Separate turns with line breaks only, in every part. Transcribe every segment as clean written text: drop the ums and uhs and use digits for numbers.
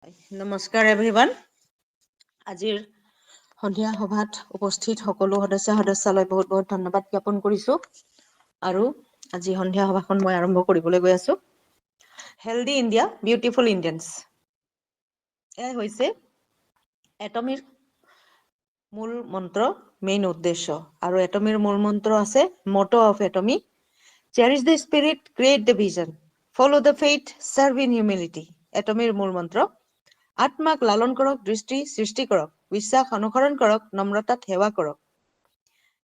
নমস্কাৰ এভৰিৱান। আজিৰ সন্ধিয়া সভাত উপস্থিত সকলো সদস্যলৈ বহুত বহুত ধন্যবাদ জ্ঞাপন কৰিছো। আৰু আজি সন্ধিয়া সভাখন মই আৰম্ভ কৰিবলৈ গৈ আছো। Healthy India, beautiful Indians. এয়াই হৈছে এটমিৰ মূল মন্ত্ৰ, মেইন উদ্দেশ্য। আৰু এটমিৰ মূল মন্ত্ৰ আছে মটো অফ এটমি, cherish the spirit, create the vision, follow the faith, serve in humility. এটমিৰ মূল মন্ত্ৰ। আত্মাক লালন কৰক, দৃষ্টি সৃষ্টি কৰক, বিশ্বাস অনুসৰণ কৰক, নম্ৰতাত সেৱা কৰক।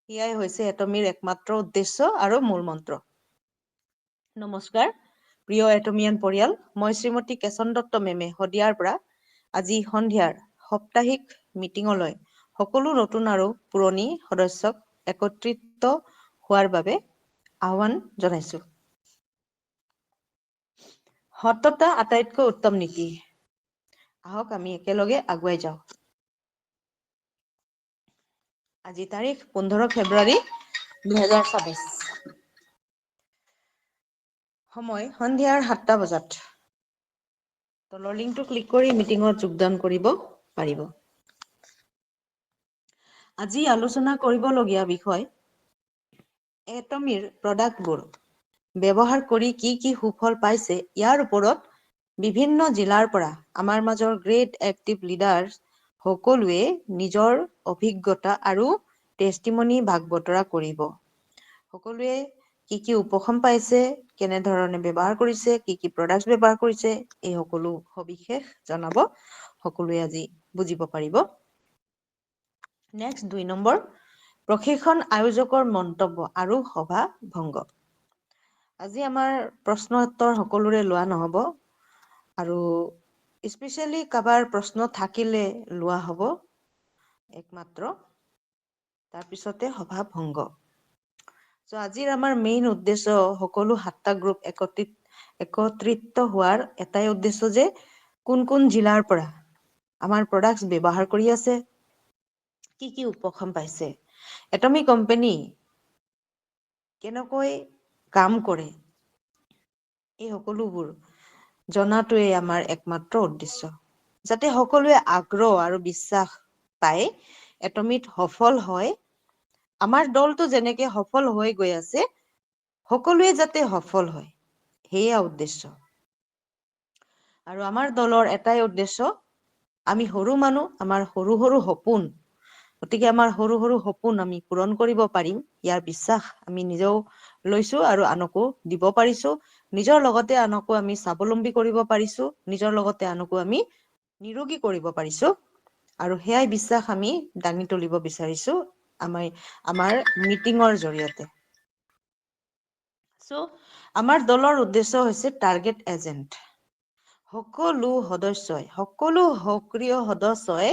এয়াই হৈছে এটমিৰ একমাত্ৰ উদ্দেশ্য আৰু মূল মন্ত্ৰ। নমস্কাৰ প্ৰিয় এটমিয়ান পৰিয়াল, মই শ্ৰীমতী কেশন দত্ত মেমে শদিয়াৰ পৰা আজি সন্ধিয়াৰ সাপ্তাহিক মিটিঙলৈ সকলো নতুন আৰু পুৰণি সদস্যক একত্ৰিত হোৱাৰ বাবে আহ্বান জনাইছো। সততা আটাইতকৈ উত্তম নীতি। আহক আমি একেলগে আগুৱাই যাওঁ। আজি তাৰিখ 15 ফেব্ৰুৱাৰী 2024। সময় সন্ধিয়াৰ 7টা বজাত। তলৰ লিংকটো ক্লিক কৰি মিটিঙত যোগদান কৰিব পাৰিব। আজি আলোচনা কৰিবলগীয়া বিষয় এটমিৰ প্ৰডাক্টবোৰ ব্যৱহাৰ কৰি কি কি সুফল পাইছে, ইয়াৰ ওপৰত বিভিন্ন জিলাৰ পৰা আমাৰ মাজৰ গ্ৰেট এক্টিভ লিডাৰ সকলোৱে নিজৰ অভিজ্ঞতা আৰু টেষ্টিমনি ভাগ বতৰা কৰিব। সকলোৱে কি কি উপশম পাইছে, কেনেধৰণে ব্যৱহাৰ কৰিছে, কি কি প্ৰডাক্ট ব্যৱহাৰ কৰিছে, এই সকলো সবিশেষ জনাব। সকলোৱে আজি বুজিব পাৰিব। নেক্সট 2 নম্বৰ, প্ৰশিক্ষণ আয়োজকৰ মন্তব্য আৰু সভা ভংগ। আজি আমাৰ প্ৰশ্ন উত্তৰ সকলোৰে লোৱা নহ'ব। আৰু স্পেচিয়েলি কাৰোবাৰ প্ৰশ্ন থাকিলে লোৱা হ'ব। একমাত্ৰ তাৰপিছতে সভা ভংগ। চ' আজিৰ আমাৰ মেইন উদ্দেশ্য সকলো 7টা গ্ৰুপ একত্ৰিত হোৱাৰ এটাই উদ্দেশ্য যে কোন কোন জিলাৰ পৰা আমাৰ প্ৰডাক্টছ ব্যৱহাৰ কৰি আছে, কি কি উপশম পাইছে, এটমি কোম্পানী কেনেকৈ কাম কৰে, এই সকলোবোৰ জনাটোৱেই আমাৰ একমাত্ৰ উদ্দেশ্য। যাতে সকলোৱে আগ্ৰহ আৰু বিশ্বাস পায়, এটমিত সফল হয়। আমাৰ দলটো যেনেকে সফল হৈ গৈ আছে, সকলোৱে যাতে সফল হয়, সেয়া উদ্দেশ্য। আৰু আমাৰ দলৰ এটাই উদ্দেশ্য, আমি সৰু মানুহ, আমাৰ সৰু সৰু সপোন, গতিকে আমাৰ সৰু সৰু সপোন আমি পূৰণ কৰিব পাৰিম, ইয়াৰ বিশ্বাস আমি নিজেও লৈছো আৰু আনকো দিব পাৰিছো। নিজৰ লগতে আনকো আমি স্বাৱলম্বী কৰিব পাৰিছো, নিজৰ লগতে আনকো আমি নিৰোগী কৰিব পাৰিছো। আৰু সেয়াই বিশ্বাস আমি দাঙি তুলিব বিচাৰিছো আমাৰ মিটিঙৰ জৰিয়তে। চ' আমাৰ দলৰ উদ্দেশ্য হৈছে টাৰ্গেট এজেণ্ট। সকলো সক্ৰিয় সদস্যই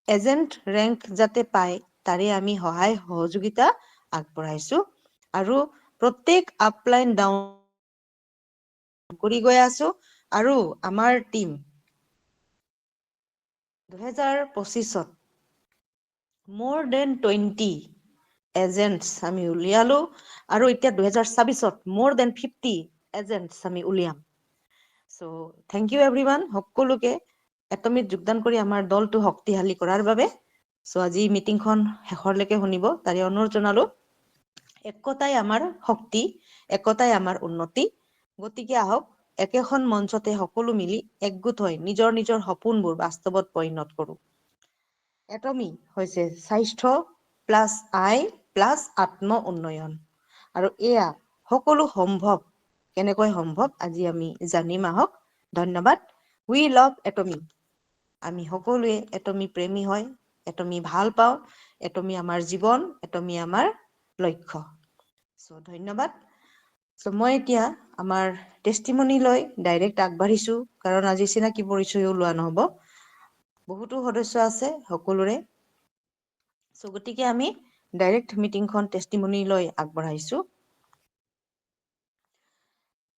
এজেণ্ট ৰেংক যাতে পায়, তাৰে আমি সহায় সহযোগিতা আগবঢ়াইছো। আৰু প্ৰত্যেক আপলাইন ডাউন কৰি গৈ আছো, আৰু আমাৰ টিম 2025ত more than 20 এজেণ্টছ আমি উলিয়ালো। আৰু এতিয়া 2026ত more than 50 এজেণ্টছ আমি উলিয়াম। চ' থেংক ইউ এভৰিৱান, সকলোকে এটমিত যোগদান কৰি আমাৰ দলটো শক্তিশালী কৰাৰ বাবে। চ' আজি মিটিংখন শেষৰলৈকে শুনিব, তাৰে অনুৰোধ জনালো। একতাই আমাৰ শক্তি, একতাই আমাৰ উন্নতি, গতিকে আহক একেখন মঞ্চতে সকলো মিলি একগোট হৈ নিজৰ নিজৰ সপোনবোৰ বাস্তৱত পৰিণত কৰো। এটমি হৈছে স্বাস্থ্য প্লাছ আয় প্লাছ আত্ম উন্নয়ন। আৰু এয়া সকলো সম্ভৱ, কেনেকৈ সম্ভৱ আজি আমি জানিম আহক। ধন্যবাদ। We love এটমি। আমি সকলোৱে এটমি প্ৰেমী হয়, এটমি ভাল পাওঁ, এটমি আমাৰ জীৱন, এটমি আমাৰ লক্ষ্য। চ' ধন্যবাদ। চ' মই এতিয়া আমাৰ টেষ্টিমনি লৈ ডাইৰেক্ট আগবাঢ়িছো, কাৰণ আজি চিনাকি পৰিচয়ও লোৱা নহ'ব। বহুতো সদস্য আছে সকলোৰে। চ' গতিকে আমি ডাইৰেক্ট মিটিংখন টেষ্টিমনি লৈ আগবঢ়াইছো।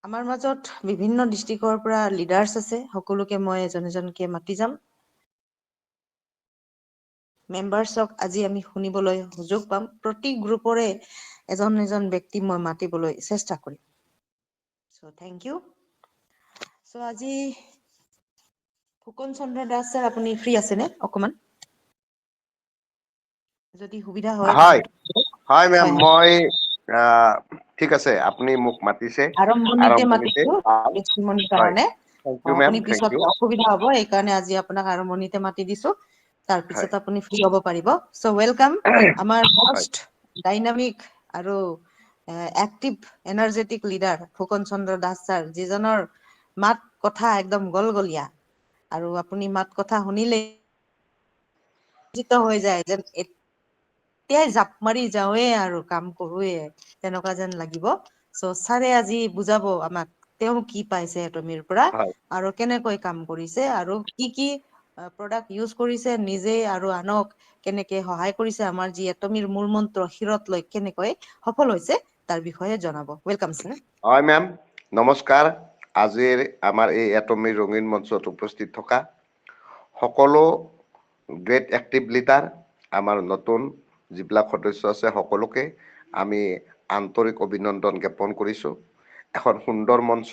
আমাৰ মাজত বিভিন্ন ডিষ্ট্ৰিক্টৰ পৰা লিডাৰ্ছ আছে, সকলোকে মই এজন এজনকে মাতি যাম। মেম্বাৰ্চক আজি আমি শুনিবলৈ সুযোগ পাম, প্ৰতি গ্ৰুপৰে এজন এজন ব্যক্তি মই মাতিবলৈ চেষ্টা কৰিম। চ' থেংক ইউ। চ' আজি ফুকন চন্দ্ৰ দাস স্যাৰ আপুনি ফ্ৰী আছে নে অকমান যদি সুবিধা হয়
হয় হয় মেম
হয়।
মই ঠিক আছে আপুনি মোক মাতিছে
আৰম্ভণিতে
আৰম্ভণিতে
মাতিছো টেষ্টিমনিৰ
হয়
কাৰণে
থ্যাংক ইউ মেম
আপুনি
থ্যাংক
পিছত
ইউ
অসুবিধা হ'ব এইকাৰণে আজি আপোনাক আৰম্ভণিতে মাতি দিছো তাৰপিছত
হয়
আপুনি ফ্ৰী হ'ব পাৰিব সো ওয়েলকাম আমাৰ
হয়
ফাৰ্ষ্ট ডাইনামিক আৰু active energetic leader Phukan Chandra Das sir যিজনৰ মাত কথা একদম গলগলীয়া আৰু আপুনি মাত কথা শুনিলে হৈ যায় যেন এতিয়াই জাপ মাৰি যাওঁৱে আৰু কাম কৰোৱে তেনেকুৱা যেন লাগিব সো ছাৰে আজি বুজাব আমাক তেওঁ কি পাইছে এটমিৰ পৰা
হয়
আৰু কেনেকৈ কাম কৰিছে আৰু কি প্ৰডাক্ট ইউজ কৰিছে নিজে আৰু আনক কেনেকে সহায় কৰিছে আমাৰ যি এটমিৰ মূল মন্ত্ৰ শিৰত লৈ কেনেকৈ সফল হৈছে তাৰ বিষয়ে জনাব ওয়েলকাম স্যাৰ
হয় মেম নমস্কাৰ আজিৰ আমাৰ এই এটমিৰ ৰঙীন মঞ্চত উপস্থিত থকা সকলো গ্ৰেট এক্টিভ লিডাৰ আমাৰ নতুন যিবিলাক সদস্য আছে সকলোকে আমি আন্তৰিক অভিনন্দন জ্ঞাপন কৰিছোঁ এখন সুন্দৰ মঞ্চ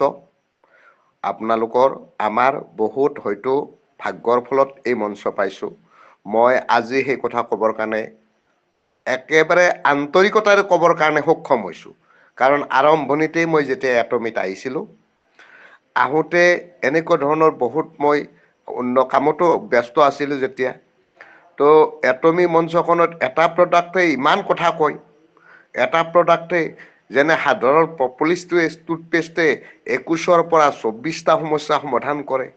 আপোনালোকৰ আমাৰ বহুত হয়তো ভাগ্যৰ ফলত এই মঞ্চ পাইছোঁ মই আজি সেই কথা ক'বৰ কাৰণে একেবাৰে আন্তৰিকতাৰে ক'বৰ কাৰণে সক্ষম হৈছোঁ কাৰণ আৰম্ভণিতেই মই যেতিয়া এটমিত আহিছিলোঁ আহোঁতে এনেকুৱা ধৰণৰ বহুত মই অন্য কামতো ব্যস্ত আছিলোঁ যেতিয়া তো এটমি মঞ্চখনত এটা প্ৰডাক্টে ইমান কথা কয় এটা প্ৰডাক্টে যেনে সাধাৰণ পপুলিছটোৱে টুথপেষ্টে 21ৰ পৰা 24টা সমস্যা সমাধান কৰে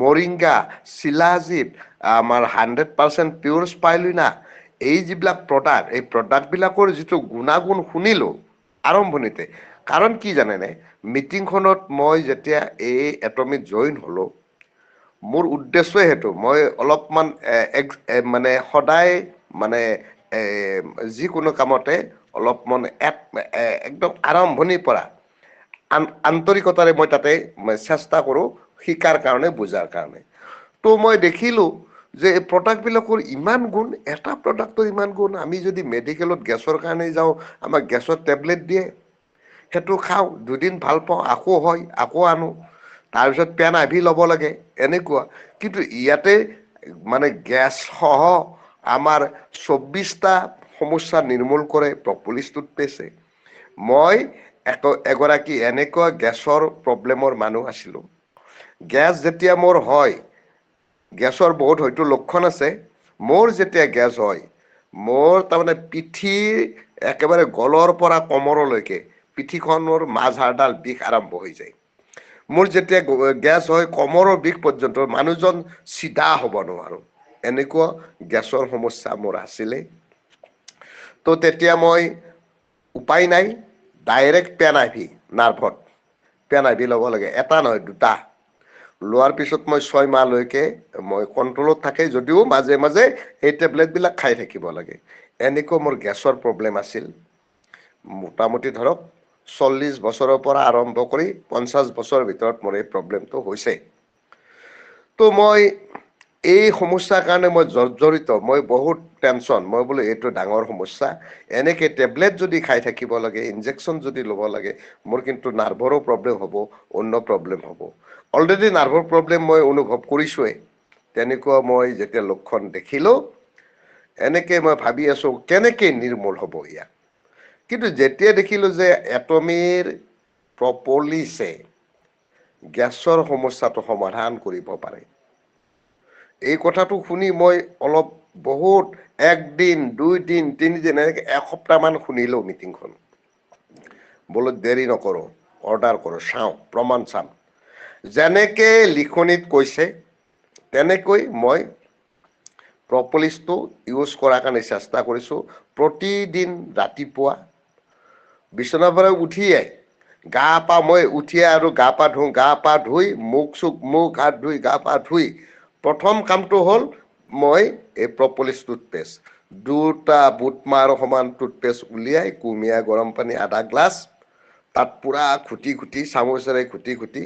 মৰিংগা শিলাজিত আমাৰ 100% পিয়ৰ স্পাইলুনা এই যিবিলাক প্ৰডাক্ট এই প্ৰডাক্টবিলাকৰ যিটো গুণাগুণ শুনিলোঁ আৰম্ভণিতে কাৰণ কি জানেনে মিটিংখনত মই যেতিয়া এই এটমিত জইন হ'লো মোৰ উদ্দেশ্যই সেইটো মই অলপমান মানে সদায় মানে যিকোনো কামতে অলপমান একদম আৰম্ভণিৰ পৰা আন্তৰিকতাৰে মই তাতে চেষ্টা কৰোঁ শিকাৰ কাৰণে বুজাৰ কাৰণে তো মই দেখিলোঁ যে এই প্ৰডাক্টবিলাকৰ ইমান গুণ এটা প্ৰডাক্টৰ ইমান গুণ আমি যদি মেডিকেলত গেছৰ কাৰণে যাওঁ আমাক গেছৰ টেবলেট দিয়ে সেইটো খাওঁ দুদিন ভাল পাওঁ আকৌ হয় আকৌ আনো তাৰপিছত পেন আভি ল'ব লাগে এনেকুৱা কিন্তু ইয়াতে মানে গেছ সহ আমাৰ 24টা সমস্যা নিৰ্মূল কৰে প্ৰপলিছ টুথপেষ্টে মই এগৰাকী এনেকুৱা গেছৰ প্ৰব্লেমৰ মানুহ আছিলোঁ গেছ যেতিয়া মোৰ হয় গেছৰ বহুত হয়তো লক্ষণ আছে মোৰ যেতিয়া গেছ হয় মোৰ তাৰমানে পিঠিৰ একেবাৰে গলৰ পৰা কমৰলৈকে পিঠিখনৰ মাজ হাড়ডাল বিষ আৰম্ভ হৈ যায় মোৰ যেতিয়া গেছ হয় কমৰৰ বিষ পৰ্যন্ত মানুহজন চিধা হ'ব নোৱাৰো এনেকুৱা গেছৰ সমস্যা মোৰ আছিলে তো তেতিয়া মই উপায় নাই ডাইৰেক্ট পেন আইভি নাৰ্ভত পেন আইভি ল'ব লাগে এটা নহয় দুটা লোৱাৰ পিছত মই 6 মাহলৈকে মই কণ্ট্ৰলত থাকে যদিও মাজে মাজে এই টেবলেটবিলাক খাই থাকিব লাগে এনেকুৱা মোৰ গেছৰ প্ৰব্লেম আছিল মোটামুটি ধৰক 40 বছৰৰ পৰা আৰম্ভ কৰি 50 বছৰৰ ভিতৰত মোৰ এই প্ৰব্লেমটো হৈছে তো মই এই সমস্যাৰ কাৰণে মই জৰ্জৰিত মই বহুত টেনচন মই বোলো এইটো ডাঙৰ সমস্যা এনেকে টেবলেট যদি খাই থাকিব লাগে ইনজেকশ্যন যদি ল'ব লাগে মোৰ কিন্তু নাৰ্ভৰো প্ৰব্লেম হ'ব অন্য প্ৰব্লেম হ'ব অলৰেডি নাৰ্ভৰ প্ৰব্লেম মই অনুভৱ কৰিছোঁৱেই তেনেকুৱা মই যেতিয়া লক্ষণ দেখিলোঁ এনেকে মই ভাবি আছোঁ কেনেকে নিৰ্মূল হ'ব ইয়াক কিন্তু যেতিয়া দেখিলোঁ যে এটমিৰ প্ৰপলিছে গেছৰ সমস্যাটো সমাধান কৰিব পাৰে এই কথাটো শুনি মই অলপ বহুত একদিন 2 দিন 3 দিন এনেকে এসপ্তাহমান শুনিলোঁ মিটিংখন বোলো দেৰি নকৰোঁ অৰ্ডাৰ কৰোঁ চাওঁ প্ৰমাণ চাম যেনেকে লিখনিত কৈছে তেনেকৈ মই প্ৰপলিছটো ইউজ কৰাৰ কাৰণে চেষ্টা কৰিছোঁ প্ৰতিদিন ৰাতিপুৱা বিচনাৰ পৰা উঠিয়ে গা পা মই উঠিয়ে আৰু গা পা ধুই মুখ হাত ধুই গা পা ধুই প্ৰথম কামটো হ'ল মই এই প্ৰপলিছ টুথপেষ্ট 2টা বুট-মাহৰ সমান টুথপেষ্ট উলিয়াই কুহুমীয়া গৰম পানী আধা গ্লাছ তাত পুৰা ঘুটি চামুচেৰে ঘুটি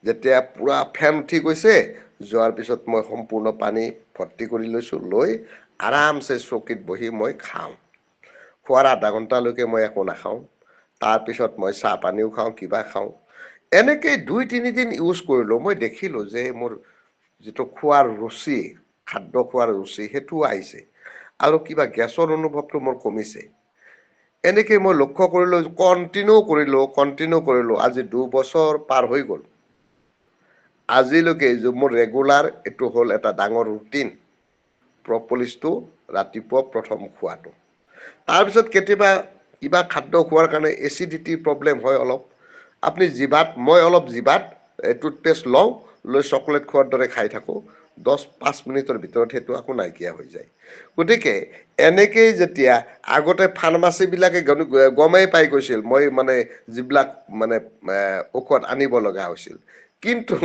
যেতিয়া পুৰা ফেন উঠি গৈছে যোৱাৰ পিছত মই সম্পূৰ্ণ পানী ভৰ্তি কৰি লৈছোঁ লৈ আৰামছে চকীত বহি মই খাওঁ খোৱাৰ আধা ঘণ্টালৈকে মই একো নাখাওঁ তাৰপিছত মই চাহ পানীও খাওঁ কিবা খাওঁ এনেকেই 2-3 দিন ইউজ কৰিলোঁ মই দেখিলোঁ যে মোৰ যিটো খোৱাৰ ৰুচি, খাদ্য খোৱাৰ ৰুচি সেইটো আহিছে আৰু কিবা গেছৰ অনুভৱটো মোৰ কমিছে। এনেকে মই লক্ষ্য কৰিলো, কণ্টিনিউ কৰিলো আজি 2 বছৰ পাৰ হৈ গ'ল। আজিলৈকে মোৰ ৰেগুলাৰ এইটো হ'ল এটা ডাঙৰ ৰুটিন, প্ৰপলিছটো ৰাতিপুৱা প্ৰথম খোৱাটো। তাৰপিছত কেতিয়াবা কিবা খাদ্য খোৱাৰ কাৰণে এচিডিটিৰ প্ৰব্লেম হয় অলপ। মই অলপ জিভাত টুথপেষ্ট লওঁ, লৈ চকলেট খোৱাৰ দৰে খাই থাকোঁ। 10-5 মিনিটৰ ভিতৰত সেইটো আকৌ নাইকিয়া হৈ যায়। গতিকে এনেকেই যেতিয়া আগতে ফাৰ্মাচী বিলাকে গমেই পাই গৈছিল মই যিবিলাক ঔষধ আনিব লগা হৈছিল। কিন্তু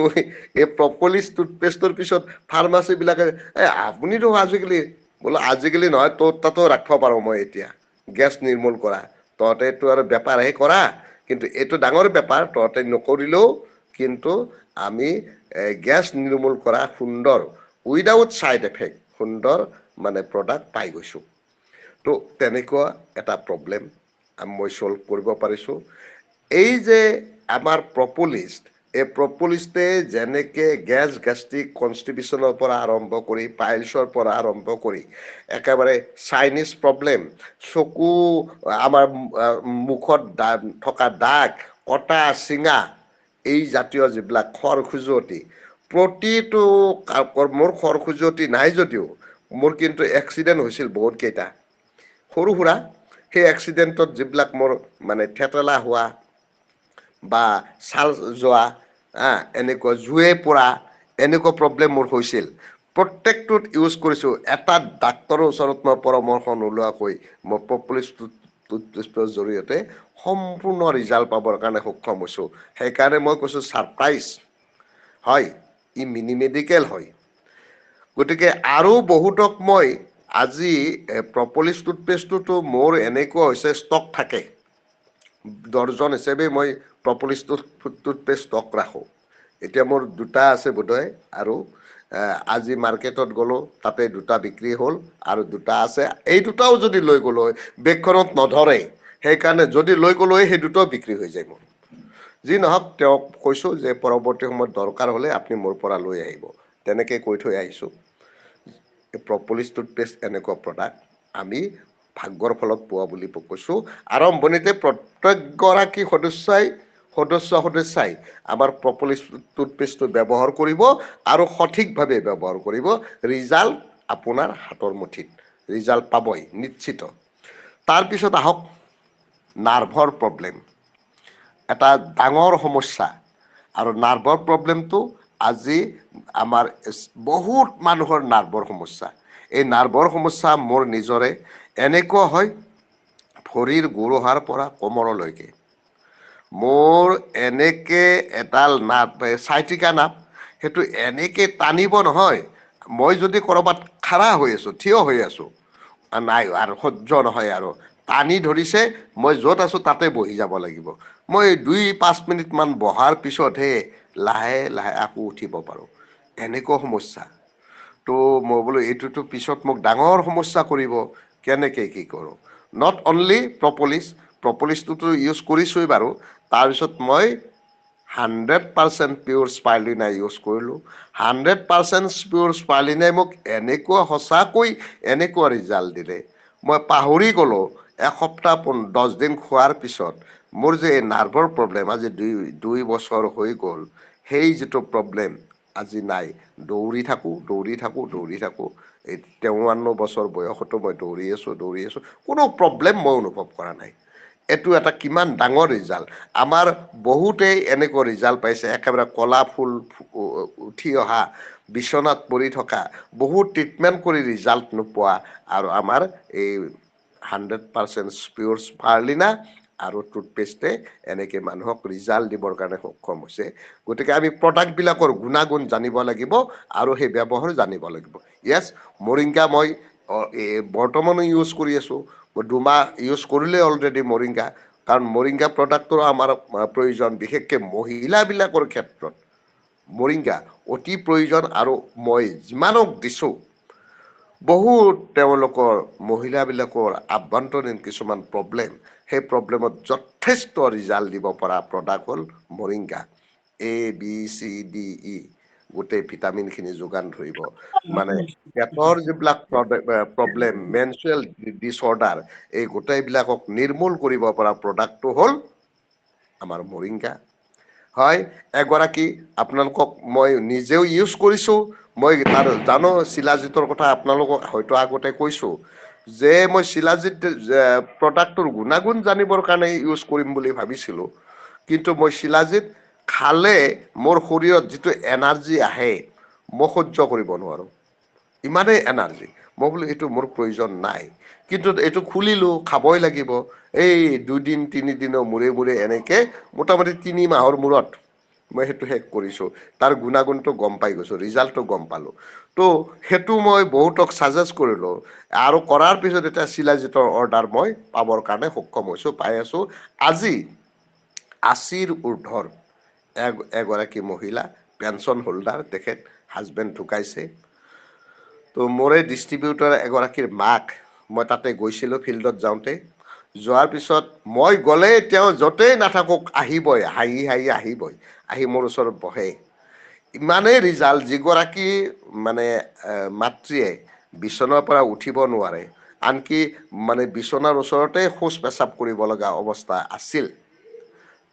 এই প্ৰপলিছ টুথপেষ্টৰ পিছত ফাৰ্মাচী বিলাকে আপুনিতো আজিকালি নহয়, তোৰ তাতো ৰাখিব পাৰো মই এতিয়া গেছ নিৰ্মূল কৰা। তহঁতেটো আৰু বেপাৰহে কৰা, কিন্তু এইটো ডাঙৰ বেপাৰ, তহঁতে নকৰিলেও কিন্তু আমি গেছ নিৰ্মূল কৰা সুন্দৰ উইদাউট চাইড এফেক্ট সুন্দৰ প্ৰডাক্ট পাই গৈছো। ত' তেনেকুৱা এটা প্ৰব্লেম মই চল্ভ কৰিব পাৰিছো। এই যে আমাৰ প্ৰপলিছ, এই প্ৰপলিছটোৱে যেনেকে গেষ্ট্ৰিক কনষ্টিটিউশ্যনৰ পৰা আৰম্ভ কৰি পাইলছৰ পৰা আৰম্ভ কৰি একেবাৰে চাইনিজ প্ৰব্লেম, চকু আমাৰ মুখত থকা দাগ, কটা চিঙা, এই জাতীয় যিবিলাক খৰ খজুৱতি, প্ৰতিটো মোৰ খৰ খজুৱতি নাই যদিও মোৰ কিন্তু এক্সিডেন্ট হৈছিল বহুত কেইটা সৰু সুৰা। সেই এক্সিডেণ্টত যিবিলাক মোৰ থেতেলা হোৱা বা ছাল যোৱা, এনেকুৱা জুয়ে পৰা, এনেকুৱা প্ৰব্লেম মোৰ হৈছিল। প্ৰত্যেকটোত ইউজ কৰিছো, এটা ডাক্তৰৰ ওচৰত মই পৰামৰ্শ নোলোৱাকৈ মই প্ৰপলিছ টুথপেষ্টৰ জৰিয়তে সম্পূৰ্ণ ৰিজাল্ট পাবৰ কাৰণে সক্ষম হৈছো। সেইকাৰণে মই কৈছো ছাৰপ্ৰাইজ হয়, ই মিনি মেডিকেল হয়। গতিকে আৰু বহুতক মই আজি প্ৰপলিছ টুথপেষ্টটোতো মোৰ এনেকুৱা হৈছে ষ্টক থাকে। ডৰ্জন হিচাপে মই প্ৰপলিছ টুথপেষ্ট ষ্টক ৰাখো। এতিয়া মোৰ 2টা আছে বোধয়, আৰু আজি মাৰ্কেটত গ'লো তাতে 2টা বিক্ৰী হ'ল আৰু 2টা আছে। এই 2টাও যদি লৈ গ'লো হয় বেগখনত নধৰে, সেইকাৰণে যদি লৈ গ'লো হয় সেই 2টাও বিক্ৰী হৈ যায় মোৰ। যি নহওক, তেওঁক কৈছো যে পৰৱৰ্তী সময়ত দৰকাৰ হলে আপুনি মোৰ পৰা লৈ আহিব। তেনেকে কৈ থৈ আহিছো। প্ৰপলিছ টুথপেষ্ট এনেকুৱা প্ৰডাক্ট আমি ভাগ্যৰ ফলত পোৱা বুলি কৈছো। আৰম্ভণিতে প্ৰত্যেকগৰাকী সদস্যই আমাৰ প্ৰপলিছ টুথপেষ্টটো ব্যৱহাৰ কৰিব আৰু সঠিকভাৱে ব্যৱহাৰ কৰিব। ৰিজাল্ট আপোনাৰ হাতৰ মুঠিত, ৰিজাল্ট পাবই নিশ্চিত। তাৰপিছত আহক নাৰ্ভৰ প্ৰব্লেম, এটা ডাঙৰ সমস্যা। আৰু নাৰ্ভৰ প্ৰব্লেমটো আজি আমাৰ বহুত মানুহৰ নাৰ্ভৰ সমস্যা। এই নাৰ্ভৰ সমস্যা মোৰ নিজৰে। এনেকুৱা হয় ভৰিৰ গোৰোহাৰ পৰা কোমৰলৈকে মোৰ এনেকে এডাল নাট, চাইটিকা নাট, সেইটো এনেকে টানিব নহয়, মই যদি কৰবাত খাৰা হৈ আছো, থিয় হৈ আছো, নাই আৰু সহ্য নহয় আৰু টানি ধৰিছে, মই য'ত আছো তাতে বহি যাব লাগিব। মই 2-5 মিনিট মান বহাৰ পিছতহে লাহে লাহে আকৌ উঠিব পাৰো। এনেকুৱা সমস্যা। ত' মই বোলো এইটোতো পিছত মোক ডাঙৰ সমস্যা কৰিব, কেনেকে কি কৰো। নট অনলি প্ৰপলিছটোতো ইউজ কৰিছোৱেই বাৰু, তাৰপিছত মই 100% পিয়ৰ স্পাইৰুলিনা ইউজ কৰিলো। 100% পিয়ৰ স্পাইৰুলিনাই মোক এনেকুৱা সঁচাকৈ এনেকুৱা ৰিজাল্ট দিলে, মই পাহৰি গলো। এসপ্তাহ 10 দিন খোৱাৰ পিছত মোৰ যে এই নাৰ্ভৰ প্ৰব্লেম, আজি 2 বছৰ হৈ গ'ল, সেই যিটো প্ৰব্লেম আজি নাই। দৌৰি থাকো। এই 53 বছৰ বয়সতো মই দৌৰি আছো, কোনো প্ৰব্লেম মই অনুভৱ কৰা নাই। এইটো এটা কিমান ডাঙৰ ৰিজাল্ট। আমাৰ বহুতেই এনেকুৱা ৰিজাল্ট পাইছে, একেবাৰে কলা ফুল উঠি অহা, বিচনাত পৰি থকা, বহুত ট্ৰিটমেণ্ট কৰি ৰিজাল্ট নোপোৱা, আৰু আমাৰ এই 100% পিয়ৰ স্পাইৰুলিনা আৰু টুথপেষ্টে এনেকে মানুহক ৰিজাল্ট দিবৰ কাৰণে সক্ষম হৈছে। গতিকে আমি প্ৰডাক্ট বিলাকৰ গুণাগুণ জানিব লাগিব আৰু সেই ব্যৱহাৰ জানিব লাগিব। য়েছ, মৰিংগা মই বৰ্তমানো ইউজ কৰি আছো। 2 মাহ ইউজ কৰিলে অলৰেডি মৰিংগা, কাৰণ মৰিংগা প্ৰডাক্টৰো আমাৰ প্ৰয়োজন, বিশেষকে মহিলাবিলাকৰ ক্ষেত্ৰত মৰিংগা অতি প্ৰয়োজন। আৰু মই যিমানক দিছো, বহুত তেওঁলোকৰ মহিলাবিলাকৰ আভ্যন্তৰীণ কিছুমান প্ৰব্লেম, সেই প্ৰব্লেমত যথেষ্ট ৰিজাল্ট দিব পৰা প্ৰডাক্ট হ'ল মৰিংগা। ABCDE গোটেই ভিটামিনখিনি যোগান ধৰিব মানে পেটৰ যিবিলাক প্ৰব্লেম মেনচুৱেল ডিছঅৰ্ডাৰ এই গোটেইবিলাকক নিৰ্মূল কৰিব পৰা প্ৰডাক্টটো হ'ল আমাৰ মৰিংগা হয় এগৰাকী আপোনালোকক মই নিজেও ইউজ কৰিছো মই তাৰ জানো শিলাজিতৰ কথা আপোনালোকক হয়তো আগতে কৈছো যে মই শিলাজিত প্ৰডাক্টৰ গুণাগুণ জানিবৰ কাৰণে ইউজ কৰিম বুলি ভাবিছিলো কিন্তু মই শিলাজিত খালে মোৰ শৰীৰত যিটো এনাৰ্জি আহে মই সহ্য কৰিব নোৱাৰো ইমানেই এনাৰ্জি মই বোলো এইটো মোৰ প্ৰয়োজন নাই কিন্তু এইটো খুলিলো খাবই লাগিব এই 2 দিন 3 দিনৰ মূৰে এনেকে মোটামুটি 3 মাহৰ মূৰত মই সেইটো শেষ কৰিছো তাৰ গুণাগুণটো গম পাই গৈছো ৰিজাল্টটো গম পালো তো সেইটো মই বহুতক সাজেষ্ট কৰিলো আৰু কৰাৰ পিছত এটা শিলাজিতৰ অৰ্ডাৰ মই পাবৰ কাৰণে সক্ষম হৈছো পাই আছো আজি 80ৰ ঊৰ্ধৰ এগৰাকী মহিলা পেঞ্চন হোল্ডাৰ তেখেত হাজবেণ্ড ঢুকাইছে তো মোৰে ডিষ্ট্ৰিবিউটৰ এগৰাকীৰ মাক মই তাতে গৈছিলো ফিল্ডত যাওঁতে যোৱাৰ পিছত মই গ'লে তেওঁ য'তেই নাথাকক আহিবই হাঁহি আহিবই আহি মোৰ ওচৰত বহে ইমানেই ৰিজাল্ট যিগৰাকী মানে মাতৃয়ে বিচনাৰ পৰা উঠিব নোৱাৰে আনকি মানে বিচনাৰ ওচৰতে শৌচ পেচাব কৰিব লগা অৱস্থা আছিল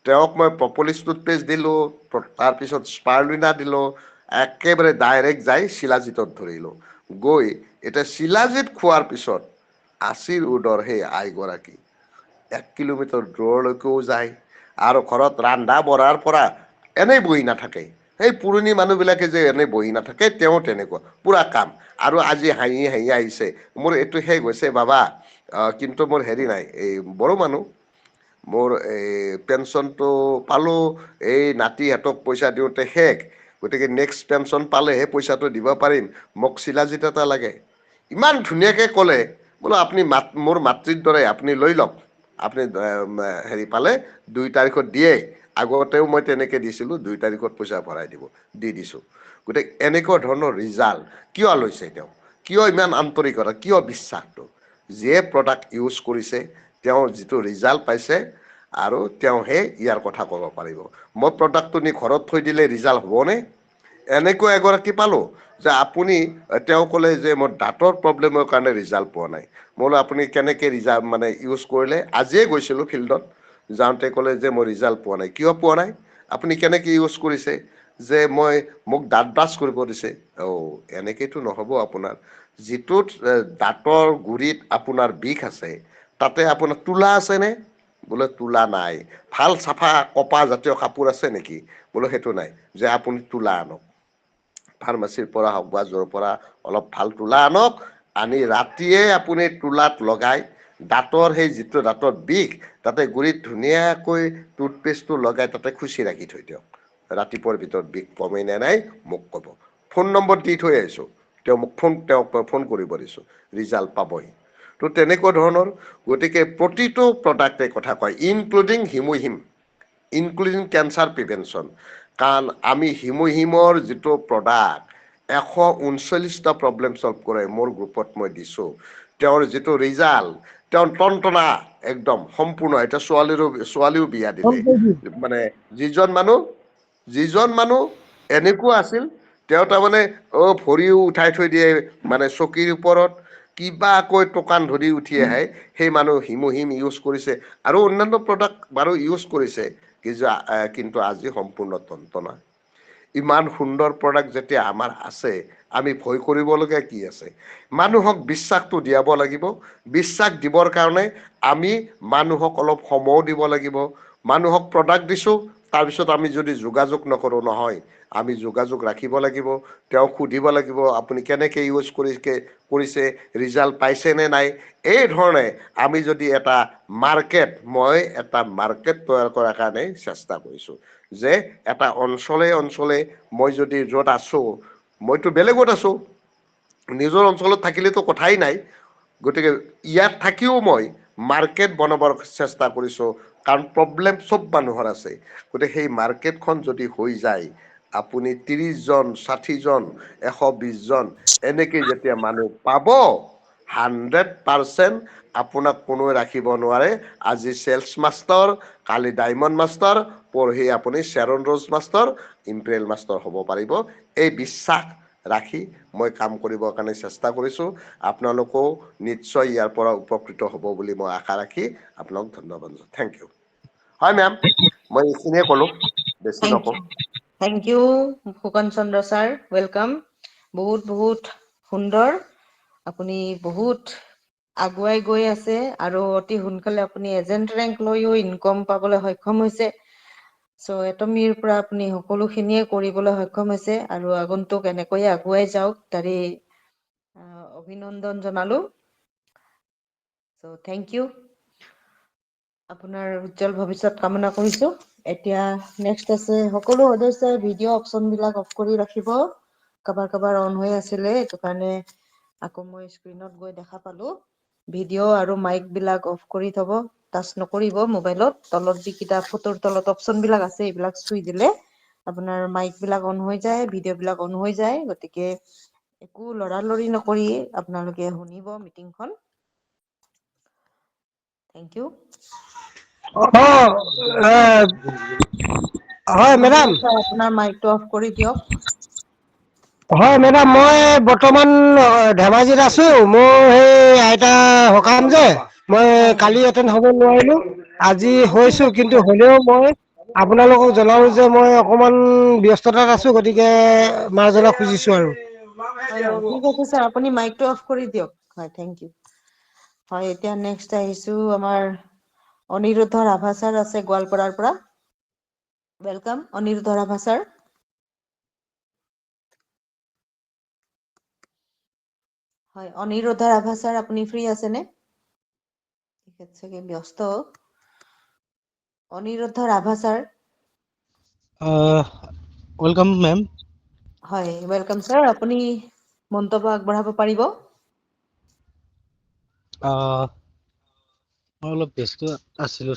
তেওঁক মই প্ৰপলিছ টুথপেষ্ট দিলো তাৰপিছত স্পাৰলিনা দিলো একেবাৰে ডাইৰেক্ট যাই শিলাজিতত ধৰিলো গৈ এতিয়া শিলাজিত খোৱাৰ পিছত 80ৰ ঊৰ্ধৰ সেই আইগৰাকী 1 কিলোমিটাৰ দূৰলৈকেও যায় আৰু ঘৰত ৰান্ধা বঢ়াৰ পৰা এনেই বহি নাথাকে সেই পুৰণি মানুহবিলাকে যে এনেই বহি নাথাকে তেওঁ তেনেকুৱা পুৰা কাম আৰু আজি হাঁহি আহিছে মোৰ এইটো শেষ হৈছে বাবা কিন্তু মোৰ হেৰি নাই এই বড়ো মানুহ মোৰ এই পেঞ্চনটো পালো এই নাতিহঁতক পইচা দিওঁতে শেষ গতিকে নেক্সট পেঞ্চন পালেহে পইচাটো দিব পাৰিম মোক শিলাজিত এটা লাগে ইমান ধুনীয়াকে ক'লে বোলো আপুনি মোৰ মাতৃৰ দৰে আপুনি লৈ লওক আপুনি হেৰি পালে 2 তাৰিখত দিয়ে আগতেও মই তেনেকে দিছিলো 2 তাৰিখত পইচা ভৰাই দিব দি দিছো গতিকে এনেকুৱা ধৰণৰ ৰিজাল্ট কিয় লৈছে তেওঁ কিয় ইমান আন্তৰিকতা কিয় বিশ্বাসটো যিয়ে প্ৰডাক্ট ইউজ কৰিছে তেওঁ যিটো ৰিজাল্ট পাইছে আৰু তেওঁহে ইয়াৰ কথা ক'ব পাৰিব মই প্ৰডাক্টটো নি ঘৰত থৈ দিলে ৰিজাল্ট হ'বনে এনেকুৱা এগৰাকী পালো যে আপুনি তেওঁ ক'লে যে মোৰ দাঁতৰ প্ৰব্লেমৰ কাৰণে ৰিজাল্ট পোৱা নাই মই বোলো আপুনি কেনেকে ৰিজাল্ট মানে ইউজ কৰিলে আজিয়ে গৈছিলো ফিল্ডত যাওঁতে ক'লে যে মই ৰিজাল্ট পোৱা নাই কিয় পোৱা নাই আপুনি কেনেকে ইউজ কৰিছে যে মোক দাঁত ব্ৰাছ কৰিব দিছে এনেকেতো নহ'ব আপোনাৰ যিটোত দাঁতৰ গুৰিত আপোনাৰ বিষ আছে তাতে আপোনাৰ তোলা আছে নে বোলে তোলা নাই ভাল চাফা কপা জাতীয় কাপোৰ আছে নেকি বোলে সেইটো নাই যে আপুনি তোলা আনক ফাৰ্মাচীৰ পৰা হওক বা য'ৰ পৰা অলপ ভাল তোলা আনক আনি ৰাতিয়ে আপুনি তোলাত লগাই দাঁতৰ সেই যিটো দাঁতৰ বিষ তাতে গুৰিত ধুনীয়াকৈ টুথপেষ্টটো লগাই তাতে খুচি ৰাখি থৈ দিয়ক ৰাতিপুৱাৰ ভিতৰত বিষ কমে নে নাই মোক ক'ব ফোন নম্বৰ দি থৈ আহিছো তেওঁক ফোন কৰিব দিছো ৰিজাল্ট পাবহি তো তেনেকুৱা ধৰণৰ গতিকে প্ৰতিটো প্ৰডাক্টে কথা কয় ইনক্লুডিং হিমোহিম ইনক্লুডিং কেঞ্চাৰ প্ৰিভেনশ্যন কাৰণ আমি হিমোহিমৰ যিটো প্ৰডাক্ট 139টা প্ৰব্লেম চল্ভ কৰে মোৰ গ্ৰুপত মই দিছো তেওঁৰ যিটো ৰিজাল্ট তেওঁ টনটনা একদম সম্পূৰ্ণ এতিয়া ছোৱালীও বিয়া দিলে মানে যিজন মানুহ এনেকুৱা আছিল তেওঁ তাৰমানে ভৰিও উঠাই থৈ দিয়ে মানে চকীৰ ওপৰত কিবাকৈ টকান ধৰি উঠি আহে সেই মানুহ হিমোহিম ইউজ কৰিছে আৰু অন্যান্য প্ৰডাক্ট বাৰু ইউজ কৰিছে কিন্তু আজি সম্পূৰ্ণ টনটনা ইমান সুন্দৰ প্ৰডাক্ট যেতিয়া আমাৰ আছে আমি ভয় কৰিবলগীয়া কি আছে মানুহক বিশ্বাসটো দিয়াব লাগিব বিশ্বাস দিবৰ কাৰণে আমি মানুহক অলপ সময় দিব লাগিব মানুহক প্ৰডাক্ট দিছো তাৰপিছত আমি যদি যোগাযোগ নকৰো নহয় আমি যোগাযোগ ৰাখিব লাগিব তেওঁক সুধিব লাগিব আপুনি কেনেকে ইউজ কৰিছে ৰিজাল্ট পাইছে নে নাই এই ধৰণে আমি যদি এটা মাৰ্কেট তৈয়াৰ কৰাৰ কাৰণে চেষ্টা কৰিছো যে এটা অঞ্চলে মই যদি য'ত আছো মইতো বেলেগত আছো নিজৰ অঞ্চলত থাকিলেতো কথাই নাই গতিকে ইয়াত থাকিও মই মাৰ্কেট বনাবৰ চেষ্টা কৰিছো কাৰণ প্ৰব্লেম চব মানুহৰ আছে গতিকে সেই মাৰ্কেটখন যদি হৈ যায় আপুনি 30 জন 60 জন 120 জন এনেকে যেতিয়া মানুহ পাব 100% আপোনাক কোনোৱে ৰাখিব নোৱাৰে আজি চেলছ মাষ্টাৰ কালি ডায়মণ্ড মাষ্টাৰ পঢ়ি আপুনি শ্বেৰন ৰোজ মাষ্টৰ, ইম্পেৰিয়েল মাষ্টৰ হ'ব পাৰিব। এই বিশ্বাস ৰাখি মই কাম কৰিবৰ কাৰণে চেষ্টা কৰিছোঁ। আপোনালোকেও নিশ্চয় ইয়াৰ পৰা উপকৃত হ'ব বুলি মই আশা ৰাখি আপোনাক ধন্যবাদ জনাইছোঁ। Thank you. হয় মেম, মই এইখিনিয়ে ক'লোঁ, বেছি নকওঁ।
থেংক ইউ ফুকন চন্দ্ৰ ছাৰ, ৱেলকাম। বহুত বহুত সুন্দৰ, আপুনি বহুত আগুৱাই গৈ আছে আৰু অতি সোনকালে আপুনি এজেণ্ট ৰেংক লৈও ইনকম পাবলৈ সক্ষম হৈছে। চ' এটমিৰ পৰা আপুনি সকলোখিনিয়ে কৰিবলৈ সক্ষম হৈছে আৰু আগন্তুক এনেকৈয়ে আগুৱাই যাওক, তাৰে অভিনন্দন জনালো। চ' থেংক ইউ। আপোনাৰ উজ্জ্বল ভৱিষ্যত কামনা কৰিছো। এতিয়া নেক্সট আছে, সকলো সদস্যই ভিডিঅ' অপশ্যন বিলাক অফ কৰি ৰাখিব। কাবাৰ অন হৈ আছিলে, এইটো কাৰণে আকৌ মই স্ক্ৰীনত গৈ দেখা পালো। ভিডিঅ' আৰু মাইক বিলাক অফ কৰি থব, টাচ নকৰিব মোবাইলত। তলত যিকেইটা ফটোৰ তলত অপশ্যন বিলাক আছে, এইবিলাক চুই দিলে আপোনাৰ মাইক বিলাক অন হৈ যায়, ভিডিঅ' বিলাক অন হৈ যায়। গতিকে একো লৰালৰি নকৰি আপোনালোকে শুনিব মিটিংখন। Thank you.
হয় মেডাম।
আপোনাৰ মাইকটো অফ কৰি দিয়ক।
হয় মেডাম, মই বৰ্তমান ধেমাজিত আছো। মোৰ সেই আইতা সকাম যে, মই
হয় হয়
কালি এটেণ্ড হ'ব নোৱাৰিলো। আজি
ঠিক
হৈছো,
আছে
কিন্তু
ছাৰ।
হ'লেও মই আপোনালোকক জনালো যে মই অকমান ব্যস্ততাত আছো, গতিকে মাৰ জনাক খুজিছো আৰু।
হয় হয়, ঠিক আছে ছাৰ, আপুনি মাইকটো অফ কৰি দিয়ক। হয়, থেংক ইউ। হয়, এতিয়া নেক্সট আহিছো, আমাৰ অনিৰুদ্ধ ৰাভা ছাৰ আছে গোৱালপাৰাৰ পৰা। Welcome Aniruddha Rabha sir. হয়, অনিৰুদ্ধ ৰাভা ছাৰ, আপুনি ফ্ৰী আছেনে? চাগে ব্যস্ত। Aniruddha Rabha sir.
Welcome ma'am.
হয়, ৱেলকাম ছাৰ, আপুনি মন্তব্য আগবঢ়াব পাৰিব।
মই অলপ ব্যস্ত আছিলো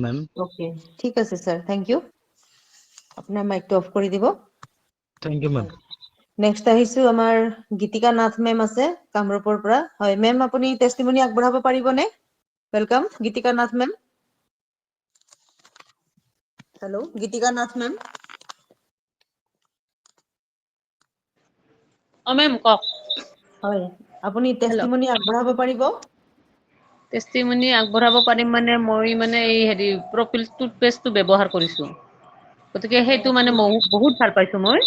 মেম।
অকে, ঠিক আছে ছাৰ, থেংক ইউ। আপোনাৰ মাইকটো অফ কৰি দিব।
Thank you ma'am.
হয়, নেক্সট আহিছো, আমাৰ গীতিকা নাথ মেম আছে কামৰূপৰ পৰা। হয় মেম, আপুনি টেষ্টিমনি আগবঢ়াব পাৰিবনে? Welcome Gitika Nath ma'am. Hello', Gitika Nath ma'am.
Ma'am কওক।
হয়, আপুনি টেষ্টিমনি আগবঢ়াব পাৰিব?
টেষ্টিমনি আগবঢ়াব পাৰিম মানে, মই মানে এই হেৰি প্ৰপিল টুথপেষ্টটো ব্যৱহাৰ কৰিছো। গতিকে সেইটো মানে বহুত ভাল পাইছো মই।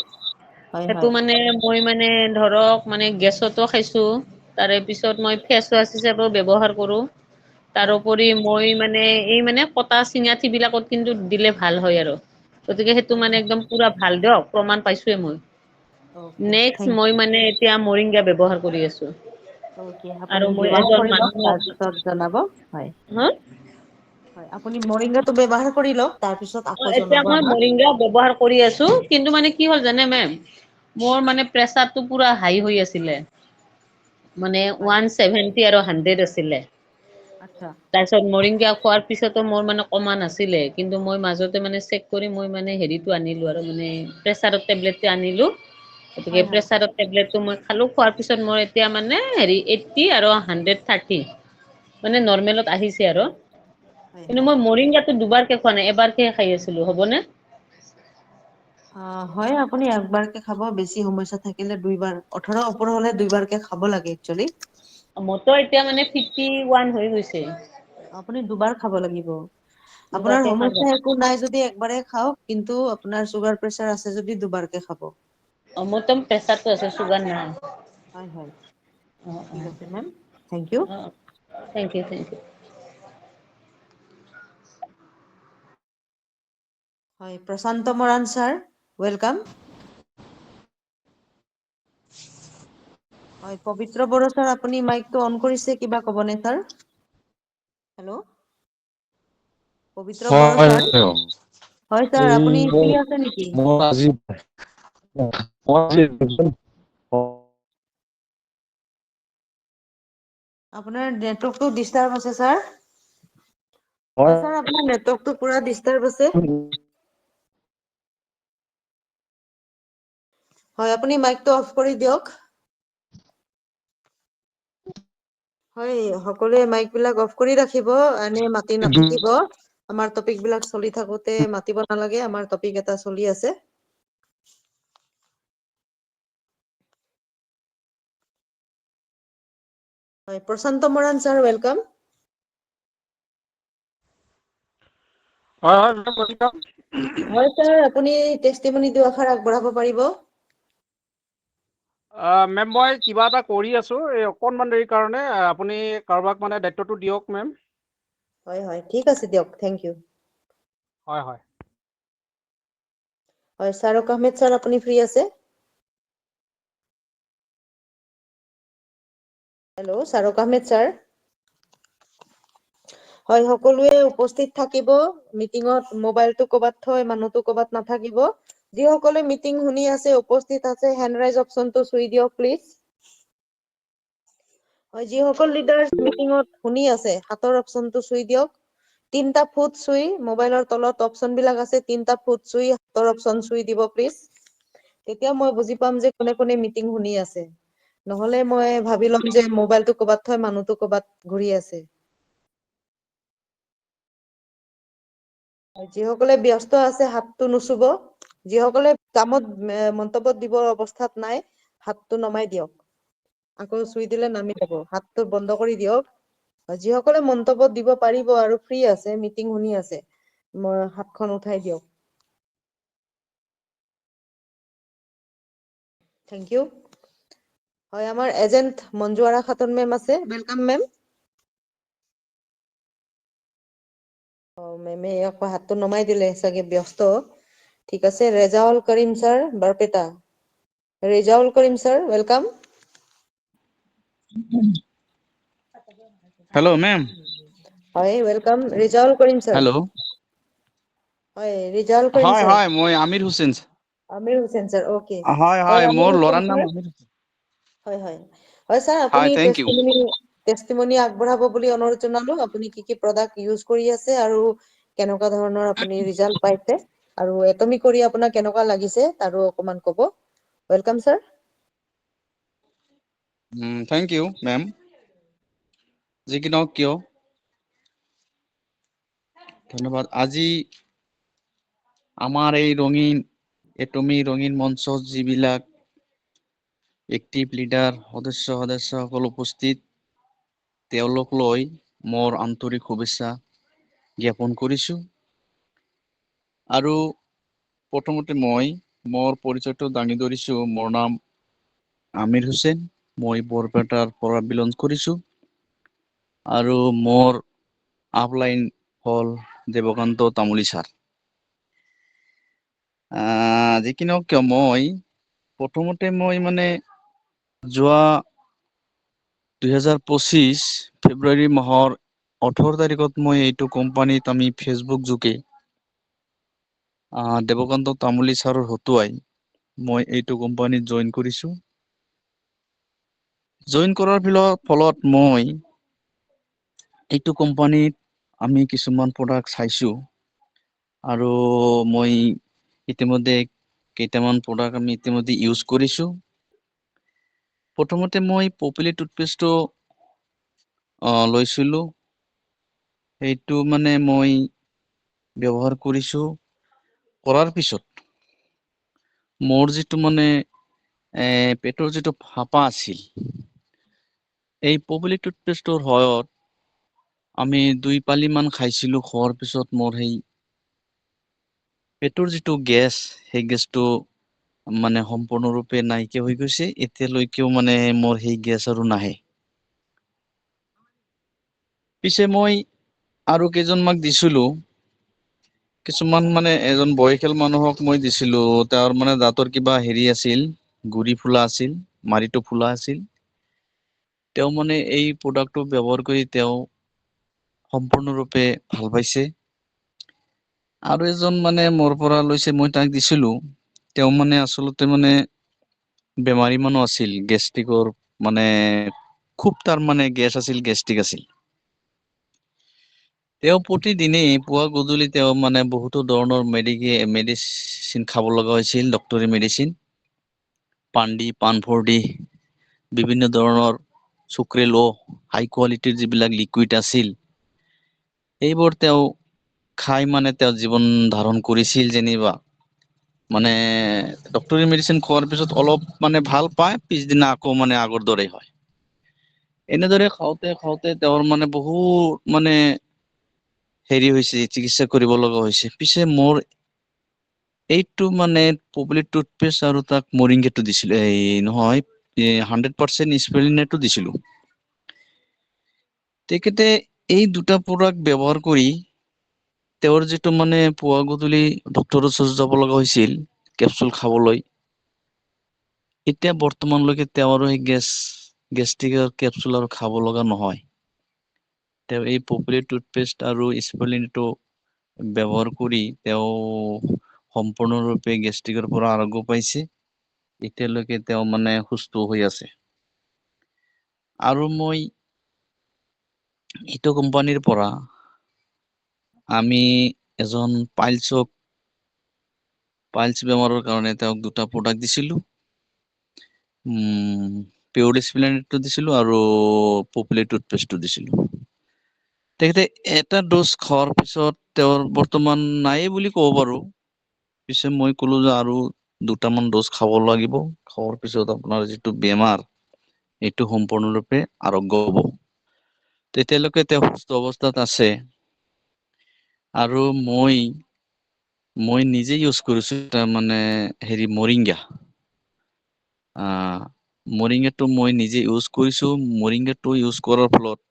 হয়
সেইটো
হয়
মানে মই মানে ধৰক মানে গেছতো খাইছো, তাৰে পিছত মই ফেচ ৱাছ হিচাপেও ব্যৱহাৰ কৰো।
হয়
তাৰোপৰি মই মানে এই মানে কটা চিঙাঠি বিলাকত কিন্তু দিলে ভাল হয় আৰু। গতিকে সেইটো
হয়
মানে
হয়
একদম পুৰা ভাল দিয়ক, প্ৰমাণ পাইছোয়ে মই।
অকে
নেক্সট
থেংক
মই
ইউ।
মানে এতিয়া মৰিংগা ব্যৱহাৰ কৰি আছো।
অকে,
আৰু
আপুনি
মই
ব্যৱহাৰ
এজন
কৰি লওক,
মানুহক
তাৰপিছত জনাব। হয়
হা
হয়, আপুনি মৰিংগাটো ব্যৱহাৰ কৰি লওক, তাৰপিছত আকৌ
এতিয়া
জনাব
মই
আমাক।
মৰিংগা ব্যৱহাৰ কৰি আছো, কিন্তু মানে কি হ'ল জানে মেম, মোৰ মানে প্ৰেচাৰটো পুৰা হাই হৈ আছিলে। মানে
হয়
170 আৰু 100 আছিলে।
আচ্ছা।
তাৰপিছত মৰিংগা খোৱাৰ পিছতো মোৰ মানে কমা নাছিলে, কিন্তু মই মাজতে মানে চেক কৰি মই মানে হেৰিটো আনিলো আৰু মানে প্ৰেচাৰৰ টেবলেটটো আনিলো। গতিকে
হয় হয়
প্ৰেচাৰৰ টেবলেটটো মই খালো, খোৱাৰ পিছত মই এতিয়া মানে হেৰি 80 আৰু 130 মানে নৰ্মেলত আহিছে আৰু।
হয়
কিন্তু
হয়
মই মৰিংগাটো দুবাৰকে খোৱা নাই, এবাৰকে খাই আছিলো, হ'বনে?
হয়, আপুনি একবাৰকে খাব, বেছি সমস্যা থাকিলে দুইবাৰ, 18 ওপৰ হলে দুইবাৰকে খাব লাগে একচুৱেলি।
মোৰতো এতিয়া মানে 51 হৈ গৈছে।
আপুনি দুবাৰ খাব লাগিব। আপোনাৰ
দুবাৰকে খাব।
সমস্যা একো নাই যদি একবাৰে খাওক, কিন্তু আপোনাৰ চুগাৰ প্ৰেচাৰ আছে যদি দুবাৰকে খাব।
মোৰতো প্ৰেচাৰটো আছে, চুগাৰ নাই।
হয় হয়,
অ',
ঠিক
অ',
আছে ma'am, thank U.
O', thank you, thank you.
হয়, প্ৰশান্ত মৰাণ ছাৰ, ৱেলকাম। হয়, পবিত্ৰ বড়ো ছাৰ, আপুনি মাইকটো অন কৰিছে, কিবা ক'বনে ছাৰ? হেল্ল', পবিত্ৰ বড়ো
হয়,
ছাৰ। হয় ছাৰ,
এই
আপুনি ফ্ৰী আছে নেকি?
মই আজি
আপোনাৰ নেটৱৰ্কটো ডিষ্টাৰ্ব আছে ছাৰ। হয় ছাৰ, আপোনাৰ নেটৱৰ্কটো পুৰা ডিষ্টাৰ্ব আছে। হয়, আপুনি মাইকটো অফ কৰি দিয়ক। হয়, সকলোৱে মাইক বিলাক অফ কৰি ৰাখিব, এনে মাতি নাথাকিব। আমাৰ টপিক বিলাক চলি থাকোতে মাতিব নালাগে, আমাৰ টপিক এটা চলি আছে। হয়, প্ৰশান্ত মৰাণ ছাৰ, ৱেলকাম।
হয় হয় মেম, welcome।
হয় ছাৰ, আপুনি টেষ্টিমনি দুআষাৰ আগবঢ়াব পাৰিব?
মেম মই কিবা এটা কৰি আছো, এই অকণমান দেৰি কাৰণে আপুনি কাৰোবাক মানে দায়িত্বটো দিয়ক মেম।
হয় হয়, ঠিক আছে দিয়ক, থেংক ইউ।
হয় হয়।
হয়, শ্বাৰুক আহমেদ ছাৰ, আপুনি ফ্ৰী আছে? Hello', Sharuk Ahmed sir. হয়, সকলোৱে উপস্থিত থাকিব মিটিঙত। মোবাইলটো কৰবাত থৈ মানুহটো কৰবাত নাথাকিব। যিসকলে মিটিং শুনি আছে, উপস্থিত আছে, হেণ্ড ৰাইজ অপশ্যনটো চুই দিয়ক প্লিজ। হয়, যিসকল লিডাৰ্ছ মিটিঙত শুনি আছে, হাতৰ অপশ্যনটো চুই দিয়ক। 3টা ফুট চুই, মোবাইলৰ তলত অপশ্যন বিলাক আছে, 3টা ফুট চুই হাতৰ অপশ্যন চুই দিব প্লিজ। তেতিয়া মই বুজি পাম যে কোনে কোনে মিটিং শুনি আছে। নহলে মই ভাবি ল'ম যে মোবাইলটো কৰবাত থৈ মানুহটো কৰবাত ঘূৰি আছে। যিসকলে ব্যস্ত আছে, হাতটো নুচুব। যিসকলে কামত মন্তব্য দিবৰ অৱস্থাত নাই, হাতটো নমাই দিয়ক। আকৌ চুই দিলে নামি যাব, হাতটো বন্ধ কৰি দিয়ক। যিসকলে মন্তব্য দিব পাৰিব আৰু ফ্ৰী আছে, মিটিং শুনি আছে, হাতখন উঠাই দিয়ক। Thank you. হয়, আমাৰ এজেণ্ট মঞ্জু আৰা খাতুন মেম আছে, ৱেলকাম মেম। মেমে আকৌ হাতটো নমাই দিলে, চাগে ব্যস্ত। ঠিক আছে, ৰেজাউল কৰিম ছাৰ, বৰপেটা। ৰেজাউল কৰিম ছাৰ, ৱেলকাম।
Hello' ma'am.
হয়, ৱেলকাম, ৰেজাউল কৰিম ছাৰ।
হেল্ল'
হয়, ৰিজাউল কৰিম
হয়
ছাৰ।
হয়, মই আমিৰ হুছেইন।
Amir Hussain sir, okay.
হয়
হয়,
হয়,
আমিৰ
মোৰ
হুছেইন
ল'ৰাৰ নাম
ছাৰ।
আমিৰ হুছেইন।
হয় হয়। হয় ছাৰ,
হয়,
আপুনি
থেংক ইউ।
টেষ্টিমনি আগবঢ়াব বুলি অনুৰোধ জনালো। আপুনি কি কি প্ৰডাক্ট ইউজ কৰি আছে আৰু কেনেকুৱা ধৰণৰ আপুনি ৰিজাল্ট পাইছে, আৰু এটমি কৰি আপোনাক কেনেকুৱা লাগিছে তাৰো অকমান ক'ব। Welcome sir.
Thank you ma'am. যি কি নহওক কিয়, ধন্যবাদ। আজি আমাৰ এই এটমি ৰঙীন মঞ্চত যিবিলাক এক্টিভ লিডাৰ, সদস্যসকল উপস্থিত, তেওঁলোক লৈ মোৰ আন্তৰিক শুভেচ্ছা জ্ঞাপন কৰিছো। আৰু প্ৰথমতে মই মোৰ পৰিচয়টো দাঙি ধৰিছো। মোৰ নাম আমিৰ হুছেইন, মই বৰপেটাৰ পৰা বিলং কৰিছো। আৰু মোৰ আপলাইন হ'ল দেৱকান্ত তামুলী ছাৰ। যি কি নহওক কিয়, প্ৰথমতে মই মানে যোৱা 2025 ফেব্ৰুৱাৰী মাহৰ 18 তাৰিখত মই এইটো কোম্পানীত আমি ফেচবুক যোগে দেৱকান্ত তামুলী ছাৰৰ হতুৱাই মই এইটো কোম্পানীত জইন কৰিছো। জইন কৰাৰ ফলত মই এইটো কোম্পানীত আমি কিছুমান প্ৰডাক্ট চাইছো। আৰু মই ইতিমধ্যে কেইটামান প্ৰডাক্ট আমি ইতিমধ্যে ইউজ কৰিছো। প্ৰথমতে মই পপিলি টুথপেষ্টটো লৈছিলো। সেইটো মানে মই ব্যৱহাৰ কৰিছো। কৰাৰ পিছত মোৰ যিটো মানে পেটৰ যিটো ফাঁপা আছিল, এই পপিলি টুথপেষ্টৰ সহায়ত আমি 2 পালি মান খাইছিলো। খোৱাৰ পিছত মোৰ সেই পেটৰ যিটো গেছ, সেই গেছটো মানে সম্পূৰ্ণৰূপে নাইকিয়া হৈ গৈছে। এতিয়ালৈকেও মানে মোৰ সেই গেছ আৰু নাহে। পিছে মই আৰু কেইজনমানক দিছিলো। কিছুমান মানে এজন বয়সীয়াল মানুহক মই দিছিলো। তেওঁৰ মানে দাঁতৰ কিবা হেৰি আছিল, গুৰি ফুলা আছিল, মাৰিটো ফুলা আছিল। তেওঁ মানে এই প্ৰডাক্টটো ব্যৱহাৰ কৰি তেওঁ সম্পূৰ্ণৰূপে ভাল পাইছে। আৰু এজন মানে মোৰ পৰা লৈছে, মই তাক দিছিলো। তেওঁ মানে আচলতে মানে বেমাৰী মানুহ আছিল, গেষ্ট্ৰিকৰ মানে খুব তাৰ মানে গেছ আছিল, গেষ্ট্ৰিক আছিল। তেওঁ প্ৰতিদিনেই পুৱা গধূলি তেওঁ মানে বহুতো ধৰণৰ মেডিচিন খাব লগা হৈছিল, ডক্তৰী মেডিচিন। পানফৰ দি বিভিন্ন ধৰণৰ চুক্ৰেল, হাই কোৱালিটিৰ যিবিলাক লিকুইড আছিল, এইবোৰ তেওঁ খাই মানে তেওঁ জীৱন ধাৰণ কৰিছিল যেনিবা মানে ডক্টৰী মেডিচিন খোৱাৰ পিছত অলপ মানে ভাল পায়, পিছদিনা আকৌ মানে আগৰ দৰে হয়। এনেদৰে খাওঁতে খাওঁতে তেওঁৰ মানে বহুত মানে হেৰি হৈছে, চিকিৎসা কৰিব লগা হৈছে। পিছে মোৰ এইটো মানে পপুলাৰ টুথপেষ্ট আৰু তাক মৰিংগাটো দিছিলে, এই নহয় 100% স্পেলিনেটো দিছিলো। তেখেতে এই দুটা প্ৰডাক্ট ব্যৱহাৰ কৰি তেওঁৰ যিটো মানে পুৱা গধূলি ডক্টৰৰ ওচৰত যাব লগা হৈছিল কেপচুল খাবলৈ, এতিয়া বৰ্তমানলৈকে তেওঁৰ সেই গেষ্ট্ৰিকৰ কেপচুল আৰু খাব লগা নহয়। তেওঁ এই পপুলাৰ টুথপেষ্ট আৰু স্পেলিনটো ব্যৱহাৰ কৰি তেওঁ সম্পূৰ্ণৰূপে গেষ্ট্ৰিকৰ পৰা আৰোগ্য পাইছে। এতিয়ালৈকে তেওঁ মানে সুস্থ হৈ আছে। আৰু মই এইটো কোম্পানীৰ পৰা আমি এজন পাইলছ বেমাৰৰ কাৰণে তেওঁক দুটা প্ৰডাক্ট দিছিলো। পিয়ৰ স্প্লেনেটটো দিছিলো আৰু পপুলাৰ টুথপেষ্টটো দিছিলো। তেখেতে এটা ড'জ খোৱাৰ পিছত তেওঁৰ বৰ্তমান নাইয়ে বুলি ক'ব পাৰো। পিছে মই ক'লো যে আৰু দুটামান ড'জ খাব লাগিব, খোৱাৰ পিছত আপোনাৰ যিটো বেমাৰ এইটো সম্পূৰ্ণৰূপে আৰোগ্য হ'ব। তেতিয়ালৈকে তেওঁ সুস্থ অৱস্থাত আছে। আৰু মই নিজে ইউজ কৰিছো তাৰ মানে হেৰি মৰিংগা। মৰিংগাটো মই নিজে ইউজ কৰিছো। মৰিংগাটো ইউজ কৰাৰ ফলত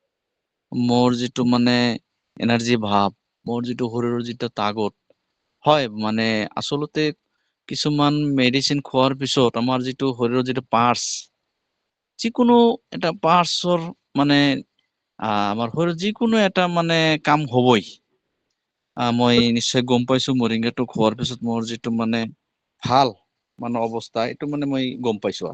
মোৰ যিটো মানে এনাৰ্জি ভাৱ, মোৰ যিটো শৰীৰৰ যিটো তাগত, হয় মানে আচলতে কিছুমান মেডিচিন খোৱাৰ পিছত আমাৰ যিটো শৰীৰৰ যিটো পাৰ্টছ, যিকোনো এটা পাৰ্টছৰ মানে আমাৰ শৰীৰত যিকোনো এটা মানে কাম হ'বই। মই নিশ্চয় গম পাইছো মৰিংগাটো খোৱাৰ পিছত মোৰ যিটো মানে ভাল মানে অৱস্থা, এইটো মানে মই গম পাইছো।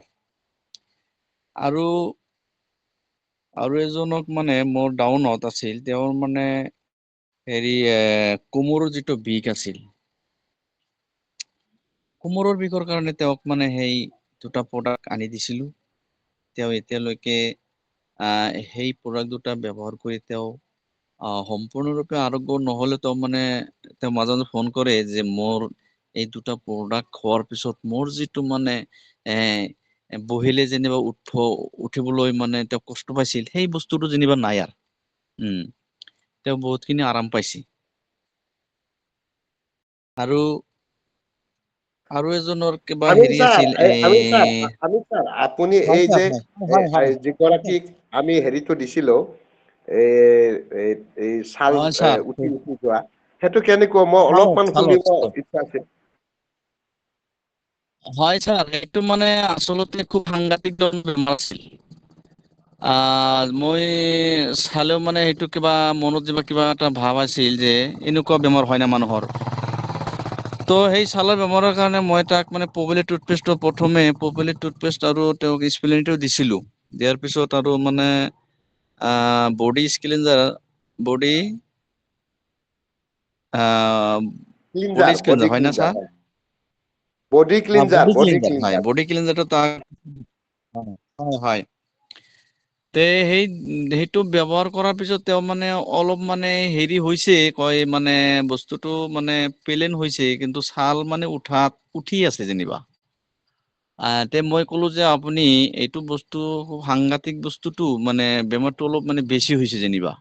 আৰু এজনক মানে মোৰ ডাউনত আছিল, তেওঁৰ মানে হেৰি কোমোৰৰ যিটো বিষ আছিল, কোমোৰৰ বিষৰ কাৰণে তেওঁক মানে সেই দুটা প্ৰডাক্ট আনি দিছিলো। তেওঁ এতিয়ালৈকে সেই প্ৰডাক্ট দুটা ব্যৱহাৰ কৰি তেওঁ সম্পূৰ্ণৰূপে আৰোগ্য নহ'লে তেওঁ মানে তেওঁ মাজে মাজে ফোন কৰে যে মোৰ এই দুটা প্ৰডাক্ট খোৱাৰ পিছত মোৰ যিটো মানে বহিলে যেনিবা উঠিবলৈ মানে তেওঁ কষ্ট পাইছিল, সেই বস্তুটো যেনিবা নাই আৰু। তেওঁ বহুতখিনি আৰাম পাইছে। আৰু এজনৰ কিবা হেৰি আছিল
আপুনি
হয়
এই
ছাৰ,
যে
হয় হয়
যিগৰাকীক আমি হেৰিটো দিছিলো, এই ছাল
হয় ছাৰ,
উঠি যোৱা, সেইটো কেনেকুৱা? মই অলপমান শুনিব
ছালত
ইচ্ছা আছে।
হয় ছাৰ, এইটো মানে আচলতে খুব সাংঘাতিক বেমাৰ আছিল। মই চালেও মানে সেইটো কিবা মনত কিবা এটা ভাৱ আছিল যে এনেকুৱা বেমাৰ হয় না মানুহৰ। তো সেই ছালৰ বেমাৰৰ কাৰণে মই তাক মানে পপুলাৰ টুথপেষ্টটো প্ৰথমে পপুলাৰ টুথপেষ্ট আৰু তেওঁক স্প্লেনেটো দিছিলো। দিয়াৰ পিছত আৰু মানে বডি স্ক্লিনজাৰ, বডি
বডি
হয় না
ক্লিনজাৰ,
ছাৰ?
হয়। বডি ক্লিনজাৰ, বডি
হয়,
ক্লিনজাৰ।
বডি ক্লিনজাৰটো হয় হয়। তে সেইটো ব্যৱহাৰ কৰাৰ পিছত তেওঁ মানে অলপ মানে হেৰি হৈছে, কয় মানে বস্তুটো মানে পেলেন হৈছে, কিন্তু ছাল মানে উঠি আছে যেনিবা। তে মই ক'লো যে আপুনি এইটো বস্তু খুব সাংঘাতিক বস্তুটো, মানে বেমাৰটো অলপ মানে বেছি হৈছে যেনিবা।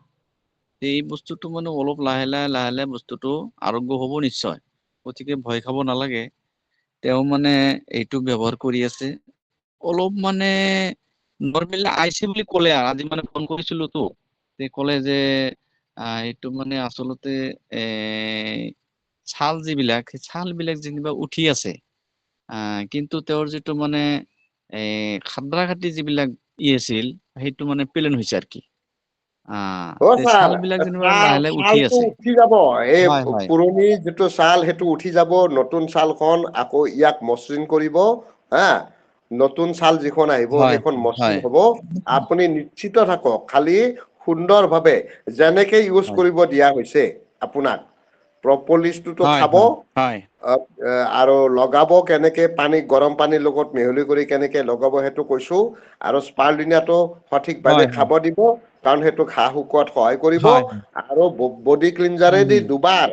এই বস্তুটো মানে অলপ লাহে লাহে বস্তুটো আৰোগ্য হ'ব নিশ্চয়, গতিকে ভয় খাব নালাগে। তেওঁ মানে এইটো ব্যৱহাৰ কৰি আছে। অলপ মানে নৰ্মেল আহিছে বুলি ক'লে, আজি মানে ফোন কৰিছিলোতো, তে ক'লে যে এইটো মানে আচলতে ছাল যিবিলাক, সেই ছাল বিলাক যেনিবা উঠি আছে। কিন্তু তেওঁৰ যিটো মানে খাদ্ৰা খাটি যিবিলাক আছিল, সেইটো মানে পেলেন হৈছে আৰু কি। ছাল বিলাক যেনিবা লাহে লাহে উঠি
ছালটো
আছে।
উঠি যাব। এই
হয় হয়
পুৰণি যিটো ছাল সেইটো উঠি যাব, নতুন ছালখন আকৌ ইয়াক মসৃণ কৰিব। হা, নতুন ছাল যিখন আহিব
হয়
সেইখন মসৃণ
হয়
হ'ব। আপুনি নিশ্চিত থাকক, খালি সুন্দৰভাৱে যেনেকে ইউজ
হয়
কৰিব দিয়া হৈছে আপোনাক, প্ৰপলিছটোতো
হয়
খাব,
হয় হয়
আৰু লগাব কেনেকে, গৰম পানীৰ লগত মিহলি কৰি কেনেকে লগাব সেইটো কৈছো। আৰু স্পাৰলিনাটো সঠিকভাৱে
হয় হয়
খাব দিব, কাৰণ সেইটো ঘাঁ শুকোৱাত সহায় কৰিব।
হয়
আৰু বডি ক্লিনজাৰেদি
হয়
দুবাৰ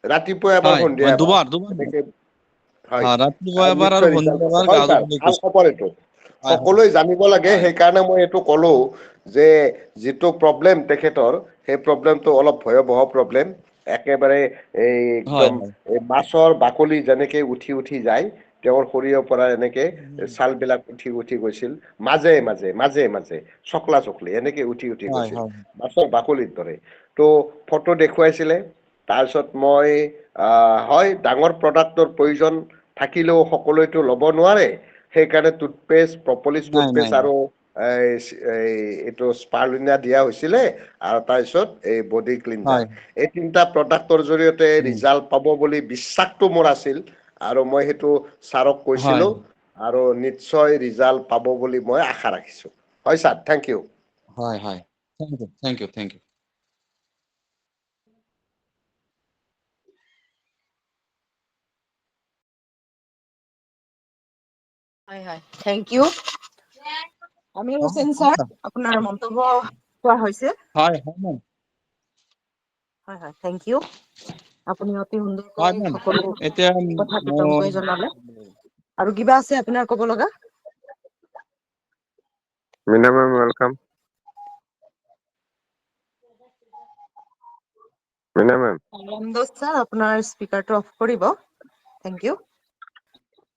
ৰাতিপুৱা এবাৰ
হয়
সন্ধিয়া
হয়
এবাৰ
দুবাৰ
এনেকে হয়
ৰাতিপুৱা এবাৰ আৰু
নিশ্চয় ৰিজাল্ট
সন্ধিয়া
আছে
এবাৰ
হয়
গাজৰ
ছাৰ
বুলি
ভাল
কৈছে
খবৰ এইটো
হয় হয়
সকলোৱে জানিব লাগে
হয়
সেইকাৰণে মই এইটো ক'লো যে যিটো প্ৰব্লেম তেখেতৰ সেই প্ৰব্লেমটো অলপ ভয়াৱহ প্ৰব্লেম একেবাৰে এই
হয়
একদম
হয়
এই মাছৰ বাকলি যেনেকে উঠি উঠি যায় তেওঁৰ শৰীৰৰ পৰা এনেকে ছাল বিলাক উঠি উঠি গৈছিল মাজে মাজে মাজে মাজে চকলা চকলি এনেকে উঠি উঠি
হয়
গৈছিল
হয়
মাছৰ বাকলিৰ দৰে তো ফটো দেখুৱাইছিলে তাৰপিছত মই হয় ডাঙৰ প্ৰডাক্টৰ প্ৰয়োজন থাকিলেও সকলোৱেতো ল'ব নোৱাৰে সেইকাৰণে টুথপেষ্ট প্ৰপলিছ
নাই নাই
টুথপেষ্ট
নাই
আৰু এইটো স্পাৰলিনা দিয়া হৈছিলে আৰু তাৰপিছত এই বডি ক্লিনজাৰ
হয়
এই তিনিটা প্ৰডাক্টৰ জৰিয়তে
উম,
ৰিজাল্ট পাব বুলি বিশ্বাসটো মোৰ আছিল আৰু মই সেইটো ছাৰক
হয়
কৈছিলো আৰু নিশ্চয় ৰিজাল্ট পাব বুলি মই আশা ৰাখিছো হয় ছাৰ থেংক ইউ
হয় হয় thank you thank you thank you
হয় হয় thank you Amir Hossain sir আপোনাৰ মন্তব্য কোৱা হৈছে
হয় হয় মেম
হয় হয় থেংক ইউ আপুনি অতি
হয়
সুন্দৰকৈ
মেম
সকলো
এতিয়া
কথা বিতংকৈ
মই
জনালে আৰু কিবা আছে আপোনাৰ ক'ব লগা
Mina ma'am welcome Mina ma'am
sir আপোনাৰ স্পিকাৰটো অফ কৰিব থেংক ইউ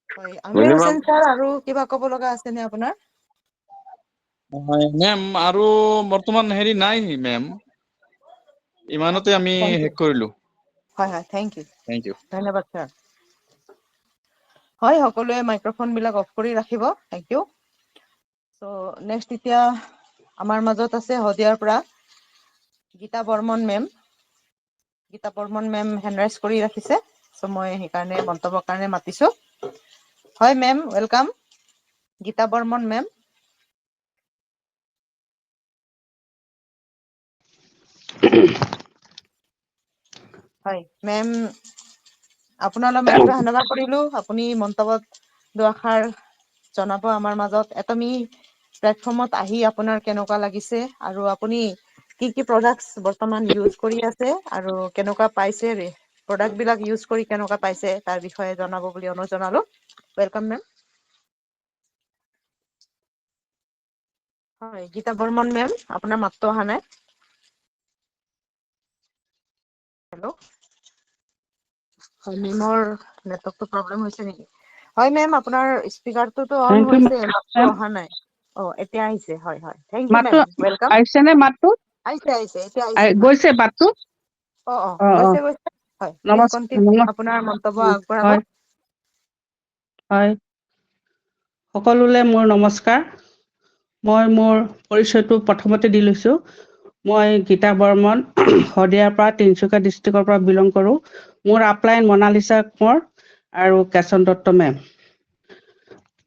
হয় আমিৰ
মিনিমাম
হোসেন ছাৰ আৰু কিবা ক'ব লগা আছেনে আপোনাৰ
হয় মেম আৰু বৰ্তমান হেৰি নাই মেম ইমানতে আমি
থেংক ইউ
শেষ কৰিলো
হয় হয় থেংক ইউ
থেংক ইউ
ধন্যবাদ ছাৰ হয় সকলোৱে মাইক্ৰফোন বিলাক অফ কৰি ৰাখিব থেংক ইউ চ' নেক্সট এতিয়া আমাৰ মাজত আছে শদিয়াৰ পৰা গীতা বৰ্মন মেম হেণ্ড ৰাইজ কৰি ৰাখিছে চ' মই সেইকাৰণে মন্তব্যৰ কাৰণে মাতিছো হয় ma'am welcome Gita Barman ma'am হয় মেম আপোনালৈ মাত্ৰ ধন্যবাদ কৰিলো আপুনি মন্তব্যত দুআষাৰ জনাব আমাৰ মাজত এটমি প্লেটফৰ্মত আহি আপোনাৰ কেনেকুৱা লাগিছে আৰু আপুনি কি কি প্ৰডাক্টছ বৰ্তমান ইউজ কৰি আছে আৰু কেনেকুৱা পাইছে প্ৰডাক্ট বিলাক ইউজ কৰি কেনেকুৱা পাইছে তাৰ বিষয়ে জনাব বুলি অনুৰোধ জনালো ৱেলকাম মেম হয় গীতা বৰ্মন মেম আপোনাৰ মাতটো অহা নাই হেল্ল' হয় মেমৰ নেটৱৰ্কটো প্ৰব্লেম হৈছে নেকি হয় মেম আপোনাৰ স্পিকাৰটোতো অন
থেংক ইউ
হৈছে মাতটো
মেম
অহা নাই এতিয়া আহিছে হয় হয় থেংক ইউ
মাতটো
মেম ৱেলকাম
আহিছে নে মাতটো
আহিছে এতিয়া আহিছে মাত
গৈছে মাতটো অ অ
গৈছে হয় প্লিজ কণ্টিনিউ আপোনাৰ মন্তব্য আগবঢ়াব
হয় হয় সকলোলে মোৰ নমস্কাৰ মই মোৰ পৰিচয়টো প্ৰথমতে দি লৈছো মই গীতা বৰ্মন শদিয়াৰ পৰা তিনিচুকীয়া ডিষ্ট্ৰিক্টৰ পৰা বিলং কৰোঁ মোৰ আপলাইন মনালিছা কোঁৱৰ আৰু কেশন দত্ত মেম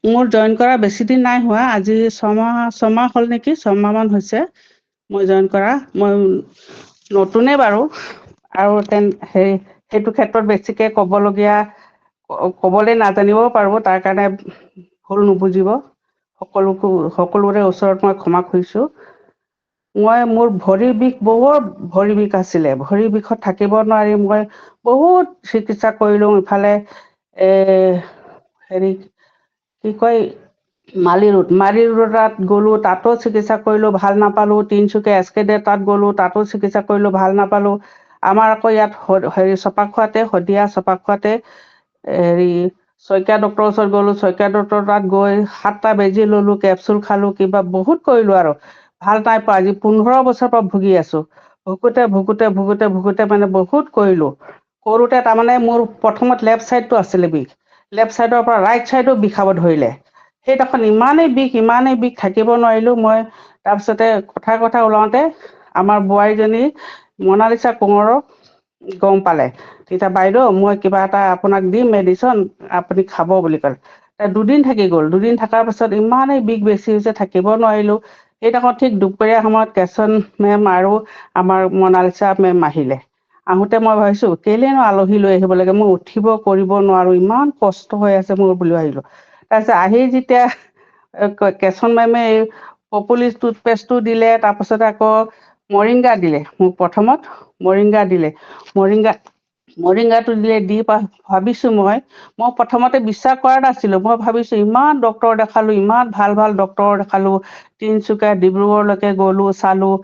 মোৰ জইন কৰা বেছি দিন নাই হোৱা আজি ছমাহ হ'ল নেকি ছমাহমান হৈছে মই জইন কৰা মই নতুনে বাৰু আৰু সেইটো ক্ষেত্ৰত বেছিকে ক'বলৈ নাজানিবও পাৰো তাৰ কাৰণে ভুল নুবুজিব সকলোৰে ওচৰত মই ক্ষমা খুজিছো মোৰ ভৰিৰ বিষ বহুত ভৰি বিষ আছিলে ভৰিৰ বিষত থাকিব নোৱাৰি মই বহুত চিকিৎসা কৰিলো ইফালে হেৰি কি কয় মালি ৰোডত গ'লো তাতো চিকিৎসা কৰিলো ভাল নাপালো তিনচুকীয়া SKD তাত গ'লো তাতো চিকিৎসা কৰিলো ভাল নাপালো আমাৰ আকৌ ইয়াত চপাখোৱাতে শদিয়া চপাখোৱাতে হেৰি শইকীয়া ডক্টৰৰ ওচৰত গ'লো শইকীয়া ডক্টৰ তাত গৈ 7টা বেজি ললো কেপচুল খালো কিবা বহুত কৰিলো আৰু ভাল নাই পোৱা আজি 15 বছৰৰ পৰা ভুগি আছো ভুগুতে মানে বহুত কৰিলো কৰোতে তাৰমানে মোৰ প্ৰথমত লেফ্ট চাইডটো আছিলে বিষ লেফ্ট চাইডৰ পৰা ৰাইট চাইডো বিষাব ধৰিলে সেইডোখৰ ইমানেই বিষ থাকিব নোৱাৰিলো মই তাৰপিছতে কথা ওলাওতে আমাৰ বোৱাৰীজনী মনালিছা কোঁৱৰক গম পালে তেতিয়া বাইদেউ মই কিবা এটা আপোনাক দিম মেডিচিন আপুনি খাব বুলি ক'লে দুদিন থাকি গ'ল দুদিন থকাৰ পাছত ইমানেই বিষ বেছি হৈছে থাকিব নোৱাৰিলো সেইডোখৰ ঠিক দুপৰীয়া সময়ত কেশন মেম আৰু আমাৰ মনালিছা মেম আহিলে আহোতে মই ভাবিছো কেলেনো আলহী লৈ আহিব লাগে মই উঠিব কৰিব নোৱাৰো ইমান কষ্ট হৈ আছে মোৰ বুলি আহিলো তাৰপিছত আহি যেতিয়া কেশন মেমে এই পপুলিছ টুথপেষ্টটো দিলে তাৰপিছত আকৌ মৰিংগা দিলে মোক প্ৰথমত মৰিংগা দিলে মৰিংগাটো দিলে ভাবিছোঁ মই প্ৰথমতে বিশ্বাস কৰা নাছিলোঁ। মই ভাবিছোঁ ইমান ডক্তৰ দেখালোঁ, ইমান ভাল ভাল ডক্তৰ দেখালোঁ, তিনিচুকীয়া ডিব্ৰুগড়লৈকে গ'লোঁ চালোঁ,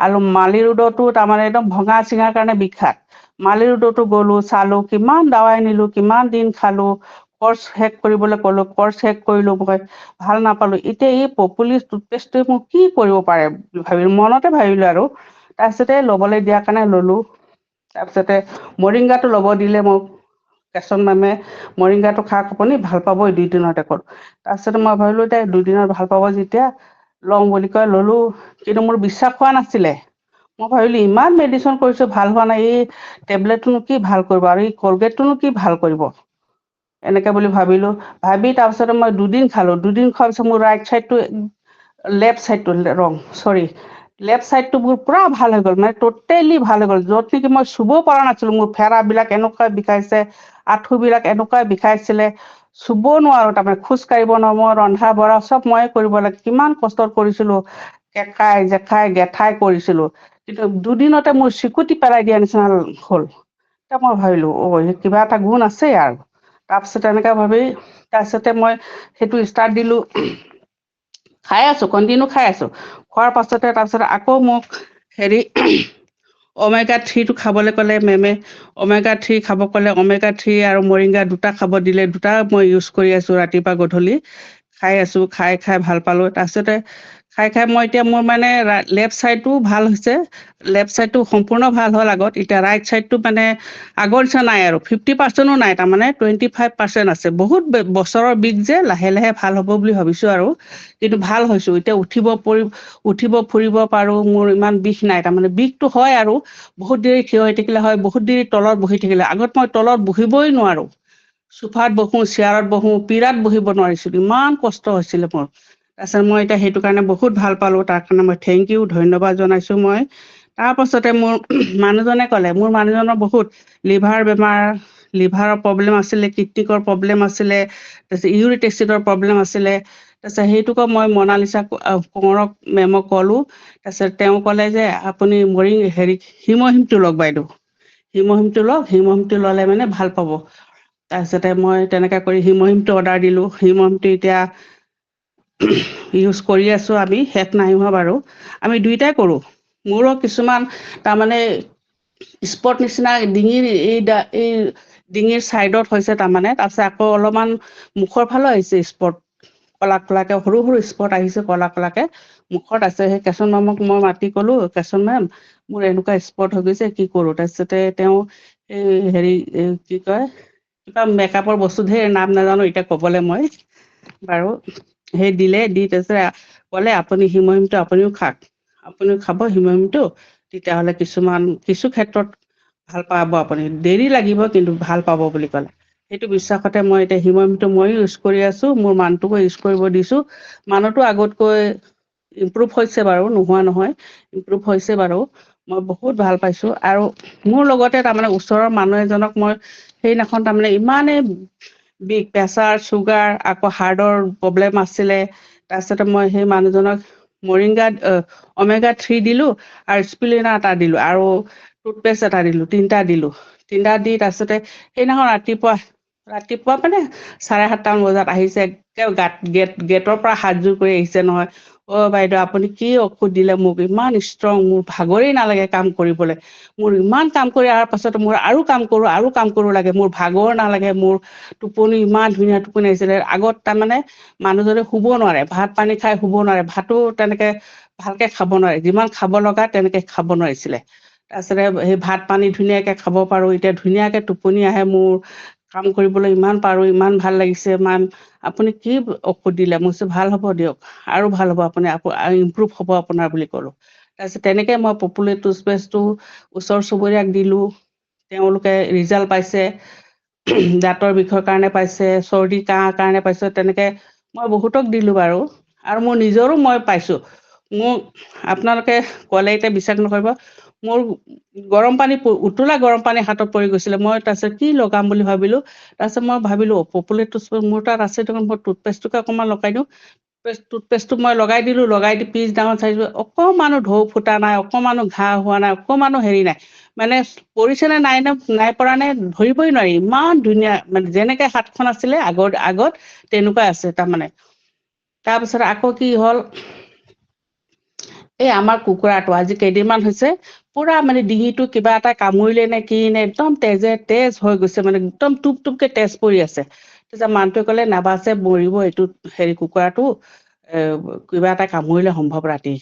আৰু মালি ৰোডতো তাৰমানে একদম ভঙা চিঙাৰ কাৰণে বিখ্যাত। মালি ৰোডতো গ'লোঁ চালোঁ, কিমান দাৱাই নিলোঁ, কিমান দিন খালোঁ, কৰ্চ শেষ কৰিবলৈ ক'লোঁ, কৰ্চ শেষ কৰিলোঁ, মই ভাল নাপালোঁ। এতিয়া এই পপুলিছ টুথপেষ্টটোৱে মোক কি কৰিব পাৰে বুলি ভাবিলোঁ, মনতে ভাবিলোঁ আৰু তাৰপিছতে ল'বলৈ দিয়াৰ কাৰণে ল'লোঁ। তাৰপিছতে মৰিংগাটো ল'ব দিলে মোক কেশৱ মেমে, মৰিংগাটো খাওক আপুনি, ভাল পাব এই 2 দিনতে ক'লোঁ। তাৰপিছতে মই ভাবিলোঁ এতিয়া 2 দিনত ভাল পাব যেতিয়া লওঁ বুলি কয় ল'লোঁ, কিন্তু মোৰ বিশ্বাস হোৱা নাছিলে। মই ভাবিলোঁ ইমান মেডিচিন কৰিছোঁ ভাল হোৱা নাই, এই টেবলেটটোনো কি ভাল কৰিব, আৰু এই কলগেটটোনো কি ভাল কৰিব, এনেকৈ বুলি ভাবিলোঁ। ভাবি তাৰপিছতে মই 2 দিন খালোঁ। 2 দিন খোৱাৰ পিছত মোৰ লেফ্ট ছাইডটো মোৰ পূৰা ভাল হৈ গ'ল, মানে টোটেলি ভাল হৈ গ'ল। য'ত নেকি মই চুব পৰা নাছিলোঁ, মোৰ ফেৰাবিলাক এনেকুৱা বিষাইছে, আঁঠুবিলাক এনেকুৱা বিষাইছিলে, চুব নোৱাৰোঁ, তাৰমানে খোজ কাঢ়িব নোৱাৰোঁ। মই ৰন্ধা বঢ়া চব ময়ে কৰিব লাগে, কিমান কষ্টত কৰিছিলোঁ, কেকাই জেকাই গেঠাই কৰিছিলোঁ, কিন্তু 2 দিনতে মোৰ চিকুটি পেলাই দিয়া নিচিনা হ'ল। এতিয়া মই ভাবিলোঁ কিবা এটা গুণ আছে আৰু। তাৰপিছত এনেকৈ ভাবি তাৰপিছতে মই সেইটো ষ্টাৰ্ট দিলোঁ, খাই আছোঁ, কণ্টিনিউ খাই আছোঁ। খোৱাৰ পাছতে তাৰপিছত আকৌ মোক omega-3টো খাবলৈ ক'লে মেমে, omega-3 খাব ক'লে। omega-3 আৰু মৰিংগা 2টা খাব দিলে, 2টা মই ইউজ কৰি আছোঁ, ৰাতিপুৱা গধূলি খাই আছোঁ। খাই ভাল পালোঁ। তাৰপিছতে খাই মই এতিয়া মোৰ মানে লেফ্ট ছাইডটো ভাল হৈছে, লেফ্ট ছাইডটো সম্পূৰ্ণ ভাল হ'ল আগত। এতিয়া ৰাইট ছাইডটো মানে আগৰ নিচিনা নাই আৰু 50%ও নাই, তাৰমানে 25% আছে। বহুত বছৰৰ বিষ যে, লাহে লাহে ভাল হ'ব বুলি ভাবিছোঁ আৰু, কিন্তু ভাল হৈছোঁ। এতিয়া উঠিব ফুৰিব পাৰোঁ, মোৰ ইমান বিষ নাই। তাৰমানে বিষটো হয় আৰু বহুত দেৰি থিয় হৈ থাকিলে হয়, বহুত দেৰি তলত বহি থাকিলে। আগত মই তলত বহিবই নোৱাৰোঁ, চোফাত বহোঁ, চেয়াৰত বহোঁ, পীৰাত বহিব নোৱাৰিছিলোঁ, ইমান কষ্ট হৈছিলে মোৰ। তাৰপিছত মই এতিয়া সেইটো কাৰণে বহুত ভাল পালোঁ, তাৰ কাৰণে মই থেংক ইউ, ধন্যবাদ জনাইছোঁ মই। তাৰপাছতে মোৰ মানুহজনে ক'লে, মোৰ মানুহজনৰ বহুত লিভাৰ বেমাৰ, লিভাৰৰ প্ৰব্লেম আছিলে, কিডনিকৰ প্ৰব্লেম আছিলে, তাৰপিছত ইউৰিক এচিডৰ প্ৰব্লেম আছিলে। তাৰপিছত সেইটোকে মই মনালিছা কোঁৱৰক মেমক ক'লোঁ। তাৰপিছত তেওঁ ক'লে যে আপুনি হিমহিমটো লওক বাইদেউ, হিমহিমটো লওক, হিমহিমটো ল'লে মানে ভাল পাব। তাৰপিছতে মই তেনেকৈ কৰি হিমহিমটো অৰ্ডাৰ দিলোঁ। হিমহিমটো এতিয়া ইউজ কৰি আছোঁ আমি, শেষ নাই হোৱা বাৰু। আমি 2টাই কৰোঁ। মোৰো কিছুমান তাৰমানে স্পট নিচিনা ডিঙিৰ ছাইডত হৈছে, তাৰপিছত আকৌ অলপমান মুখৰ ফালেও আহিছে স্পট, ক'লা ক'লাকৈ সৰু সৰু স্পট আহিছে, ক'লা ক'লাকৈ মুখত আছে। সেই কেশৱ মেমক মই মাতি ক'লোঁ, কেশৱ মেম মোৰ এনেকুৱা স্পট হৈ গৈছে, কি কৰোঁ? তাৰপিছতে তেওঁ কি কয়, কিবা মেকআপৰ বস্তু ধেৰ নাম নাজানো এতিয়া ক'বলৈ মই বাৰু, সেই দিলে, দি তাৰপিছত ক'লে আপুনি হিমহিমটো আপুনিও খাওক, আপুনিও খাব হিমহিমটো, তেতিয়াহ'লে কিছু ক্ষেত্ৰত ভাল পাব। আপুনি দেৰি লাগিব, কিন্তু ভাল পাব বুলি ক'লে। সেইটো বিশ্বাসতে মই এতিয়া হিমহিমটো ময়ো ইউজ কৰি আছোঁ, মোৰ মানুহটোকো ইউজ কৰিব দিছোঁ। মানুহটো আগতকৈ ইম্প্ৰুভ হৈছে বাৰু, নোহোৱা নহয়, ইম্প্ৰুভ হৈছে বাৰু। মই বহুত ভাল পাইছোঁ। আৰু মোৰ লগতে তাৰমানে ওচৰৰ মানুহ এজনক মই সেইদিনাখন তাৰমানে ইমানেই প্ৰেছাৰ, চুগাৰ, আকৌ হাৰ্টৰ প্ৰব্লেম আছিলে। তাৰপিছতে মই সেই মানুহজনক omega-3 দিলোঁ, আৰু স্পিৰুলিনা এটা দিলোঁ, আৰু টুথপেষ্ট এটা দিলোঁ, 3টা দিলোঁ। 3টা দি তাৰপিছতে সেইদিনাখন ৰাতিপুৱা মানে 7:30 বজাত আহিছে, গেটৰ পৰা হাতযোৰ কৰি আহিছে নহয়, বাইদেউ আপুনি কি ঔষধ দিলে মোক, ইমান ষ্ট্ৰং, মোৰ ভাগৰেই নালাগে কাম কৰিবলৈ। মোৰ ইমান কাম কৰি অহাৰ পাছতো মোৰ আৰু কাম কৰোঁ লাগে, মোৰ ভাগৰ নালাগে, মোৰ টোপনি ইমান ধুনীয়া টোপনি আহিছিলে। আগত তাৰমানে মানুহজনে শুব নোৱাৰে, ভাত পানী খাই শুব নোৱাৰে, ভাতো তেনেকৈ ভালকৈ খাব নোৱাৰে, যিমান খাব লগা তেনেকৈ খাব নোৱাৰিছিলে। তাৰপিছতে সেই ভাত পানী ধুনীয়াকৈ খাব পাৰোঁ, এতিয়া ধুনীয়াকৈ টোপনি আহে, মোৰ কাম কৰিবলৈ ইমান পাৰোঁ, ইমান ভাল লাগিছে। মেম আপুনি কি ঔষধ দিলে? মই কৈছোঁ ভাল হ'ব দিয়ক, আৰু ভাল হ'ব, আপুনি ইম্প্ৰুভ হ'ব আপোনাৰ বুলি ক'লোঁ। তাৰপিছত তেনেকৈ মই পপুলাৰ টুথপেষ্টটো ওচৰ চুবুৰীয়াক দিলোঁ, তেওঁলোকে ৰিজাল্ট পাইছে, দাঁতৰ বিষৰ কাৰণে পাইছে, চৰ্দি কাহৰ কাৰণে পাইছে, তেনেকৈ মই বহুতক দিলোঁ বাৰু। আৰু মোৰ নিজৰো মই পাইছোঁ। আপোনালোকে ক'লে এতিয়া বিশ্বাস নকৰিব, মোৰ উতলা গৰম পানী হাতত পৰি গৈছিলে। মই তাৰপিছত কি লগাম বুলি ভাবিলোঁ, তাৰপিছত মই ভাবিলোঁ পপুলাৰ টুথপেষ্ট মোৰ তাত আছে, মই টুথপেষ্টটোকে অকণমান লগাই দিওঁ, টুথপেষ্টটো মই লগাই দিলোঁ, লগাই দি পিছদিনাখন চাইছোঁ অকণমানো ঢৌ ফুটা নাই, অকণমানো ঘাঁ হোৱা নাই, অকণমানো হেৰি নাই। মানে পৰিছেনে নাই পৰা নে ধৰিবই নোৱাৰি, ইমান ধুনীয়া, মানে যেনেকে হাতখন আছিলে আগত তেনেকুৱাই আছে তাৰমানে। তাৰপিছত আকৌ কি হ'ল, এই আমাৰ কুকুৰাটো আজি কেইদিনমান হৈছে পুৰা মানে ডিঙিটো কিবা এটা কামুৰিলে নে কি নে একদম তেজ হৈ গৈছে, মানে একদম টোপকে তেজ পৰি আছে। তাৰপিছত মানুহটোৱে ক'লে নাবাচে মৰিব এইটো হেৰি কুকুৰাটো, কিবা এটা কামুৰিলে সম্ভৱ ৰাতি।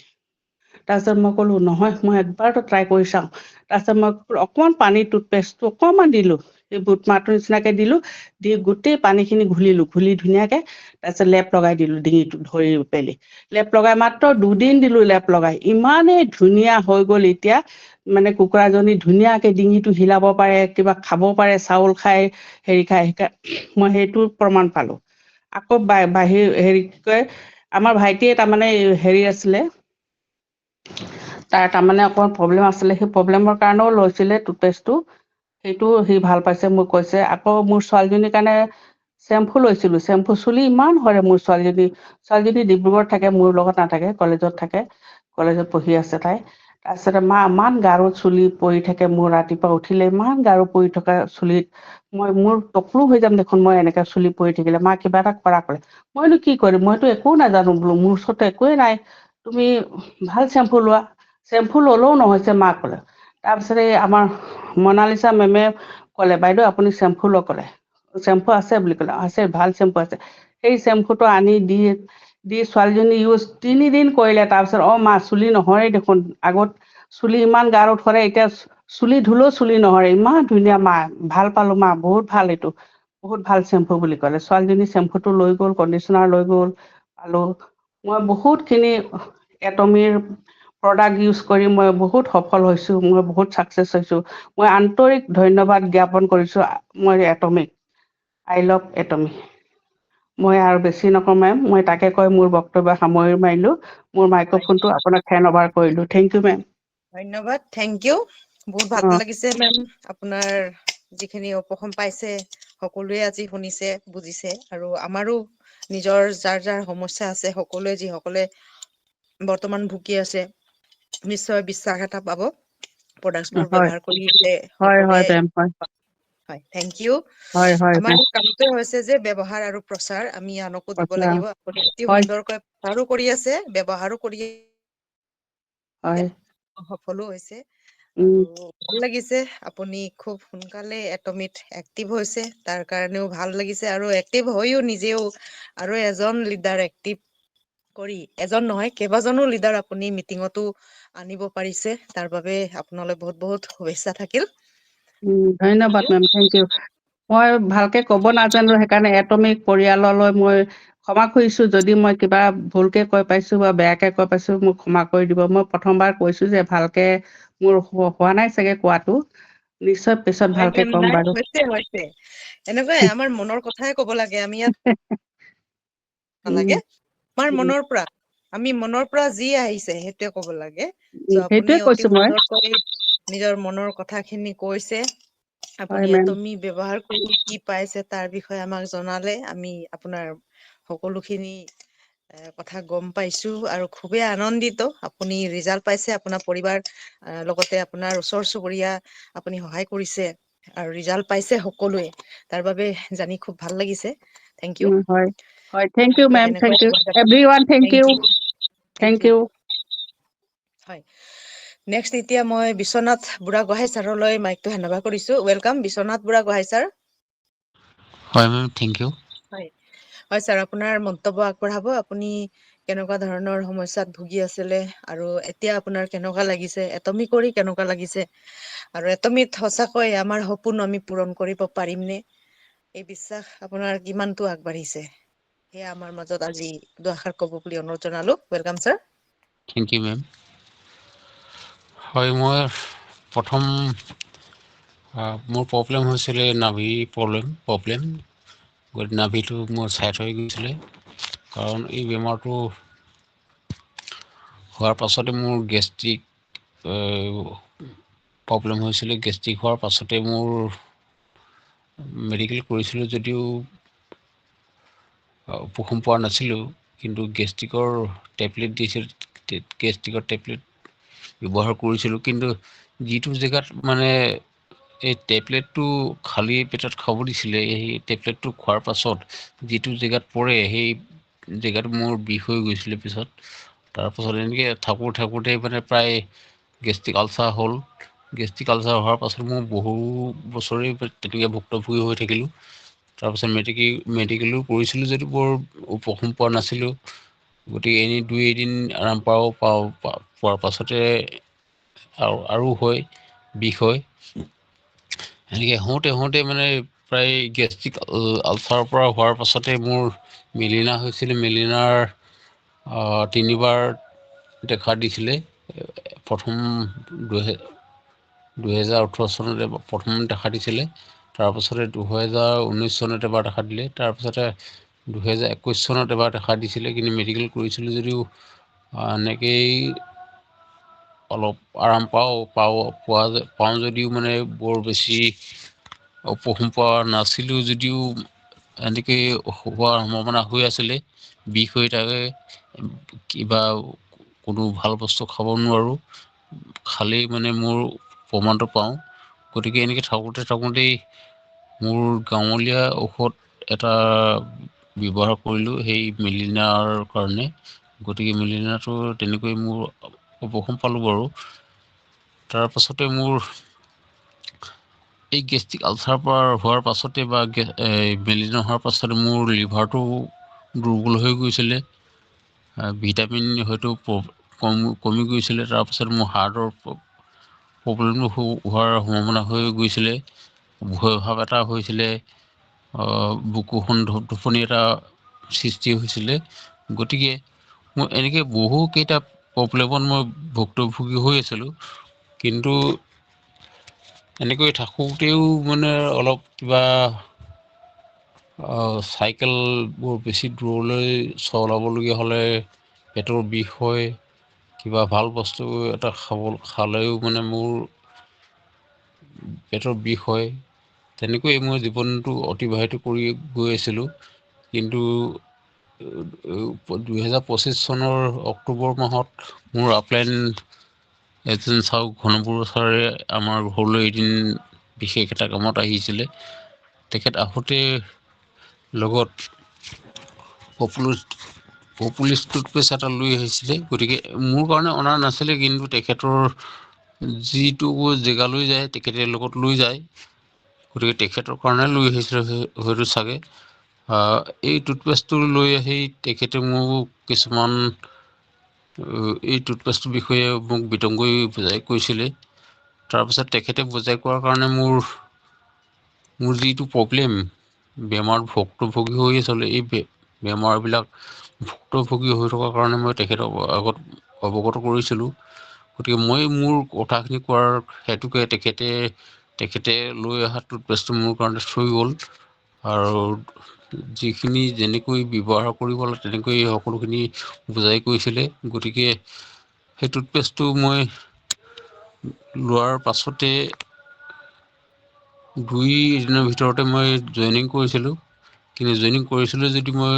তাৰপিছত মই ক'লো নহয় মই একবাৰতো ট্ৰাই কৰি চাওঁ। তাৰপিছত মই অকণমান পানী টুথপেষ্টটো অকণমান দিলোঁ, এই বুট মাহটোৰ নিচিনাকে দিলোঁ, দি গোটেই পানীখিনি ঘুলি ধুনীয়াকে, তাৰপিছত লেপ লগাই দিলোঁ ডিঙিটো ধৰি পেলি। লেপ লগাই মাত্ৰ 2 দিন দিলোঁ লেপ লগাই, ইমানেই ধুনীয়া হৈ গ'ল এতিয়া, মানে কুকুৰাজনী ধুনীয়াকে ডিঙিটো হিলাব পাৰে, কিবা খাব পাৰে, চাউল খাই হেৰি খাই, মই সেইটো প্ৰমাণ পালোঁ। আকৌ বাহিৰ হেৰি কি কয়, আমাৰ ভাইটিয়ে তাৰমানে হেৰি আছিলে, তাৰ তাৰমানে অকণমান প্ৰব্লেম আছিলে, সেই প্ৰব্লেমৰ কাৰণেও লৈছিলে টুথপেষ্টটো, সেইটো সি ভাল পাইছে মোক কৈছে। আকৌ মোৰ ছোৱালীজনীৰ কাৰণে চেম্পু লৈছিলোঁ, চেম্পু চুলি ইমান সৰে মোৰ ছোৱালীজনী ডিব্ৰুগড়ত থাকে, মোৰ লগত নাথাকে, কলেজত থাকে, কলেজত পঢ়ি আছে তাই। তাৰপিছতে মা ইমান গাৰো চুলি পৰি থাকে, মোৰ ৰাতিপুৱা উঠিলে ইমান গাৰো পৰি থকা চুলিত, মোৰ টকলো হৈ যাম দেখোন মই এনেকে চুলি পৰি থাকিলে, মা কিবা এটা কৰা ক'লে। মইনো কি কৰিম, মইতো একো নাজানো বোলো, মোৰ ওচৰতো একোৱেই নাই, তুমি ভাল চেম্পু লোৱা। চেম্পু ললেও নহৈছে মাক ক'লে। তাৰপিছতে আমাৰ মনালিছা মেমে ক'লে বাইদেউ আপুনি চেম্পু লওক ক'লে। চেম্পু আছে বুলি ক'লে, আছে ভাল চেম্পু আছে। সেই চেম্পুটো আনি দি ছোৱালীজনী 3 দিন কৰিলে। তাৰপিছত মা চুলি নহৰে দেখোন, আগত চুলি ইমান গাঢ়ত সৰে, এতিয়া চুলি ধুলেও চুলি নহৰে, ইমান ধুনীয়া মা, ভাল পালো মা, বহুত ভাল, এইটো বহুত ভাল চেম্পু বুলি ক'লে। ছোৱালীজনী চেম্পুটো লৈ গ'ল, কণ্ডিচনাৰ লৈ গ'ল, পালো। মই বহুতখিনি এটমিৰ প্ৰডাক্ট ইউজ কৰি মই বহুত সফল হৈছোঁ, মই বহুত ছাকচেছ হৈছোঁ। মই আন্তৰিক ধন্যবাদ জ্ঞাপন কৰিছোঁ মই এটমিক, আই লাভ এটমি। মই আৰু বেছি নকওঁ মেম, মই তাকে কৈ মোৰ বক্তব্য সামৰি মাৰিলোঁ। মোৰ
হয়,
মাইক্ৰফোনটো আপোনাক হেণ্ড অভাৰ কৰিলোঁ। Thank you ma'am.
ধন্যবাদ, থেংক ইউ। বহুত ভাল
অঁ
লাগিছে মেম, আপোনাৰ যিখিনি উপশম পাইছে সকলোৱে আজি শুনিছে, বুজিছে, আৰু আমাৰো নিজৰ যাৰ সমস্যা আছে, সকলোৱে যিসকলে বৰ্তমান ভুগি আছে, নিশ্চয় বিশ্বাস এটা পাব। প্ৰডাক্টবোৰ
হয়
ব্যৱহাৰ কৰিলে
হয় হয়
সকলোৱে।
মেম হয়
হয়, থেংক ইউ।
হয় হয়
আমাৰ
মেম
কামটোৱে হৈছে যে ব্যৱহাৰ আৰু প্ৰচাৰ আমি আনকো দিব
আচ্ছা
লাগিব। আপুনি অতি
হয়
সুন্দৰকৈ প্ৰচাৰো কৰি আছে, ব্যৱহাৰো কৰি
হয়
সফলো হৈছে,
উম,
আৰু ভাল লাগিছে। আপুনি খুব সোনকালে এটমিত এক্টিভ হৈছে, তাৰ কাৰণেও ভাল লাগিছে, আৰু এক্টিভ হৈও নিজেও আৰু এজন লিডাৰ এক্টিভ কৰি, এজন নহয় কেইবাজনো লিডাৰ আপুনি মিটিঙতো আনিব পাৰিছে, তাৰ বাবে আপোনালৈ বহুত বহুত শুভেচ্ছা থাকিল। থেংক
ধন্যবাদ
ইউ।
Ma'am, thank U. মই ভালকে ক'ব নাজানো, সেইকাৰণে এটমিক পৰিয়াললৈ মই ক্ষমা খুজিছোঁ। যদি মই কিবা ভুলকে কৈ পাইছোঁ বা বেয়াকে কৈ পাইছোঁ, মোক ক্ষমা কৰি দিব। মই প্ৰথমবাৰ কৈছোঁ যে ভালকে মোৰ হোৱা নাই চাগে কোৱাটো, নিশ্চয় পিছত
হয়
ভালকে
মেম,
ক'ম
নাই
বাৰু।
হৈছে এনেকুৱাই, আমাৰ মনৰ কথাই ক'ব লাগে, আমি ইয়াত
উম,
নালাগে, আমাৰ
উম,
মনৰ পৰা, আমি মনৰ পৰা যি আহিছে সেইটোৱে ক'ব লাগে। চ' আপুনি
সেইটোৱে
অতি
কৈছোঁ মই।
সুন্দৰকৈ নিজৰ মনৰ কথাখিনি কৈছে।
হয়
আপুনি
মেম
এটমি ব্যৱহাৰ কৰি কি পাইছে তাৰ বিষয়ে আমাক জনালে, আমি আপোনাৰ সকলোখিনি কথা গম পাইছো, আৰু খুবেই আনন্দিত। আপুনি ৰিজাল্ট পাইছে, আপোনাৰ পৰিবাৰ লগতে আপোনাৰ ওচৰ চুবুৰীয়া আপুনি সহায় কৰিছে, আৰু ৰিজাল্ট পাইছে সকলোৱে, তাৰ বাবে জানি খুব ভাল লাগিছে। Thank you.
হয় হয়, থেংক ইউ মেম,
এনেকৈ
thank you everyone, thank you,
thank
thank
you.
You.
হয়, নেক্সট এতিয়া মই বিশ্বনাথ বুঢ়াগোহাঁই ছাৰলৈ মাইকটো হেণ্ডঅভাৰ কৰিছো। Welcome, Biswanath Buragohain sir.
হয় মেম, থেংক ইউ।
হয়, হয় ছাৰ, আপোনাৰ মন্তব্য আগবঢ়াব। আপুনি কেনেকুৱা ধৰণৰ সমস্যাত ভুগি আছিলে, আৰু এতিয়া আপোনাৰ কেনেকুৱা লাগিছে, এটমি কৰি কেনেকুৱা লাগিছে, আৰু এটমিত সঁচাকৈ আমাৰ সপোন আমি পূৰণ কৰিব পাৰিমনে, এই বিশ্বাস আপোনাৰ কিমানটো আগবাঢ়িছে, সেয়া আমাৰ মাজত আজি দুআষাৰ ক'ব বুলি অনুৰোধ জনালো। Welcome sir.
Thank you ma'am. হয়, মই প্ৰথম মোৰ প্ৰব্লেম হৈছিলে নাভি প্ৰব্লেম। গতিকে নাভিটো মোৰ ছাইড হৈ গৈছিলে, কাৰণ এই বেমাৰটো হোৱাৰ পাছতে মোৰ গেষ্ট্ৰিক প্ৰব্লেম হৈছিলে। গেষ্ট্ৰিক হোৱাৰ পাছতে মোৰ মেডিকেল কৰিছিলোঁ যদিও উপশম পোৱা নাছিলোঁ। কিন্তু গেষ্ট্ৰিকৰ টেবলেট দিছিল, গেষ্ট্ৰিকৰ টেবলেট ব্যৱহাৰ কৰিছিলোঁ। কিন্তু যিটো জেগাত মানে এই টেবলেটটো খালী পেটত খাব দিছিলে, সেই টেবলেটটো খোৱাৰ পাছত যিটো জেগাত পৰে সেই জেগাটো মোৰ বিষ হৈ গৈছিলে পিছত। তাৰপাছত এনেকৈ থাকোঁতে মানে প্ৰায় গেষ্ট্ৰিক আলচাৰ হ'ল। গেষ্ট্ৰিক আলচাৰ হোৱাৰ পাছত মই বহু বছৰেই তেনেকৈ ভুক্তভোগী হৈ থাকিলোঁ। তাৰপাছত মেডিকেলো কৰিছিলোঁ যদি বৰ উপশম পোৱা নাছিলোঁ। গতিকে এনেই 2 এদিন আৰাম পোৱাৰ পাছতে আৰু হয়, বিষ হয়। এনেকৈ হওঁতে মানে প্ৰায় গেষ্ট্ৰিক আলচাৰৰ পৰা হোৱাৰ পাছতে মোৰ মেলিনা হৈছিলে। মেলিনাৰ 3বাৰ দেখা দিছিলে। প্ৰথম 2018 চনতে প্ৰথম দেখা দিছিলে। তাৰপাছতে 2019 চনত এবাৰ দেখা দিলে। তাৰপিছতে 2021 চনত এবাৰ দেখা দিছিলে। কিন্তু মেডিকেল কৰিছিলোঁ যদিও এনেকেই অলপ আৰাম পাওঁ যদিও মানে বৰ বেছি উপশম পোৱা নাছিলোঁ যদিও এনেকৈ হোৱাৰ সম্ভাৱনা হৈ আছিলে। বিষ হৈ থাকে, কিবা কোনো ভাল বস্তু খাব নোৱাৰোঁ, খালেই মানে মোৰ প্ৰমাণটো পাওঁ। গতিকে এনেকৈ থাকোঁতেই মোৰ গাঁৱলীয়া ঔষধ এটা ব্যৱহাৰ কৰিলোঁ সেই মেলিনাৰ কাৰণে। গতিকে মেলিনাটো তেনেকৈ মোৰ উপশম পালোঁ বাৰু। তাৰপাছতে মোৰ এই গেষ্ট্ৰিক আলচাৰ পৰা হোৱাৰ পাছতে বা মেলিনা হোৱাৰ পাছতে মোৰ লিভাৰটো দুৰ্বল হৈ গৈছিলে। ভিটামিন হয়তো কমি গৈছিলে। তাৰপাছত মোৰ হাৰ্টৰ প্ৰব্লেমটো হোৱাৰ সম্ভাৱনা হৈ গৈছিলে। ভয় ভাৱ এটা হৈছিলে, বুকুখন ধপধপনি এটা সৃষ্টি হৈছিলে। গতিকে মই এনেকৈ বহুকেইটা প্ৰব্লেমত মই ভুক্তভোগী হৈ আছিলোঁ। কিন্তু এনেকৈ থাকোঁতেও মানে অলপ কিবা চাইকেলবোৰ বেছি দূৰলৈ চলাবলগীয়া হ'লে পেটৰ বিষ হয়। কিবা ভাল বস্তু এটা খালেও মানে মোৰ পেটৰ বিষ হয়। তেনেকৈয়ে মই জীৱনটো অতিবাহিত কৰি গৈ আছিলোঁ। কিন্তু 2025 চনৰ অক্টোবৰ মাহত মোৰ আপলাইন এজন চাওক ঘনবৰুৱা ছাৰে আমাৰ ঘৰলৈ এদিন বিশেষ এটা কামত আহিছিলে। তেখেত আহোঁতে লগত পপুলিচ টুথপেষ্ট এটা লৈ আহিছিলে। গতিকে মোৰ কাৰণে অনা নাছিলে, কিন্তু তেখেতৰ যিটো জেগালৈ যায় তেখেতে লগত লৈ যায়। গতিকে তেখেতৰ কাৰণে লৈ আহিছিলে হয়তো চাগে। এই টুথপেষ্টটো লৈ আহি তেখেতে মোক কিছুমান এই টুথপেষ্টটোৰ বিষয়ে মোক বিতংকৈ বুজাই কৈছিলে। তাৰপিছত তেখেতে বুজাই কোৱাৰ কাৰণে মোৰ যিটো প্ৰব্লেম, বেমাৰত ভুক্তভোগী হৈ আছিলে, এই বেমাৰবিলাক ভুক্তভোগী হৈ থকাৰ কাৰণে মই তেখেতক আগত অৱগত কৰিছিলোঁ। গতিকে মই মোৰ কথাখিনি কোৱাৰ হেতুকে তেখেতে লৈ অহা টুথপেষ্টটো মোৰ কাৰণে থৈ গ'ল। আৰু যিখিনি যেনেকৈ ব্যৱহাৰ কৰিব লাগে তেনেকৈ সকলোখিনি বুজাই কৈছিলে। গতিকে সেই টুথপেষ্টটো মই লোৱাৰ পাছতে 2 দিনৰ ভিতৰতে মই জইনিং কৰিছিলোঁ। কিন্তু জইনিং কৰিছিলোঁ যদি মই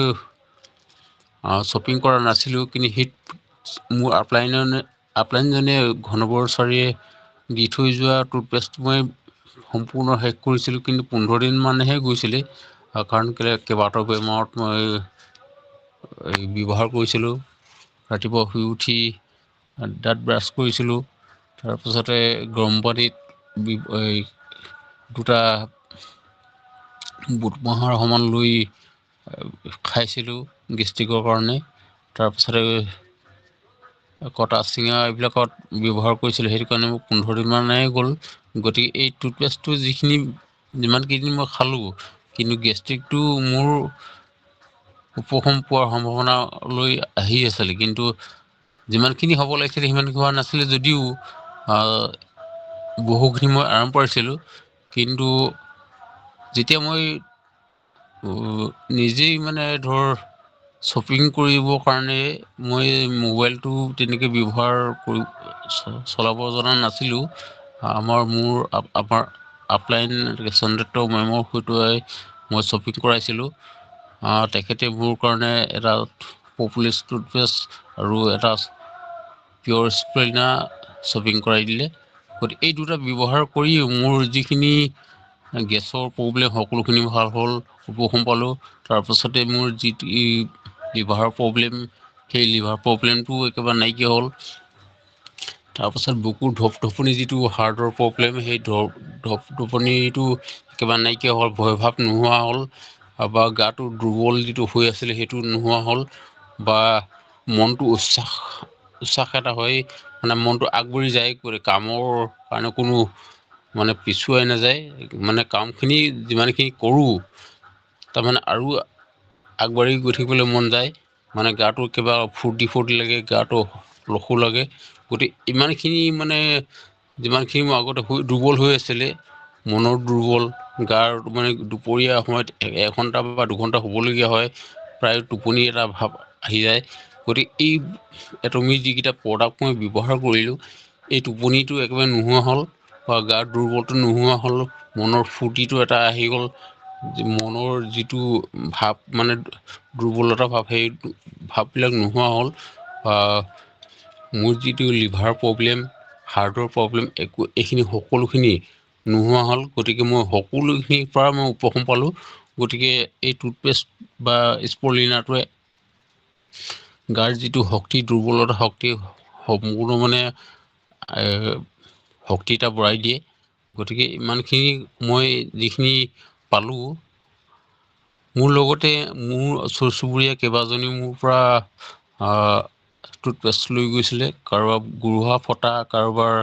শ্বপিং কৰা নাছিলোঁ। কিন্তু সেই মোৰ আপলাইনজনে ঘনবৰুৱা ছাৰে দি থৈ যোৱা টুথপেষ্টটো মই সম্পূৰ্ণ শেষ কৰিছিলোঁ। কিন্তু 15 দিন মানহে গৈছিলে, কাৰণ কেইবাটাও বেমাৰত মই ব্যৱহাৰ কৰিছিলোঁ। ৰাতিপুৱা শুই উঠি দাঁত ব্ৰাছ কৰিছিলোঁ। তাৰপিছতে গৰম পানীত 2টা বুটমাহৰ সমান লৈ খাইছিলোঁ গেষ্ট্ৰিকৰ কাৰণে। তাৰপিছতে কটা চিঙা এইবিলাকত ব্যৱহাৰ কৰিছিলোঁ। সেইটো কাৰণে মোৰ 15 দিন মানেই গ'ল। গতিকে এই টুথপেষ্টটো যিমানকেইদিন মই খালোঁ, কিন্তু গেষ্ট্ৰিকটো মোৰ উপশম পোৱাৰ সম্ভাৱনা লৈ আহি আছিলে। কিন্তু যিমানখিনি হ'ব লাগিছিলে সিমানখিনি হোৱা নাছিলে যদিও বহুখিনি মই আৰাম পাইছিলোঁ। কিন্তু যেতিয়া মই নিজেই মানে শ্বপিং কৰিবৰ কাৰণে মই মোবাইলটো তেনেকৈ ব্যৱহাৰ চলাব জনা নাছিলোঁ। আমাৰ আপলাইন চন্দ্ৰদত্ত মেমৰ সৈতে মই শ্বপিং কৰাইছিলোঁ। তেখেতে মোৰ কাৰণে এটা পপুলাৰ টুথপেষ্ট আৰু এটা পিয়ৰ স্প্লেনা শ্বপিং কৰাই দিলে। গতিকে এই দুটা ব্যৱহাৰ কৰি মোৰ যিখিনি গেছৰ প্ৰব্লেম সকলোখিনি ভাল হ'ল, উপশম পালোঁ। তাৰপাছতে মোৰ যি লিভাৰৰ প্ৰব্লেম, সেই লিভাৰ প্ৰব্লেমটো একেবাৰে নাইকিয়া হ'ল। তাৰপাছত বুকুৰ ঢপঢপনি যিটো হাৰ্টৰ প্ৰব্লেম, সেই ঢপঢপনিটো একেবাৰে নাইকিয়া হ'ল, ভয়ভাৱ নোহোৱা হ'ল, বা গাটো দুৰ্বল যিটো হৈ আছিলে সেইটো নোহোৱা হ'ল, বা মনটো উৎসাহ এটা হয়, মানে মনটো আগবাঢ়ি যায়, কামৰ কাৰণে কোনো মানে পিছুৱাই নাযায়, মানে কামখিনি যিমানখিনি কৰোঁ তাৰমানে আৰু আগবাঢ়ি গৈ থাকিবলৈ মন যায়, মানে গাটো কিবা ফূৰ্তি লাগে, গাটো লখো লাগে। গতিকে ইমানখিনি মানে যিমানখিনি মই আগতে দুৰ্বল হৈ আছিলে, মনৰ দুৰ্বল, গাৰ মানে দুপৰীয়া সময়ত 1 ঘণ্টা বা 2 ঘণ্টা শুবলগীয়া হয়, প্ৰায় টোপনি এটা ভাৱ আহি যায়। গতিকে এই এটমি যিকেইটা প্ৰডাক্ট মই ব্যৱহাৰ কৰিলোঁ, এই টোপনিটো একেবাৰে নোহোৱা হ'ল, বা গাৰ দুৰ্বলটো নোহোৱা হ'ল, মনৰ ফূৰ্তিটো এটা আহি গ'ল, মনৰ যিটো ভাৱ মানে দুৰ্বলতা ভাৱ, সেই ভাৱবিলাক নোহোৱা হ'ল। মোৰ যিটো লিভাৰ প্ৰব্লেম, হাৰ্টৰ প্ৰব্লেম, এইখিনি সকলোখিনি নোহোৱা হ'ল। গতিকে মই সকলোখিনিৰ পৰা মই উপশম পালোঁ। গতিকে এই টুথপেষ্ট বা স্পলিনাটোৱে গাৰ যিটো শক্তি, দুৰ্বলতা শক্তি সম্পূৰ্ণ মানে শক্তি এটা বঢ়াই দিয়ে। গতিকে ইমানখিনি মই যিখিনি পালোঁ, মোৰ লগতে মোৰ ওচৰ চুবুৰীয়া কেইবাজনীও মোৰ পৰা টুথপেষ্ট লৈ গৈছিলে। কাৰোবাৰ গোৰোহা ফটা, কাৰোবাৰ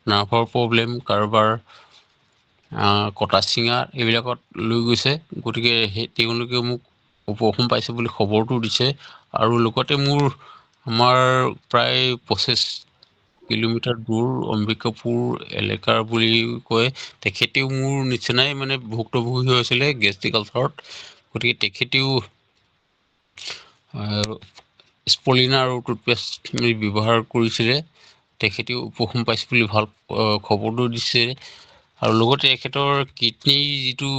নাৰ্ভৰ প্ৰব্লেম, কাৰোবাৰ কটা চিঙা, এইবিলাকত লৈ গৈছে। গতিকে তেওঁলোকে মোক উপশম পাইছে বুলি খবৰটো দিছে। আৰু লগতে আমাৰ প্ৰায় 25 কিলোমিটাৰ দূৰ অম্বিকাপুৰ এলেকাৰ বুলি কয়, তেখেতেও মোৰ নিচিনাই মানে ভুক্তভোগী হৈ আছিলে গেষ্ট্ৰিক আলচাৰত। গতিকে তেখেতেও স্পলিনা আৰু টুথপেষ্ট ব্যৱহাৰ কৰিছিলে, তেখেতেও উপশম পাইছে বুলি ভাল খবৰটো দিছে। আৰু লগতে তেখেতৰ কিডনী যিটো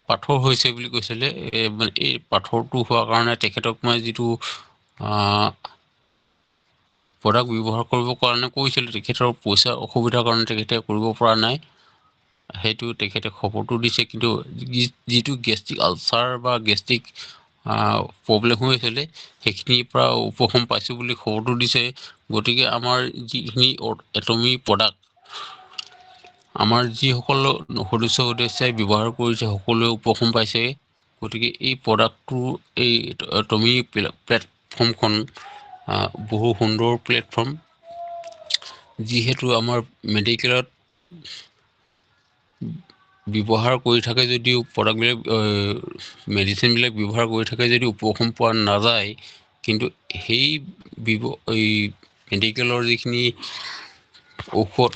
পাথৰ হৈছে বুলি কৈছিলে, মানে এই পাথৰটো হোৱাৰ কাৰণে তেখেতক মই যিটো প্ৰডাক্ট ব্যৱহাৰ কৰিবৰ কাৰণে কৈছিলোঁ, তেখেতৰ পইচাৰ অসুবিধাৰ কাৰণে তেখেতে কৰিব পৰা নাই, সেইটো তেখেতে খবৰটো দিছে। কিন্তু যিটো গেষ্ট্ৰিক আলচাৰ বা গেষ্ট্ৰিক প্ৰব্লেম হৈ আছিলে, সেইখিনিৰ পৰা উপশম পাইছোঁ বুলি খবৰটো দিছে। গতিকে আমাৰ যিখিনি এটমি প্ৰডাক্ট, আমাৰ যিসকল সদস্যই ব্যৱহাৰ কৰিছে, সকলোৱে উপশম পাইছে। গতিকে এই প্ৰডাক্টটো, এই এটমি প্লেটফৰ্মখন বহু সুন্দৰ প্লেটফৰ্ম। যিহেতু আমাৰ মেডিকেলত ব্যৱহাৰ কৰি থাকে যদিও, প্ৰডাক্টবিলাক মেডিচিনবিলাক ব্যৱহাৰ কৰি থাকে যদিও উপশম পোৱা নাযায়, কিন্তু সেই মেডিকেলৰ যিখিনি ঔষধ,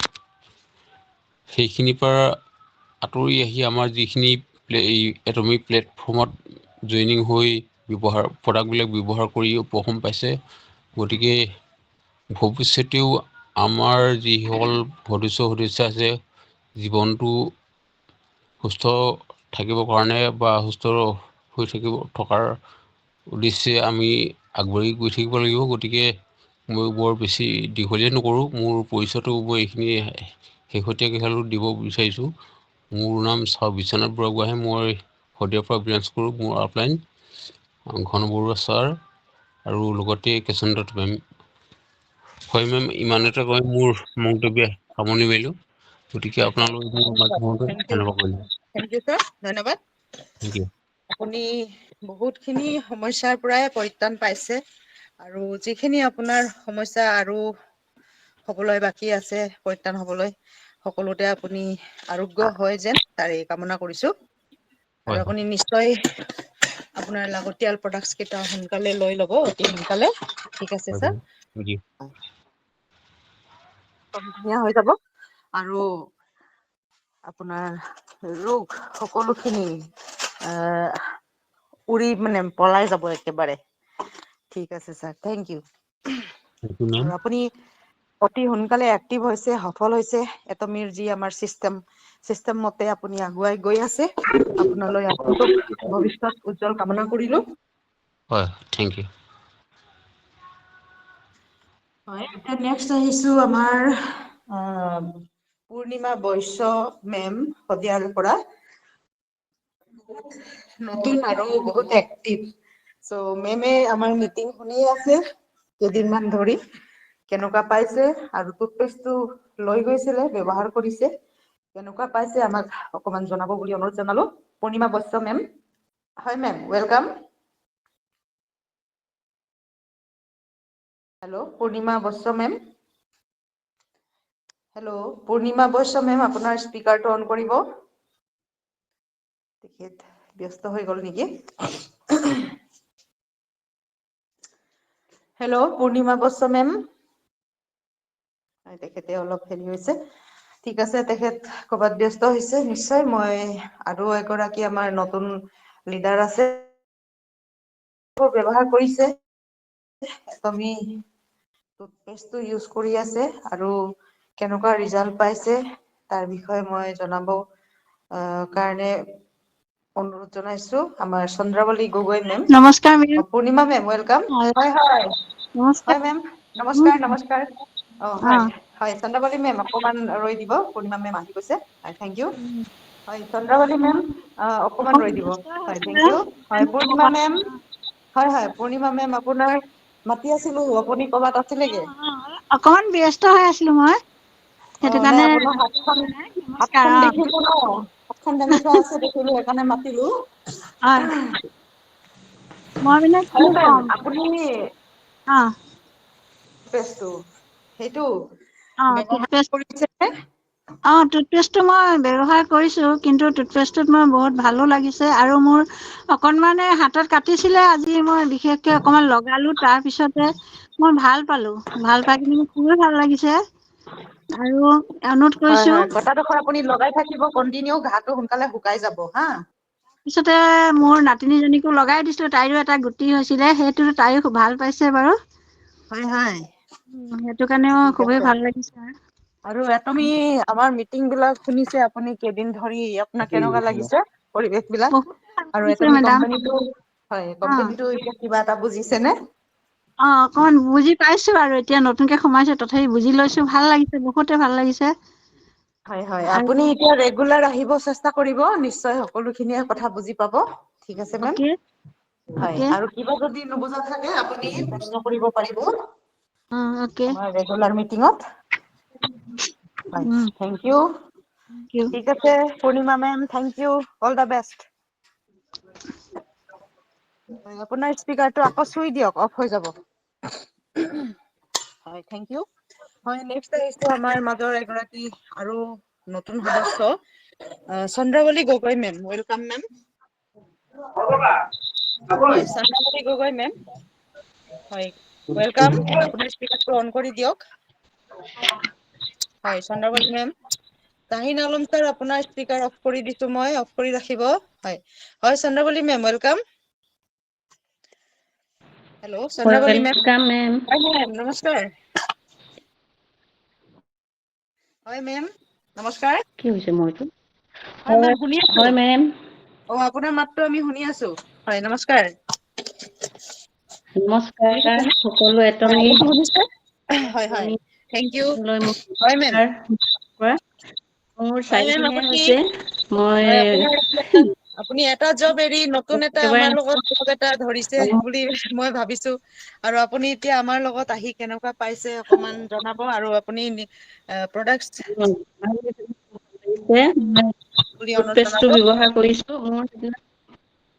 সেইখিনিৰ পৰা আঁতৰি আহি আমাৰ যিখিনি এই এটমি প্লেটফৰ্মত জইনিং হৈ প্ৰডাক্টবিলাক ব্যৱহাৰ কৰি উপশম পাইছে। গতিকে ভৱিষ্যতেও আমাৰ যিসকল সদস্য আছে, জীৱনটো সুস্থ থাকিবৰ কাৰণে বা সুস্থ হৈ থকাৰ উদ্দেশ্যে আমি আগবাঢ়ি গৈ থাকিব লাগিব। গতিকে মই বৰ বেছি দীঘলীয়া নকৰোঁ, মোৰ পৰিচয়টো মই এইখিনি শেহতীয়াকৈ হ'লেও দিব বিচাৰিছোঁ। মোৰ নাম বিশ্বনাথ বুঢ়াগোহাঁই, মই শদিয়াৰ পৰা বিলংছ কৰোঁ। মোৰ আপলাইন ঘন বৰুৱা ছাৰ আৰু লগতে কেশৱ দত্ত মেম। হয় মেম, ইমানতে কৈ মোৰ মন্তব্য সামৰণি মাৰিলোঁ। গতিকে আপোনালোক
থেংক ইউ ছাৰ, ধন্যবাদ।
Thank you.
আপুনি বহুতখিনি সমস্যাৰ পৰাই পৰিত্ৰাণ পাইছে, আৰু যিখিনি আপোনাৰ সমস্যা আৰু হ'বলৈ বাকী আছে, পৰিত্ৰাণ হ'বলৈ, সকলোতে আপুনি আৰোগ্য হয় যেন তাৰে কামনা কৰিছোঁ। আৰু
হয় হয়
আপুনি নিশ্চয় আপোনাৰ লাগতিয়াল প্ৰডাক্টছ কেইটা সোনকালে লৈ ল'ব, অতি সোনকালে। ঠিক আছে
হয়
ছাৰ,
মেম, থেংক ইউ।
ধুনীয়া হৈ যাব। আৰু আপোনাৰ ৰোগ সকলোখিনি উৰি মানে পলাই যাব একেবাৰে। ঠিক আছে sir, thank you.
Thank you ma'am.
আৰু আপুনি অতি সোনকালে এক্টিভ হৈছে, সফল হৈছে। এটমিৰ যি আমাৰ চিষ্টেম মতে আপুনি আগুৱাই গৈ আছে। আপোনালৈ ভৱিষ্যত উজ্জ্বল কামনা কৰিলো।
হয় থেংক ইউ
হয় এতিয়া নেক্সট আহিছো আমাৰ পূৰ্ণিমা বৈশ্য মেম শদিয়াৰ পৰা নতুন আৰু বহুত এক্টিভ চ' মেমে আমাৰ মিটিং শুনি আছে কেইদিনমান ধৰি কেনেকুৱা পাইছে আৰু টুথপেষ্টটো লৈ গৈছিলে ব্যৱহাৰ কৰিছে কেনেকুৱা পাইছে আমাক অকমান জনাব বুলি অনুৰোধ জনালো পূৰ্ণিমা বৈশ্য মেম হয় মেম ৱেলকাম হেল্ল' পূৰ্ণিমা বৈশ্য মেম হেল্ল' পূৰ্ণিমা বৈশ্য মেম আপোনাৰ স্পীকাৰটো অন কৰিব তেখেত ব্যস্ত হৈ গ'ল নেকি হেল্ল' পূৰ্ণিমা বৈশ্য মেম তেখেতে অলপ হেৰি হৈছে ঠিক আছে তেখেত ক'ৰবাত ব্যস্ত হৈছে নিশ্চয় মই আৰু এগৰাকী আমাৰ নতুন লিডাৰ আছে ব্যৱহাৰ কৰিছে তুমি টুথপেষ্টটো ইউজ কৰি আছে আৰু কেনেকুৱা ৰিজাল্ট পাইছে তাৰ বিষয়ে মই জনাব কাৰণে অনুৰোধ জনাইছো আমাৰ চন্দ্ৰাৱলী গগৈ মেম
নমস্কাৰ মেম।
পূৰ্ণিমা মেম ৱেলকাম
হয়,
হয় হয়
নমস্কাৰ।
হয় মেম নমস্কাৰ নমস্কাৰ হয় হয় চন্দ্ৰাৱলী মেম অকমান ৰৈ দিব পূৰ্ণিমা মেম আহি গৈছে থেংক ইউ হয় চন্দ্ৰাৱলী মেম অকমান ৰৈ দিব
ব্যস্ত হৈ
হয় থেংক
আছিলে।
ইউ হয় পূৰ্ণিমা মেম হয় হয় পূৰ্ণিমা মেম আপোনাৰ মাতি আছিলো আপুনি ক'বাত আছিলেগে
অকমান ব্যস্ত হৈ আছিলো মই সেইটো
নাই
কাৰণে
আপোনাৰ
মাতিব পৰা নাই নমস্কাৰ
হাতখন দেখিলো ন হাতখন দাঙি থোৱা আছে দেখিলো সেইকাৰণে মাতিলো
হয় মই মানে কি
হয় মেম
কম
আপুনি
অ
টুথপেষ্টটো সেইটো
অ
ব্যৱহাৰ
টুথপেষ্ট
কৰিছেনে
টুথপেষ্টটো মই ব্যৱহাৰ কৰিছোঁ কিন্তু টুথপেষ্টটোত মোৰ বহুত ভালো লাগিছে আৰু মোৰ অকণমান হাতত কাটিছিলে আজি মই বিশেষকৈ অকণমান লগালোঁ তাৰপিছতে মই ভাল পালোঁ ভাল পাই কিনে মোৰ খুবেই ভাল লাগিছে আৰু অনুৰোধ
হয়
কৰিছোঁ
হয় কটাডোখৰ আপুনি লগাই থাকিব কন্টিনিউ ঘাটো সোনকালে শুকাই যাব হা
তাৰপিছতে মোৰ নাতিনীজনীকো লগাই দিছোঁ তাইৰো এটা গুটি হৈছিলে সেইটো তাইও ভাল পাইছে বাৰু
হয় হয়
সেইটো কাৰণেও
ঠিক
খুবেই
আছে
ভাল লাগিছে
আৰু তুমি আমাৰ মিটিং বিলাক শুনিছে আপুনি কেইদিন ধৰি আপোনাক কেনেকুৱা লাগিছে পৰিৱেশ বিলাক
বহুত ভাল
আৰু
লাগিছে
তুমি
মেডাম
কোম্পানীটো হয়
অ
কোম্পানীটো এতিয়া কিবা এটা বুজিছে নে
অকমান বুজি পাইছো আৰু এতিয়া নতুনকে সোমাইছো তথাপি বুজি লৈছো ভাল লাগিছে বহুতে ভাল লাগিছে
হয় হয়
আৰু
আপুনি এতিয়া ৰেগুলাৰ আহিব চেষ্টা কৰিব নিশ্চয় সকলোখিনিয়ে কথা বুজি পাব ঠিক আছে মেম
অকে
হয়
অকে
আৰু কিবা যদি নুবুজা থাকে আপুনি প্ৰশ্ন কৰিব পাৰিব
অকে
আমাৰ ৰেগুলাৰ মিটিঙত হয় থেংক ইউ
থেংক ইউ
ঠিক আছে Purnima ma'am thank you all the best আপোনাৰ স্পীকাৰটো আকৌ চুই দিয়ক অফ হৈ যাব হয় থেংক ইউ হয় নেক্সট আহিছো আমাৰ মাজৰ এগৰাকী আৰু নতুন সদস্য Chandrawali Gogoi ma'am welcome ma'am হয় চন্দ্ৰাৱলী গগৈ মেম হয় ৱেলকাম আপোনাৰ স্পীকাৰটো অন কৰি দিয়ক হয় চন্দ্ৰাৱলী মেম চাহিন আলম ছাৰ আপোনাৰ স্পীকাৰ অফ কৰি দিছো মই অফ কৰি ৰাখিব হয় হয় Chandrawali ma'am welcome hello' Chandrawali ma'am হয় মেম নমস্কাৰ হয় মেম নমস্কাৰ
কি হৈছে মোৰটো
হয় মেম শুনি আছো
হয় মেম
আপোনাৰ মাতটো আমি শুনি আছো হয় নমস্কাৰ
নমস্কাৰ সকলো
হয়
এটমি
আপুনি শুনিছে হয় হয় থেংক ইউ
লৈ
হয় মেম
মোৰ
হয় মেম
চাৰিদিনহে
আপুনি
হৈছে মই
হয় আপুনি এটা জব এৰি নতুন এটা
একেবাৰে
আমাৰ লগত জব এটা ধৰিছে বুলি মই ভাবিছো আৰু আপুনি এতিয়া আমাৰ লগত আহি কেনেকুৱা পাইছে অকমান জনাব আৰু আপুনি প্ৰডাক্ট বুলি অনুৰোধ
টুথপেষ্টটো
জনাব
ব্যৱহাৰ কৰিছো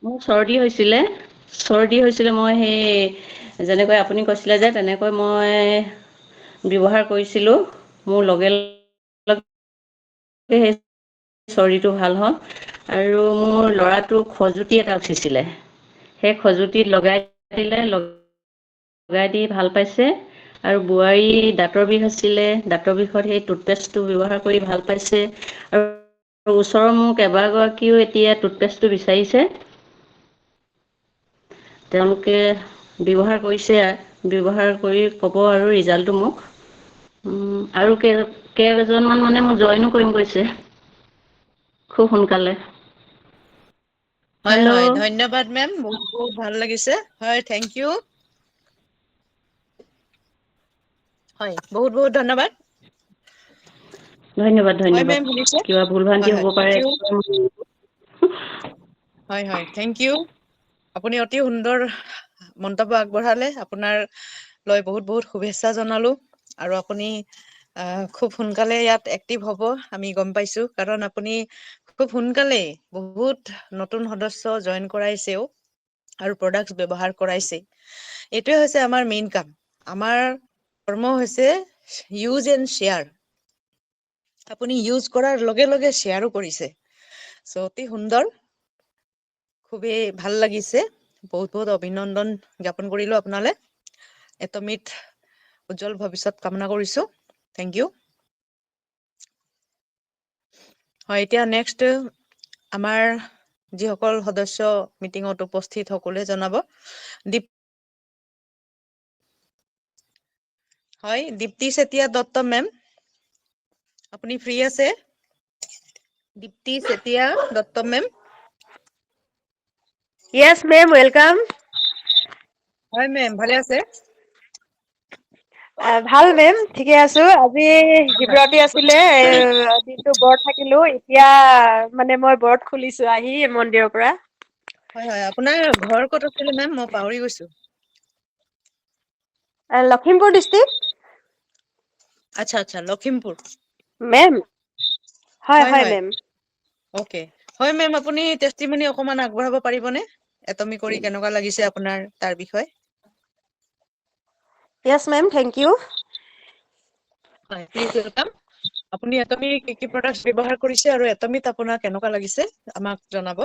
মোৰ চৰ্দি হৈছিলে মই সেই যেনেকৈ আপুনি কৈছিলে যে তেনেকৈ মই ব্যৱহাৰ কৰিছিলোঁ মোৰ লগে সেই চৰ্দিটো ভাল হ'ল আৰু মোৰ ল'ৰাটো খজুৱতি এটা উঠিছিলে সেই খজুৱতিত লগাই দিলে লগাই দি ভাল পাইছে আৰু বোৱাৰী দাঁতৰ বিষ আছিলে দাঁতৰ বিষত সেই টুথপেষ্টটো ব্যৱহাৰ কৰি ভাল পাইছে আৰু ওচৰৰ মোৰ কেইবাগৰাকীও এতিয়া টুথপেষ্টটো বিচাৰিছে তেওঁলোকে ব্যৱহাৰ কৰিছে ব্যৱহাৰ কৰি ক'ব আৰু ৰিজাল্টটো মোক আৰু কেইজনমান মানে মোক জইনো কৰিম কৈছে খুব সোনকালে
হয়
হেল্ল'
হয় ধন্যবাদ মেম, বহুত বহুত ভাল লাগিছে। হয় থেংক ইউ। হয় বহুত বহুত ধন্যবাদ।
ধন্যবাদ
হয়
ধন্যবাদ।
মেম শুনিছে?
কিবা ভুল ভ্ৰান্তি
হয়
হ'ব
হয় থেংক
পাৰে।
ইউ। হয় হয় থেংক ইউ। আপুনি অতি সুন্দৰ মন্তব্য আগবঢ়ালে। আপোনাৰ লৈ বহুত বহুত শুভেচ্ছা জনালো। আৰু আপুনি খুব সোনকালে ইয়াত এক্টিভ হ'ব আমি গম পাইছো, কাৰণ আপুনি খুব সোনকালে বহুত নতুন সদস্য জইন কৰাইছেও আৰু প্ৰডাক্ট ব্যৱহাৰ কৰাইছে। এইটোৱে হৈছে আমাৰ মেইন কাম। আমাৰ কৰ্ম হৈছে ইউজ এণ্ড শ্বেয়াৰ। আপুনি ইউজ কৰাৰ লগে লগে শ্বেয়াৰো কৰিছে। চ' অতি সুন্দৰ, খুবেই ভাল লাগিছে। বহুত বহুত অভিনন্দন জ্ঞাপন কৰিলো আপোনালে। এটমিত উজ্জ্বল ভৱিষ্যত কামনা কৰিছো। Thank you. হয় এতিয়া নেক্সট আমাৰ যিসকল সদস্য মিটিঙত উপস্থিত সকলোৱে জনাব। হয় দীপ্তি চেতিয়া দত্ত মেম, আপুনি ফ্ৰী আছে? Dipti Chetia Dutta ma'am.
Yes, ma'am, welcome.
হয় মেম ভালে আছে?
ভাল মেম, ঠিকে আছো। আজি শিৱৰাত্ৰি আছিলে, দিনটো ব্ৰত থাকিলো। এতিয়া মানে মই ব্ৰত খুলিছো আহি মন্দিৰৰ পৰা।
হয় হয় আপোনাৰ ঘৰ ক'ত আছিলে মেম? মই পাহৰি গৈছো।
লখিমপুৰ ডিষ্ট্ৰিক্ট।
আচ্ছা আচ্ছা লখিমপুৰ।
মেম, হয় হয় মেম।
অকে হয় মেম, আপুনি টেষ্টিমনি অকমান আগবঢ়াব পাৰিবনে? এটমি কৰি কেনেকুৱা লাগিছে আপোনাৰ তাৰ বিষয়ে?
য়েছ মেম, থেংক ইউ।
হয় প্লিজ ৱেলকাম। আপুনি এটমি কি কি প্ৰডাক্ট ব্যৱহাৰ কৰিছে আৰু এটমিত আপোনাৰ কেনেকুৱা লাগিছে আমাক জনাব।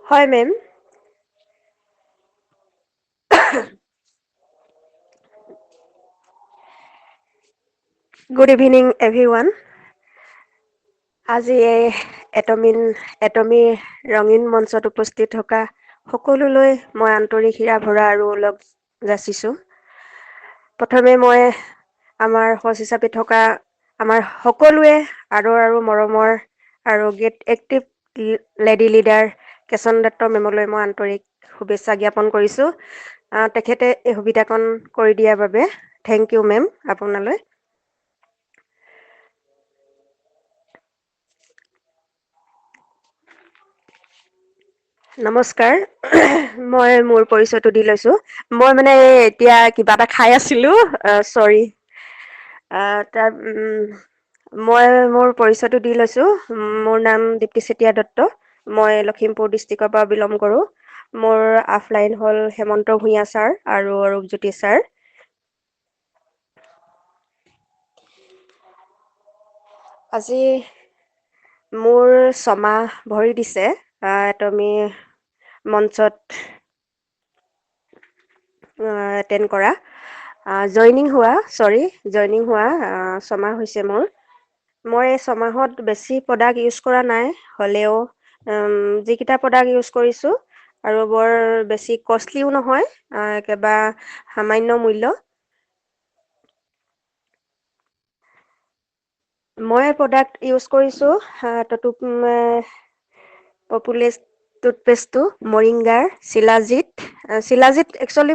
হয় মেম। Good evening everyone. আজি এই এটমি ৰঙীন মঞ্চত উপস্থিত থকা সকলোলৈ মই আন্তৰিক হিৰা ভৰা আৰু ওলগ যাচিছো। প্ৰথমে মই আমাৰ সজ হিচাপে থকা আমাৰ সকলোৱে আদৰ আৰু মৰমৰ আৰু get active lady leader Keshan Dutta মেমলৈ মই আন্তৰিক শুভেচ্ছা জ্ঞাপন কৰিছোঁ। তেখেতে এই সুবিধাকণ কৰি দিয়াৰ বাবে থেংক ইউ মেম আপোনালৈ। নমস্কাৰ, মই মোৰ পৰিচয়টো দি লৈছো। মই মানে এতিয়া কিবা এটা খাই আছিলো, চৰি। মই মোৰ পৰিচয়টো দি লৈছো। মোৰ নাম দীপ্তি চেতিয়া দত্ত। মই লখিমপুৰ ডিষ্ট্ৰিক্টৰ পৰা বিলং কৰোঁ। মোৰ আফলাইন হ'ল হেমন্ত ভূঞা ছাৰ আৰু ৰূপজ্যোতি ছাৰ। আজি মোৰ ছমাহ ভৰি দিছে এটমি মঞ্চত এটেণ্ড কৰা। জইনিং হোৱা ছমাহ হৈছে মোৰ। মই এই ছমাহত বেছি প্ৰডাক্ট ইউজ কৰা নাই, হ'লেও যিকেইটা প্ৰডাক্ট ইউজ কৰিছোঁ আৰু বৰ বেছি কষ্টলিও নহয়, একেবাৰে সামান্য মূল্য। মই প্ৰডাক্ট ইউজ কৰিছোঁ পপুলাৰ টুথপেষ্টটো, মৰিংগাৰ, চিলাজিত একচুৱেলি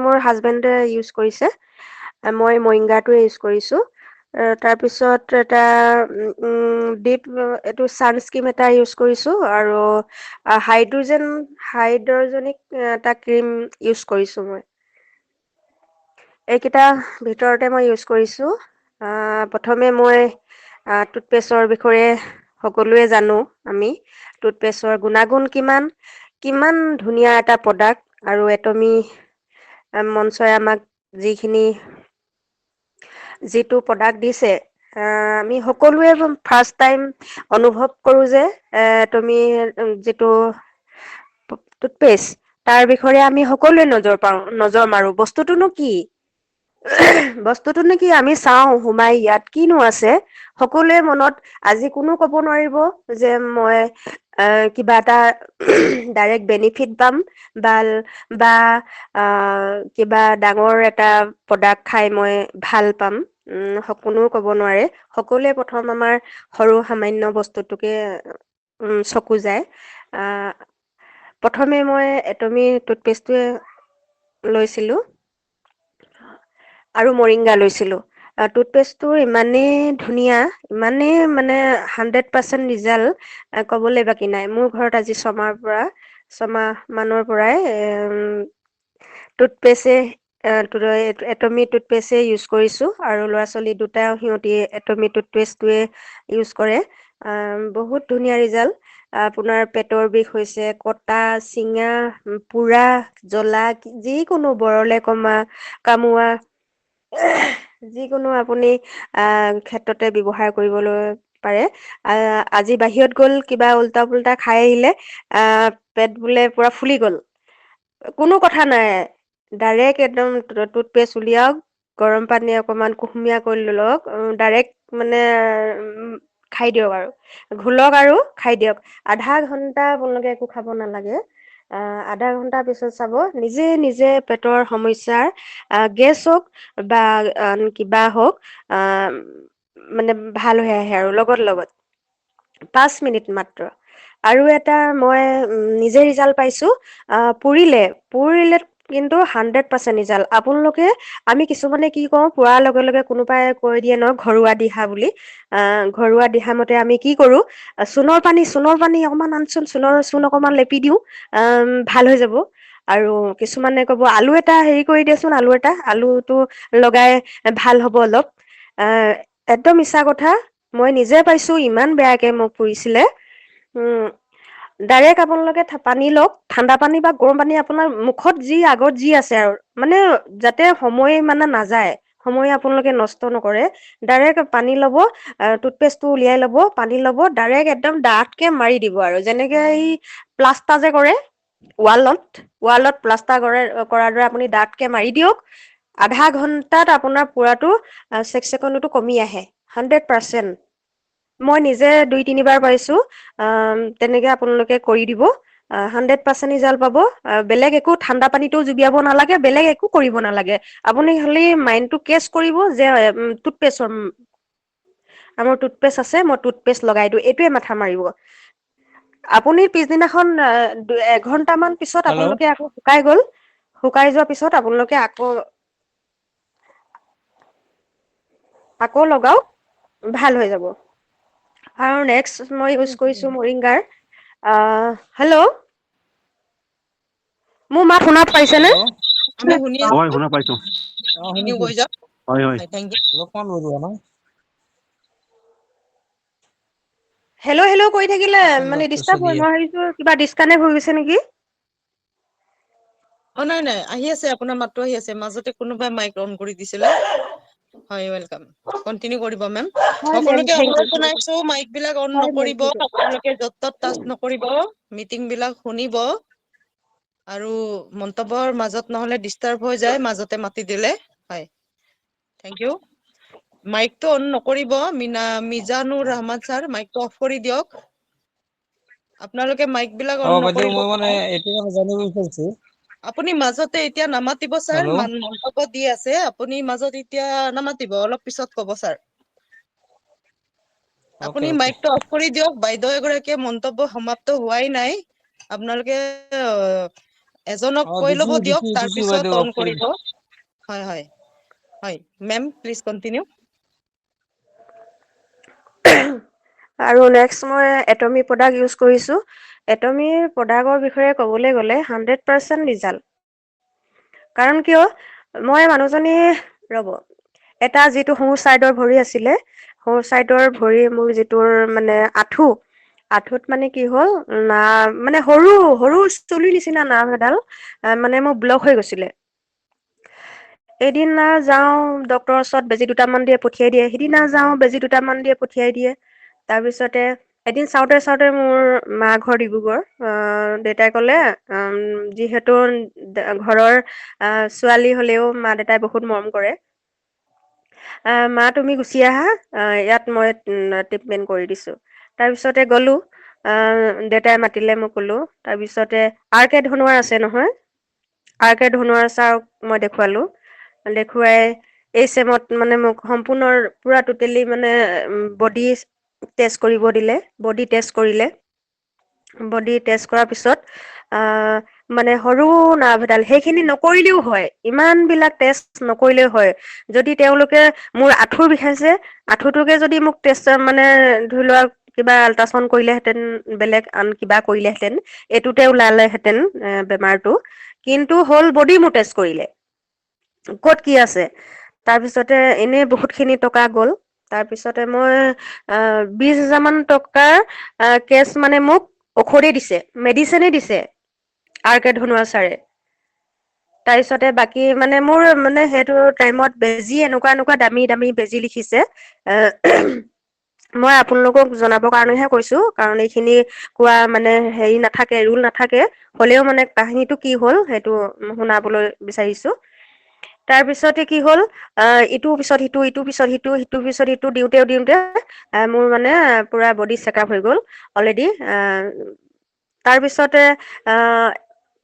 মোৰ হাজবেণ্ডে ইউজ কৰিছে। মই মৰিংগাটোৱে ইউজ কৰিছোঁ। তাৰপিছত এটা এইটো ছানস্ক্ৰীম এটা ইউজ কৰিছোঁ আৰু হাইড্ৰজেনিক এটা ক্ৰীম ইউজ কৰিছোঁ মই। এইকেইটা ভিতৰতে মই ইউজ কৰিছোঁ। প্ৰথমে মই টুথপেষ্টৰ বিষয়ে সকলোৱে জানো আমি। টুথপেষ্টৰ গুণাগুণ কিমান ধুনীয়া এটা প্ৰডাক্ট আৰু এটমি মঞ্চই আমাক যিটো প্ৰডাক্ট দিছে, আমি সকলোৱে ফাৰ্ষ্ট টাইম অনুভৱ কৰোঁ যে তুমি যিটো টুথপেষ্ট তাৰ বিষয়ে আমি সকলোৱে নজৰ মাৰো। বস্তুটোনো কি আমি চাওঁ সোমাই ইয়াত কিনো আছে। সকলোৱে মনত আজি কোনো ক'ব নোৱাৰিব যে মই কিবা এটা ডাইৰেক্ট বেনিফিট পাম বা কিবা ডাঙৰ এটা প্ৰডাক্ট খাই মই ভাল পাম। কোনেও ক'ব নোৱাৰে। সকলোৱে প্ৰথম আমাৰ সৰু সামান্য বস্তুটোকে চকু যায়। প্ৰথমে মই এটমি টুথপেষ্টটোৱে লৈছিলোঁ আৰু মৰিংগা লৈছিলোঁ। টুথপেষ্টটো ইমানেই ধুনীয়া, ইমানেই মানে 100% ৰিজাল্ট ক'বলৈ বাকী নাই। মোৰ ঘৰত আজি ছমাহ মানৰ পৰাই টুথপেষ্টে এটমি টুথপেষ্টে ইউজ কৰিছোঁ আৰু ল'ৰা ছোৱালী দুটাও সিহঁতি এটমি টুথপেষ্টটোৱে ইউজ কৰে। বহুত ধুনীয়া ৰিজাল্ট। আপোনাৰ পেটৰ বিষ হৈছে, কটা, চিঙা, পোৰা, জ্বলা, যিকোনো বৰলে কামোৱা যিকোনো আপুনি ক্ষেত্ৰতে ব্যৱহাৰ কৰিবলৈ পাৰে। আজি বাহিৰত গ'ল, কিবা উল্টা পুল্টা খাই আহিলে, পেট বোলে পুৰা ফুলি গ'ল, কোনো কথা নাই, ডাইৰেক্ট একদম টুথপেষ্ট উলিয়াওক, গৰম পানী অকণমান কুহুমীয়া কৰি লওক, ডাইৰেক্ট মানে খাই দিয়ক আৰু ঘোলক আৰু খাই দিয়ক। আধা ঘণ্টা আপোনালোকে একো খাব নালাগে। আধা ঘণ্টাৰ পিছত চাব নিজে নিজে পেটৰ সমস্যাৰ গেছ হওক বা কিবা হওক মানে ভাল হৈ আহে আৰু লগত 5 মিনিট মাত্ৰ। আৰু এটা মই নিজে ৰিজাল্ট পাইছোঁ, পুৰিলে কিন্তু 100% ৰিজাল্ট। আপোনালোকে, আমি কিছুমানে কি কওঁ, পুৰাৰ লগে লগে কোনোবাই কৈ দিয়ে ন ঘৰুৱা দিহা বুলি। ঘৰুৱা দিহা মতে আমি কি কৰোঁ, চূণৰ পানী অকণমান আনচোন, চূণ অকণমান লেপি দিওঁ, ভাল হৈ যাব। আৰু কিছুমানে ক'ব আলু এটা হেৰি কৰি দিয়েচোন, আলুটো লগাই ভাল হ'ব অলপ। একদম মিছা কথা, মই নিজে পাইছোঁ, ইমান বেয়াকে মোক পুৰিছিলে। ডাইৰেক্ট আপোনালোকে পানী লওক, ঠাণ্ডা পানী বা গৰম পানী আপোনাৰ মুখত আগত যি আছে আৰু, মানে যাতে সময় মানে নাযায়, সময় আপোনালোকে নষ্ট নকৰে। ডাইৰেক্ট পানী ল'ব, টুথপেষ্টটো উলিয়াই ল'ব, পানী ল'ব, ডাইৰেক্ট একদম ডাঠকে মাৰি দিব আৰু যেনেকে এই প্লাষ্টাৰ যে কৰে ৱালত প্লাষ্টাৰ কৰাৰ দৰে আপুনি ডাঠকে মাৰি দিয়ক। আধা ঘণ্টাত আপোনাৰ পোৰাটো ছেকণ্ডতো কমি আহে, 100%। মই নিজে 2-3 বাৰ পাইছোঁ। তেনেকে আপোনালোকে কৰি দিব, 100% ৰিজাল্ট পাব। বেলেগ একো ঠাণ্ডা পানীটো জুবিয়াব নালাগে, বেলেগ একো কৰিব নালাগে। আপুনি খালি মাইণ্ডটো কেচ কৰিব যে মোৰ টুথপেষ্ট আছে, মই টুথপেষ্ট লগাই দিওঁ, এইটোৱে মাথা মাৰিব। আপুনি পিছদিনাখন 1 ঘণ্টামান পিছত
হেল্ল'
আপোনালোকে আকৌ শুকাই যোৱাৰ পিছত আপোনালোকে আকৌ লগাওক, ভাল হৈ যাব। আৰু নেক্সট মই ইউজ কৰিছোঁ মৰিংগাৰ। হেল্ল', মোৰ মাত শুনা পাইছেনে?
হেল্ল'
আমি শুনি আছো।
হয়, শুনা পাইছোঁ।
কন্টিনিউ কৰি যাওক।
হয় হয়।
হয়, থেংক ইউ।
অলপমান বজোৱা ন?
হেল্ল' কৈ থাকিলে মানে
ডক্টৰ
ডিষ্টাৰ্ব হয়,
চলিয়ে
মই ভাবিছোঁ কিবা ডিচকানেক্ট হৈ গৈছে নেকি?
নাই, আহি আছে, আপোনাৰ মাতটো আহি আছে। মাজতে কোনোবাই মাইক অন কৰি দিছিলে। হয়, ৱেলকাম। কন্টিনিউ কৰিব মেম।
হয় মেম,
সকলোকে
থেংক
অনুৰোধ
ইউ।
জনাইছো, মাইক বিলাক অন
হয় মেম,
নকৰিব,
ঠিক আছে।
আপোনালোকে য'ত ত'ত টাচ নকৰিব, মিটিং বিলাক শুনিব। আৰু মন্তব্যৰ মাজত নহলে ডিষ্টাৰ্ব হৈ যায়, মাজতে মাতি দিলে। হয়, থেংক ইউ। মাইকটো অন নকৰিব। মিজানুৰ ৰহমান ছাৰ, মাইকটো অফ কৰি দিয়ক। আপোনালোকে মাইক বিলাক অন
বাইদেউ
নকৰিব।
মই মানে এইটো মানে জানিব বিচাৰিছো।
আপুনি মাজতে এতিয়া নামাতিব ছাৰ,
হেল্ল'
মন্তব্য দি আছে, আপুনি মাজত এতিয়া নামাতিব, অলপ পিছত কব ছাৰ।
অকে
আপুনি
অকে
মাইকটো অফ কৰি দিয়ক। বাইদেউ এগৰাকীয়ে মন্তব্য সমাপ্ত হোৱাই নাই। আপোনালোকে এজনক কৈ ল'ব দিয়ক, তাৰ
দিছো
পিছত
বাইদেউ
অন
অফ কৰি
কৰিব। হয়, মেম প্লিজ কন্টিনিউ।
আৰু নেক্সট মই এটমি প্ৰডাক্ট ইউজ কৰিছোঁ। এটমিৰ প্ৰডাক্টৰ বিষয়ে ক'বলৈ গ'লে 100% ৰিজাল্ট। কাৰণ কিয়, মই মানুহজনী এটা যিটো সোঁ চাইডৰ ভৰি আছিলে, সোঁ চাইডৰ ভৰি মোৰ যিটোৰ মানে আঁঠুত মানে কি হ'ল, মানে সৰু চুলিৰ নিচিনা নাৰ্ভ এডাল মানে মোৰ ব্লক হৈ গৈছিলে। এদিন যাওঁ ডক্তৰৰ ওচৰত, বেজী দুটামান দিয়ে পঠিয়াই দিয়ে, সিদিনা যাওঁ বেজী দুটামান দিয়ে পঠিয়াই দিয়ে। তাৰপিছতে এদিন চাওঁতে মোৰ মা ঘৰ ডিব্ৰুগড়, দেউতাই ক'লে যিহেতু ঘৰৰ ছোৱালী হ'লেও মা দেউতাই বহুত মৰম কৰে, মা তুমি গুচি আহা, ইয়াত মই ট্ৰিটমেণ্ট কৰি দিছোঁ। তাৰপিছতে গ'লো, দেউতাই মাতিলে, মই গ'লো। তাৰপিছতে আৰ কে ধনুৱাৰ আছে নহয়, আৰ কে ধনুৱাৰ ছাৰক মই দেখুৱালোঁ। দেখুৱাই এইচএমত মানে মোক সম্পূৰ্ণ পুৰা টোটেলি মানে বডি টেষ্ট কৰিব দিলে, বডি টেষ্ট কৰিলে। বডি টেষ্ট কৰাৰ পিছত মানে সৰু নাৰ্ভ এডাল সেইখিনি নকৰিলেও হয়, ইমানবিলাক টেষ্ট নকৰিলেও হয়। যদি তেওঁলোকে মোৰ আঁঠুৰ বিষাইছে, আঁঠুটোকে যদি মোক টেষ্ট মানে ধৰি লোৱা কিবা আল্ট্ৰাচাউণ্ড কৰিলেহেঁতেন, বেলেগ আন কিবা কৰিলেহেঁতেন, এইটোতে ওলালেহেঁতেন বেমাৰটো, কিন্তু হ'ল বডি মোৰ টেষ্ট কৰিলে ক'ত কি আছে। তাৰপিছতে এনেই বহুতখিনি টকা গ'ল। তাৰপিছতে মই 20,000 মান টকাৰ কেছ মানে মোক ঔষধে দিছে, মেডিচিনে দিছে আৰ কে ধনোৱা ছাৰে। তাৰপিছতে বাকী মানে মোৰ মানে সেইটো টাইমত বেজি এনেকুৱা দামী দামী বেজি লিখিছে। মই আপোনালোকক জনাবৰ কাৰণেহে কৈছো, কাৰণ এইখিনি কোৱা মানে হেৰি নাথাকে, ৰুল নাথাকে, হ'লেও মানে কাহিনীটো কি হ'ল সেইটো শুনাবলৈ বিচাৰিছো। তাৰপিছতে কি হ'ল, ইটোৰ পিছত সিটো, ইটোৰ পিছত সিটো, সিটোৰ পিছত সিটো দিওঁতে মোৰ মানে পুৰা বডি চেকআপ হৈ গ'ল অলৰেডি। তাৰপিছতে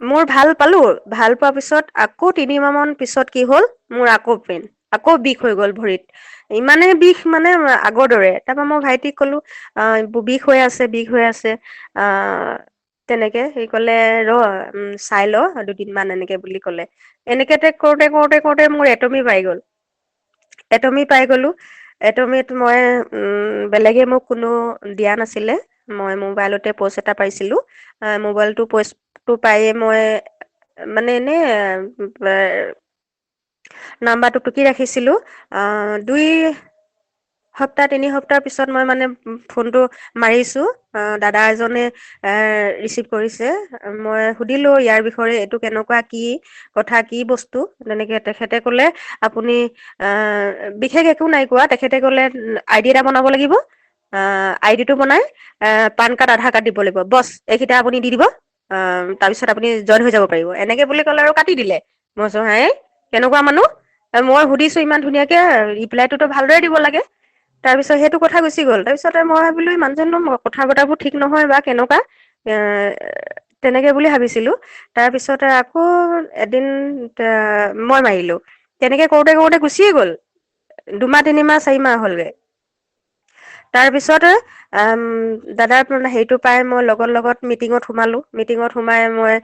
মোৰ ভাল পালো, ভাল পোৱাৰ পিছত আকৌ 3 মাহ মান পিছত কি হ'ল, মোৰ আকৌ পেইন, আকৌ বিষ হৈ গ'ল ভৰিত। ইমানেই বিষ মানে আগৰ দৰে। তাৰপৰা মই ভাইটিক ক'লো বিষ হৈ আছে, বিষ হৈ আছে। তেনেকে সি ক'লে চাই ল 2 দিনমান এনেকে বুলি ক'লে। এনেকে কৰোতে মোৰ এটমি পাই গ'ল। এটমি পাই গ'লো। এটমিত মই বেলেগে মোক কোনো দিয়া নাছিলে, মই মোবাইলতে পষ্ট এটা পাইছিলো। মোবাইলটো পষ্টটো পায়ে মই মানে এনে নাম্বাৰটো টুকি ৰাখিছিলো। 2 সপ্তাহ 3 সপ্তাহ পিছত মই মানে ফোনটো মাৰিছো, দাদা এজনে ৰিচিভ কৰিছে। মই সুধিলো ইয়াৰ বিষয়ে, এইটো কেনেকুৱা, কি কথা, কি বস্তু, তেনেকে তেখেতে ক'লে আপুনি বিশেষ একো নাই কোৱা। তেখেতে ক'লে ID এটা বনাব লাগিব, ID টো বনাই পান কাৰ্ড, আধাৰ কাৰ্ড দিব লাগিব, বছ এইকেইটা আপুনি দি দিব, তাৰপিছত আপুনি জইন হৈ যাব পাৰিব, এনেকে বুলি ক'লে আৰু কাটি দিলে। মই কৈছো কেনেকুৱা মানুহ, মই সুধিছো ইমান ধুনীয়াকে, ৰিপ্লাইটোতো ভালদৰে দিব লাগে। তাৰপিছত সেইটো কথা গুচি গ'ল। তাৰপিছতে মই ভাবিলো মানুহজনৰ কথা বতৰাবোৰ ঠিক নহয় বা কেনেকুৱা, তেনেকে বুলি ভাবিছিলো। তাৰপিছতে আকৌ এদিন মই মাৰিলো, তেনেকে কৰোতে গুচিয়ে গ'ল। 2 মাহ 3 মাহ 4 মাহ হ'লগে। তাৰপিছতে দাদাৰ হেৰিটো পাই মই লগত মিটিঙত সোমালো। মিটিঙত সোমাই মই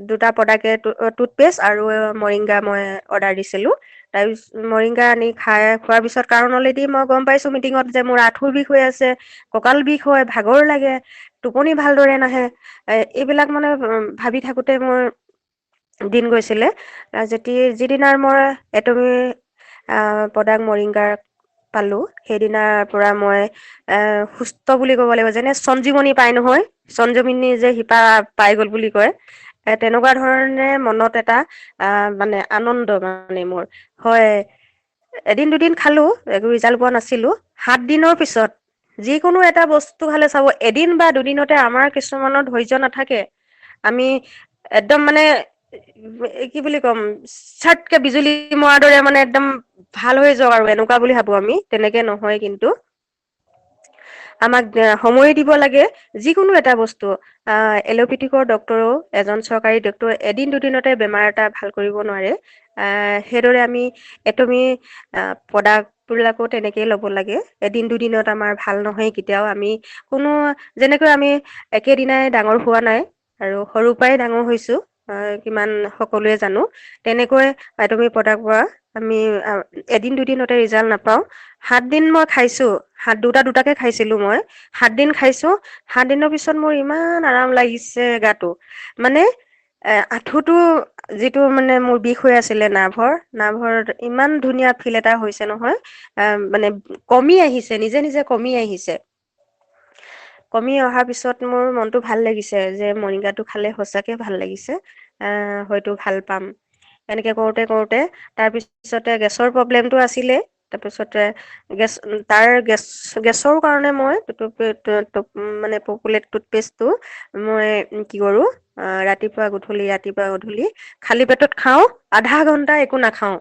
2টা প্ৰডাক্টে, টুথপেষ্ট আৰু মৰিংগা মই অৰ্ডাৰ দিছিলো। তাৰপিছত মৰিংগা আনি খোৱাৰ পিছত, কাৰণ অলৰেডি মই গম পাইছো মিটিঙত যে মোৰ আঁঠুৰ বিষ হৈ আছে, কঁকাল বিষ হয়, ভাগৰ লাগে, টোপনি ভালদৰে নাহে। এইবিলাক মানে ভাবি থাকোতে মোৰ দিন গৈছিলে। যিদিনাৰ মই এটমি প্ৰডাক্ট মৰিংগাৰ পালো, সেইদিনাৰ পৰা মই সুস্থ বুলি ক'ব লাগিব। যেনে সঞ্জীৱনী পাই নহয়, সঞ্জীৱনী যে শিপা পাই গ'ল বুলি কয়, তেনেকুৱা ধৰণে মনত এটা মানে আনন্দ মানে মোৰ হয়। এদিন 2 দিন খালো, একো ৰিজাল্ট পোৱা নাছিলো। 7 দিনৰ পিছত যিকোনো এটা বস্তু খালে চাব, এদিন বা 2 দিনতে আমাৰ কিছুমানৰ ধৈৰ্য নাথাকে। আমি একদম মানে কি বুলি ক'ম, চাটকে বিজুলী মৰাৰ দৰে মানে একদম ভাল হৈ যাওঁ আৰু এনেকুৱা বুলি ভাবো আমি, তেনেকে নহয় কিন্তু। আমাক সময় দিব লাগে। যিকোনো এটা বস্তু, এল'পেথিকৰ ডক্তৰেও, এজন চৰকাৰী ডক্তৰে এদিন 2 দিনতে বেমাৰ এটা ভাল কৰিব নোৱাৰে। সেইদৰে আমি এটমি প্ৰডাক্টবিলাকো তেনেকেই ল'ব লাগে। এদিন 2 দিনত আমাৰ ভাল নহয় কেতিয়াও। আমি কোনো যেনেকৈ আমি একেদিনাই ডাঙৰ হোৱা নাই, আৰু সৰুৰ পৰাই ডাঙৰ হৈছো, কিমান সকলোৱে জানো। তেনেকৈ এটমি প্ৰডাক্টৰ পৰা আমি এদিন 2 দিনতে ৰিজাল্ট নাপাওঁ। 7 দিন মই খাইছো, 2টাকে খাইছিলো মই। 7 দিন খাইছো। 7 দিনৰ পিছত মোৰ ইমান আৰাম লাগিছে গাটো, মানে আঁঠুটো যিটো মানে মোৰ বিষ হৈ আছিলে, নাৰ্ভৰ ইমান ধুনীয়া ফিল এটা হৈছে নহয়। মানে কমি আহিছে, নিজে নিজে কমি আহিছে। কমি অহাৰ পিছত মোৰ মনটো ভাল লাগিছে যে মৰিংগাটো খালে সঁচাকে ভাল লাগিছে, হয়তো ভাল পাম। এনেকে কৰোতে তাৰপিছতে গেছৰ প্ৰব্লেমটো আছিলে। তাৰপিছতে গেছৰ কাৰণে মই মানে পপুলেট টুথপেষ্টটো মই কি কৰো, ৰাতিপুৱা গধূলি খালী পেটত খাওঁ, আধা ঘন্টা একো নাখাওঁ।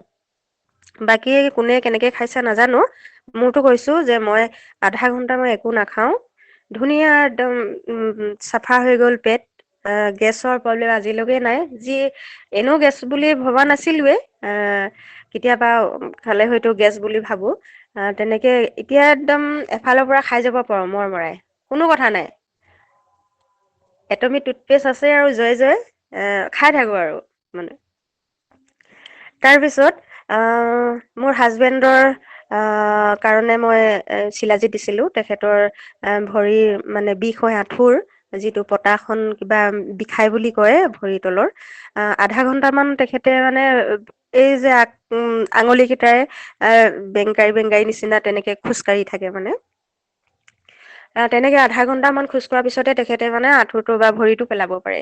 বাকী কোনে কেনেকে খাইছে নাজানো, মোৰতো কৈছো যে মই আধা ঘন্টা মই একো নাখাওঁ। ধুনীয়া একদম চাফা হৈ গ'ল পেট। গেছৰ প্ৰব্লেম আজিলৈকে নাই। এনেও গেছ বুলি ভবা নাছিলোৱে, কেতিয়াবা খালে হয়তো গেছ বুলি ভাবো। তেনেকে এতিয়া একদম এফালৰ পৰা খাই যাব পাৰো মৰমৰাই, কোনো কথা নাই। এটমি টুথপেষ্ট আছে আৰু জয় খাই থাকোঁ আৰু মানে। তাৰপিছত মোৰ হাজবেণ্ডৰ কাৰণে মই চিলাজিত দিছিলোঁ। তেখেতৰ ভৰি মানে বিষ হয় আঁঠুৰ, যিটো পতাখন কিবা বিষাই বুলি কয় ভৰি তলৰ। আধা ঘণ্টামান তেখেতে মানে এই যে আঙুলিকেইটাৰে বেংকাৰী বেংকাৰী নিচিনা তেনেকে খোজকাঢ়ি থাকে মানে। তেনেকে আধা ঘণ্টামান খোজ কঢ়াৰ পিছতে তেখেতে মানে আঁঠুটো বা ভৰিটো পেলাব পাৰে।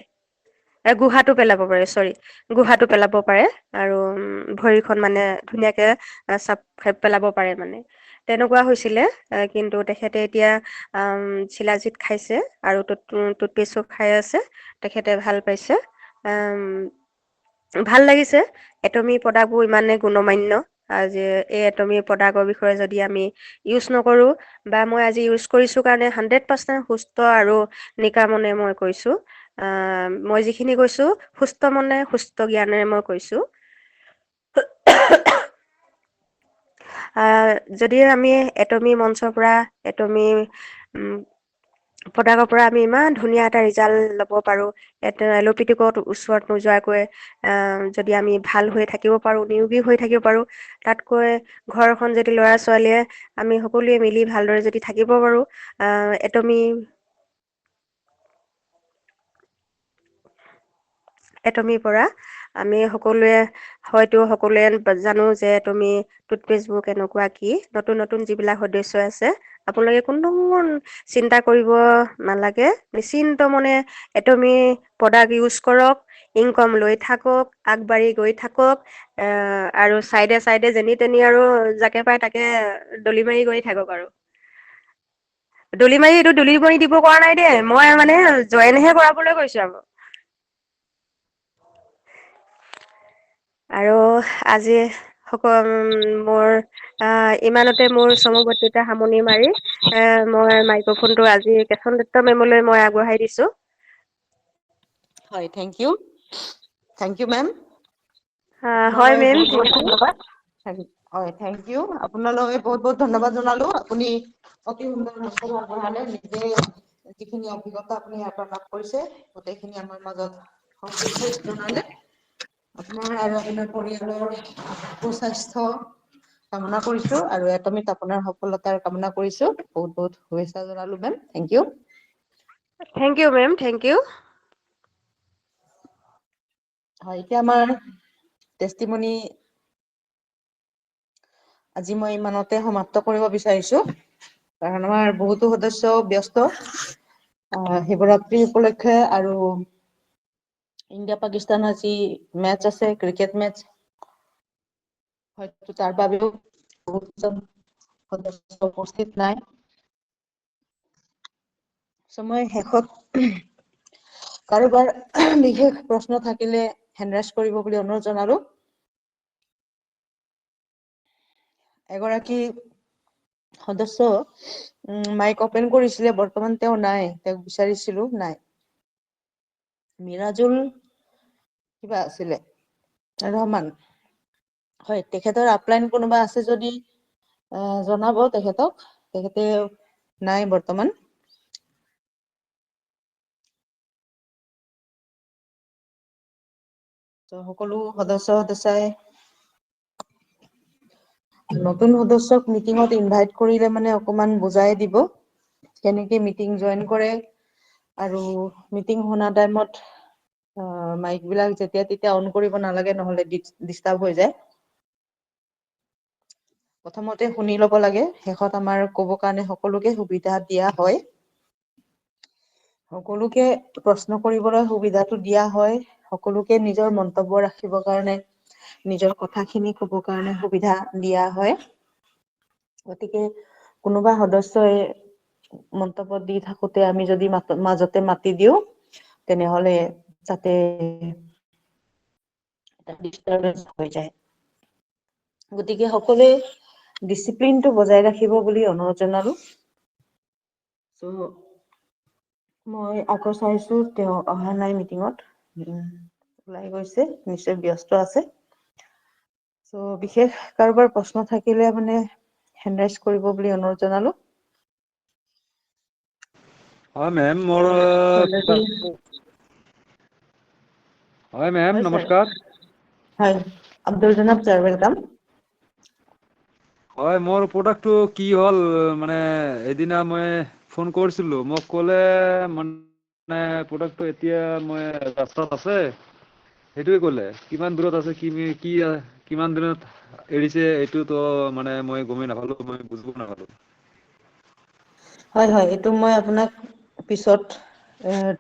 গুহাটো পেলাব পাৰে, চৰি, গুহাটো পেলাব পাৰে। আৰু ভৰিখন মানে ধুনীয়াকে চাপ পেলাব পাৰে মানে। তেনেকুৱা হৈছিলে, কিন্তু তেখেতে এতিয়া চিলাজিত খাইছে আৰু টুথপেষ্টো খাই আছে। তেখেতে ভাল পাইছে। ভাল লাগিছে। এটমি প্ৰডাক্টবোৰ ইমানে গুণমান্য। আজি এই এটমি প্ৰডাক্টৰ বিষয়ে যদি আমি ইউজ নকৰোঁ, বা মই আজি ইউজ কৰিছোঁ কাৰণে 100% সুস্থ আৰু নিকামনে মই কৈছোঁ। মই যিখিনি কৈছোঁ সুস্থ মনে সুস্থ জ্ঞানেৰে মই কৈছোঁ। যদি আমি এটমি মঞ্চৰ পৰা, এটমি প্ৰডাক্টৰ পৰা আমি ইমান ধুনীয়া এটা ৰিজাল্ট ল'ব পাৰোঁ। এলোপেথিকত ওচৰত নোযোৱাকৈ যদি আমি ভাল হৈ থাকিব পাৰোঁ, নিৰোগী হৈ থাকিব পাৰোঁ, তাতকৈ ঘৰখন যদি ল'ৰা-ছোৱালীয়ে আমি সকলোৱে মিলি ভালদৰে যদি থাকিব পাৰোঁ, এটমিৰ পৰা আমি সকলোৱে জানো যে এটমি টুথপেষ্টবোৰ কেনেকুৱা কি। নতুন নতুন যিবিলাক সদস্য আছে, আপোনালোকে কোনো চিন্তা কৰিব নালাগে। নিশ্চিন্ত মনে এটমি প্ৰডাক্ট ইউজ কৰক, ইনকম লৈ থাকক, আগবাঢ়ি গৈ থাকক, আৰু চাইডে চাইডে যেনি তেনি আৰু যাকে পায় তাকে দলি মাৰি গৈ থাকক আৰু। দলি মাৰি দিব কৰা নাই দেই, মই মানে জইনহে কৰাবলৈ কৈছোঁ আৰু। আৰু আজি মোৰ ইমানতে মোৰ চমু বক্তৃতা সামৰণি মাৰি মই মাইক্ৰফোনটো আজি কেশৱ দত্ত মেমলৈ মই আগবঢ়াই দিছোঁ।
হয়, থেংক ইউ মেম।
হয়
আপোনালৈ
মেম,
বহুত বহুত
থেংক ইউ।
ধন্যবাদ। হয়, থেংক ইউ। আপোনালৈ বহুত বহুত ধন্যবাদ জনালো। আপুনি অতি সুন্দৰ বক্তব্য আগবঢ়ালে। নিজে যিখিনি অভিজ্ঞতা আপুনি ইয়াৰ পৰা লাভ কৰিছে, গোটেইখিনি আমাৰ মাজত জনালে। আপোনাৰ আৰু আপোনাৰ পৰিয়ালৰ সুস্বাস্থ্য কামনা কৰিছো, আৰু এটমিত আপোনাৰ সফলতাৰ কামনা কৰিছো। বহুত বহুত শুভেচ্ছা জনালো ma'am, thank you.
Thank you ma'am, thank you.
হয়, এতিয়া আমাৰ টেষ্টিমনি আজি মই ইমানতে সমাপ্ত কৰিব বিচাৰিছো, কাৰণ আমাৰ বহুতো সদস্য ব্যস্ত শিৱৰাত্ৰি উপলক্ষে, আৰু ইণ্ডিয়া পাকিস্তান আজি মেটচ আছে, ক্ৰিকেট মেটচ। হয়তো তাৰ বাবেও বহুতজন সদস্য উপস্থিত নাই। মই শেষত কাৰোবাৰ বিশেষ প্ৰশ্ন থাকিলে হেণ্ড ৰাইজ কৰিব বুলি অনুৰোধ জনালো। এগৰাকী সদস্য মাইক অপেন কৰিছিলে, বৰ্তমান তেওঁ নাই, তেওঁক বিচাৰিছিলো, নাই। মিৰাজুল কিবা আছিলে, ৰহমান। হয়, তেখেতৰ আপলাইন কোনোবা আছে যদি জনাব তেখেতক, তেখেতে নাই বৰ্তমান। সকলো সদস্যই নতুন সদস্যক মিটিঙত ইনভাইট কৰিলে মানে অকমান বুজাই দিব, কেনেকে মিটিং জইন কৰে, আৰু মিটিং শুনা টাইমত মাইক বিলাক যেতিয়া তেতিয়া অন কৰিব নালাগে, নহলে ডিষ্টাৰ্ব হৈ যায়। প্ৰথমতে শুনি লব লাগে, শেষত আমাৰ ক'ব কাৰণে সকলোকে সুবিধা দিয়া হয়। সকলোকে প্ৰশ্ন কৰিবলৈ সুবিধাটো দিয়া হয়, সকলোকে নিজৰ মন্তব্য ৰাখিবৰ কাৰণে, নিজৰ কথাখিনি ক'ব কাৰণে সুবিধা দিয়া হয়। গতিকে কোনোবা সদস্যই মন্তব্য দি থাকোতে আমি যদি মাজতে মাতি দিওঁ, তেনেহলে যাতে ডিষ্টাৰবেন্স হৈ যায়। গতিকে সকলোৱে ডিচিপ্লিনটো বজাই ৰাখিব বুলি অনুৰোধ জনালো। মই আকৌ চাইছো তেওঁ অহা নাই মিটিঙত, ওলাই গৈছে, নিশ্চয় ব্যস্ত আছে। বিশেষ কাৰোবাৰ প্ৰশ্ন থাকিলে মানে হেণ্ড ৰাইজ কৰিব বুলি অনুৰোধ জনালো।
হয় মেম মোৰ
অলৰেডি
হয় মেম
হয় ছাৰ
নমস্কাৰ।
হয় আব্দুল জনাব ছাৰ ৱেলকাম।
হয় মোৰ প্ৰডাক্টটো কি হ'ল মানে এদিনা মই ফোন কৰিছিলোঁ মোক ক'লে মানে প্ৰডাক্টটো এতিয়া মই ৰাস্তাত আছে সেইটোৱে ক'লে কিমান দূৰত আছে কি কিমান দিনত এৰিছে এইটোতো মানে মই গমেই নাপালো মই বুজিব নাপালো।
হয় হয় এইটো মই আপোনাক পিছত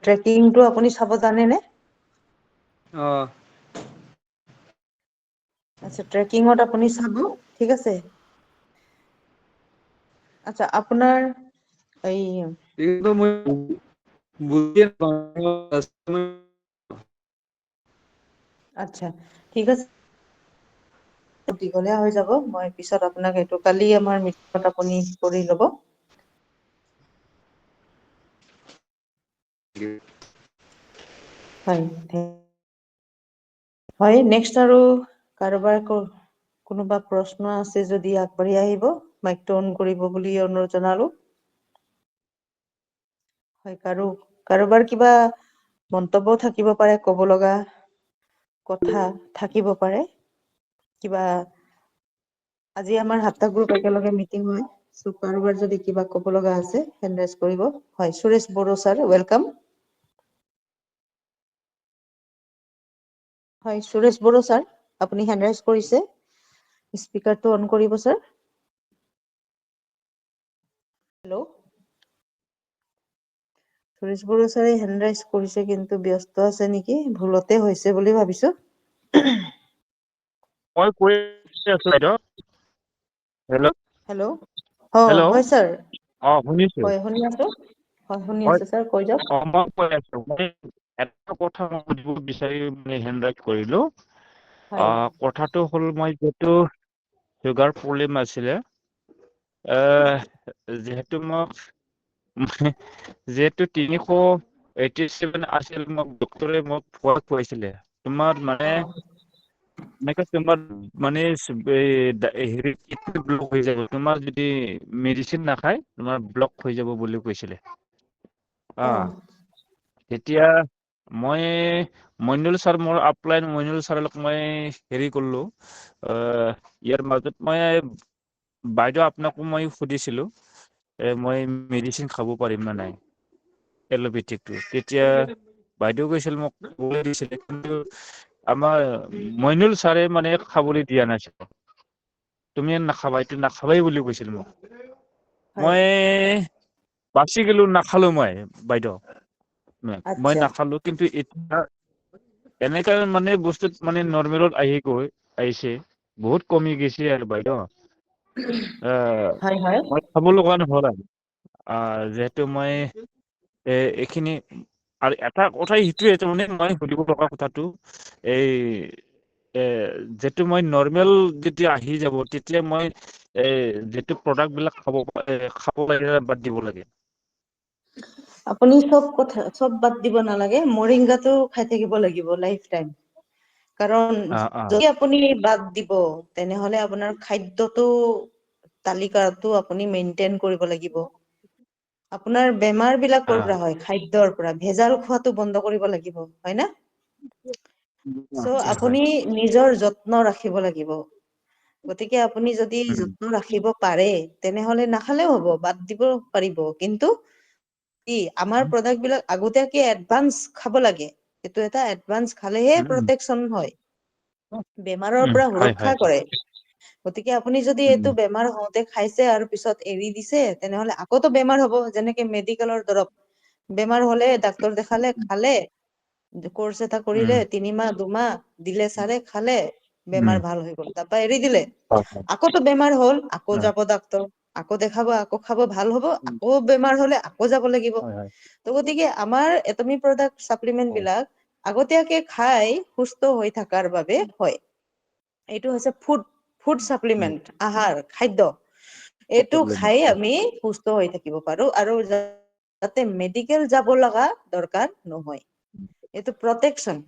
ট্ৰেকিংটো আপুনি চাব জানেনে?
অ'।
আচ্ছা ট্ৰেকিঙত আপুনি চাব ঠিক আছে। আচ্ছা আপোনাৰ এই
কিন্তু মই বুজিয়ে নাপাওঁ।
আচ্ছা ঠিক আছে। দীঘলীয়া হৈ যাব মই পিছত আপোনাক এইটো কালি আমাৰ মিটিঙত আপুনি কৰি ল'ব। হয় হয় নেক্সট আৰু কাৰোবাৰ কোনোবা প্ৰশ্ন আছে যদি আগবাঢ়ি আহিব মাইকটো অন কৰিব বুলি অনুৰোধ জনালো। হয় কাৰোবাৰ কিবা মন্তব্য থাকিব পাৰে ক'ব লগা কথা থাকিব পাৰে কিবা আজি আমাৰ 7টা গ্ৰুপ একেলগে মিটিং হয় চ' কাৰোবাৰ যদি কিবা ক'ব লগা আছে হেণ্ড ৰাইজ কৰিব। হয় সুৰেশ বড়ো ছাৰ ৱেলকাম। হয় সুৰেশ বড়ো ছাৰ আপুনি হেণ্ড ৰাইজ কৰিছে স্পিকাৰটো অন কৰিব ছাৰ। হেল্ল'। সুৰেশ বড়ো ছাৰে হেণ্ড ৰাইজ কৰিছে কিন্তু ব্যস্ত আছে নেকি ভুলতে হৈছে বুলি ভাবিছো।
মই কৈ আছো বাইদেউ। হেল্ল'।
হেল্ল'
হেল্ল'
হয় ছাৰ
শুনিছো
হয় শুনি আছো। হয় শুনি
হয়
আছো ছাৰ কৈ যাওক।
মই কৈ আছো মই এটা কথা মই সুধিব বিচাৰি মানে হেণ্ড ৰাইজ কৰিলো।
হয়
কথাটো হ'ল মই যিহেতু চুগাৰ প্ৰব্লেম আছিলে যিহেতু মোক যিহেতু 387 আছিল মোক ডক্টৰে মোক খুৱাইছিলে তোমাৰ মানে
অ
এনেকে তোমাৰ মানে হেৰি ব্লক হৈ যাব তোমাৰ যদি মেডিচিন নাখায় তোমাৰ ব্লক হৈ যাব বুলি কৈছিলে।
অ
তেতিয়া মই মইনুল ছাৰ মোৰ আপলাইন মইনুল ছাৰক মই হেৰি কৰিলো ইয়াৰ মাজত মই বাইদেউ আপোনাকো মই সুধিছিলো মই মেডিচিন খাব পাৰিম নে নাই এল'পেথিকটো তেতিয়া বাইদেউ কৈছিল মোক খাবলৈ দিছিলে কিন্তু আমাৰ মইনুল ছাৰে মানে খাবলৈ দিয়া নাছিল তুমি নাখাবা এইটো নাখাবাই বুলি কৈছিল মোক
হয়
মই বাচি গলো নাখালো মই বাইদেউ মই
আচ্ছা
নাখালো কিন্তু এতিয়া এনেকা মানে বস্তুত মানে নৰ্মেলত আহিছে বহুত কমি গৈছে আৰু বাইদেউ
হয় হয়
মই খাব লগা নহ'ল আৰু যিহেতু মই এইখিনি আৰু এটা কথা সেইটোৱে তাৰমানে মই সুধিব লগা কথাটো এই যিটো মই নৰ্মেল যেতিয়া আহি যাব তেতিয়া মই যিটো প্ৰডাক্ট বিলাক খাব লাগে বাদ দিব লাগে।
আপুনি চব বাদ দিব নালাগে মৰিংগাটো খাই থাকিব লাগিব লাইফ টাইম। কাৰণ যদি আপুনি বাদ দিব তেনেহলে আপোনাৰ খাদ্যটো তালিকাটো আপুনি মেইনটেইন কৰিব লাগিব। আপোনাৰ বেমাৰ বিলাক ক'ৰ পৰা হয় খাদ্যৰ পৰা ভেজাল খোৱাটো বন্ধ কৰিব লাগিব হয় না। চ'
হয়
আপুনি নিজৰ যত্ন ৰাখিব লাগিব গতিকে আপুনি যদি যত্ন ৰাখিব পাৰে তেনেহলে নাখালেও হ'ব বাদ দিব পাৰিব কিন্তু আমাৰ প্ৰডাক্ট বিলাক আগতীয়াকে এডভান্স খাব লাগে এইটো এটা এডভান্স খালেহে প্ৰটেকচন হয় বেমাৰৰ পৰা
হয়
সুৰক্ষা
হয়
কৰে। গতিকে আপুনি যদি এইটো বেমাৰ হওঁতে খাইছে আৰু পিছত এৰি দিছে তেনেহলে আকৌতো বেমাৰ হ'ব যেনেকে মেডিকেলৰ দৰৱ বেমাৰ হলে ডাক্তৰ দেখালে খালে কৰ্চ এটা কৰিলে 3 মাহ 2 মাহ দিলে চাৰে খালে বেমাৰ ভাল হৈ গ'ল তাৰপা এৰি দিলে আকৌতো বেমাৰ হ'ল আকৌ যাব ডাক্তৰ আকৌ দেখাব আকৌ খাব ভাল হ'ব আকৌ বেমাৰ হলে আকৌ যাব লাগিব ত গতিকে আমাৰ এটমি প্ৰডাক্ট চাপ্লিমেন্ট বিলাক আগতীয়াকে খাই সুস্থ হৈ থকাৰ বাবে হয় এইটো হৈছে ফুড চাপ্লিমেন্ট আহাৰ খাদ্য এইটো খাই আমি সুস্থ হৈ থাকিব পাৰো আৰু যাতে মেডিকেল যাব লগা দৰকাৰ নহয় এইটো প্ৰটেকচন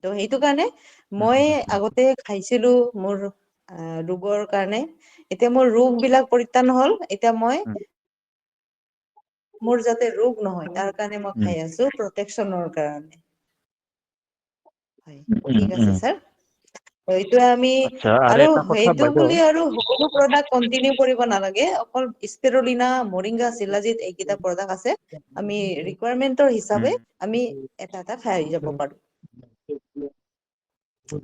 ত' সেইটো কাৰণে মই আগতে খাইছিলো মোৰ ৰোগৰ কাৰণে এতিয়া মোৰ ৰোগ বিলাক পৰিত্ৰাণ হল এতিয়া মই মোৰ যাতে ৰোগ নহয় তাৰ কাৰণে মই খাই আছো প্ৰটেকশ্যনৰ কাৰণে। হয়, ঠিক আছে স্যাৰ। এইটো আমি
আচ্ছা আৰু
আৰু
এটা কথা
সেইটো
বাইদেউ
বুলি আৰু সকলো প্ৰডাক্ট কন্টিনিউ কৰিব নালাগে, অকল স্পিৰুলিনা, মৰিংগা, শিলাজিৎ এইকেইটা প্ৰডাক্ট আছে, আমি ৰিকুৱাৰমেন্টৰ হিচাপে আমি এটা এটা খাই যাব পাৰো।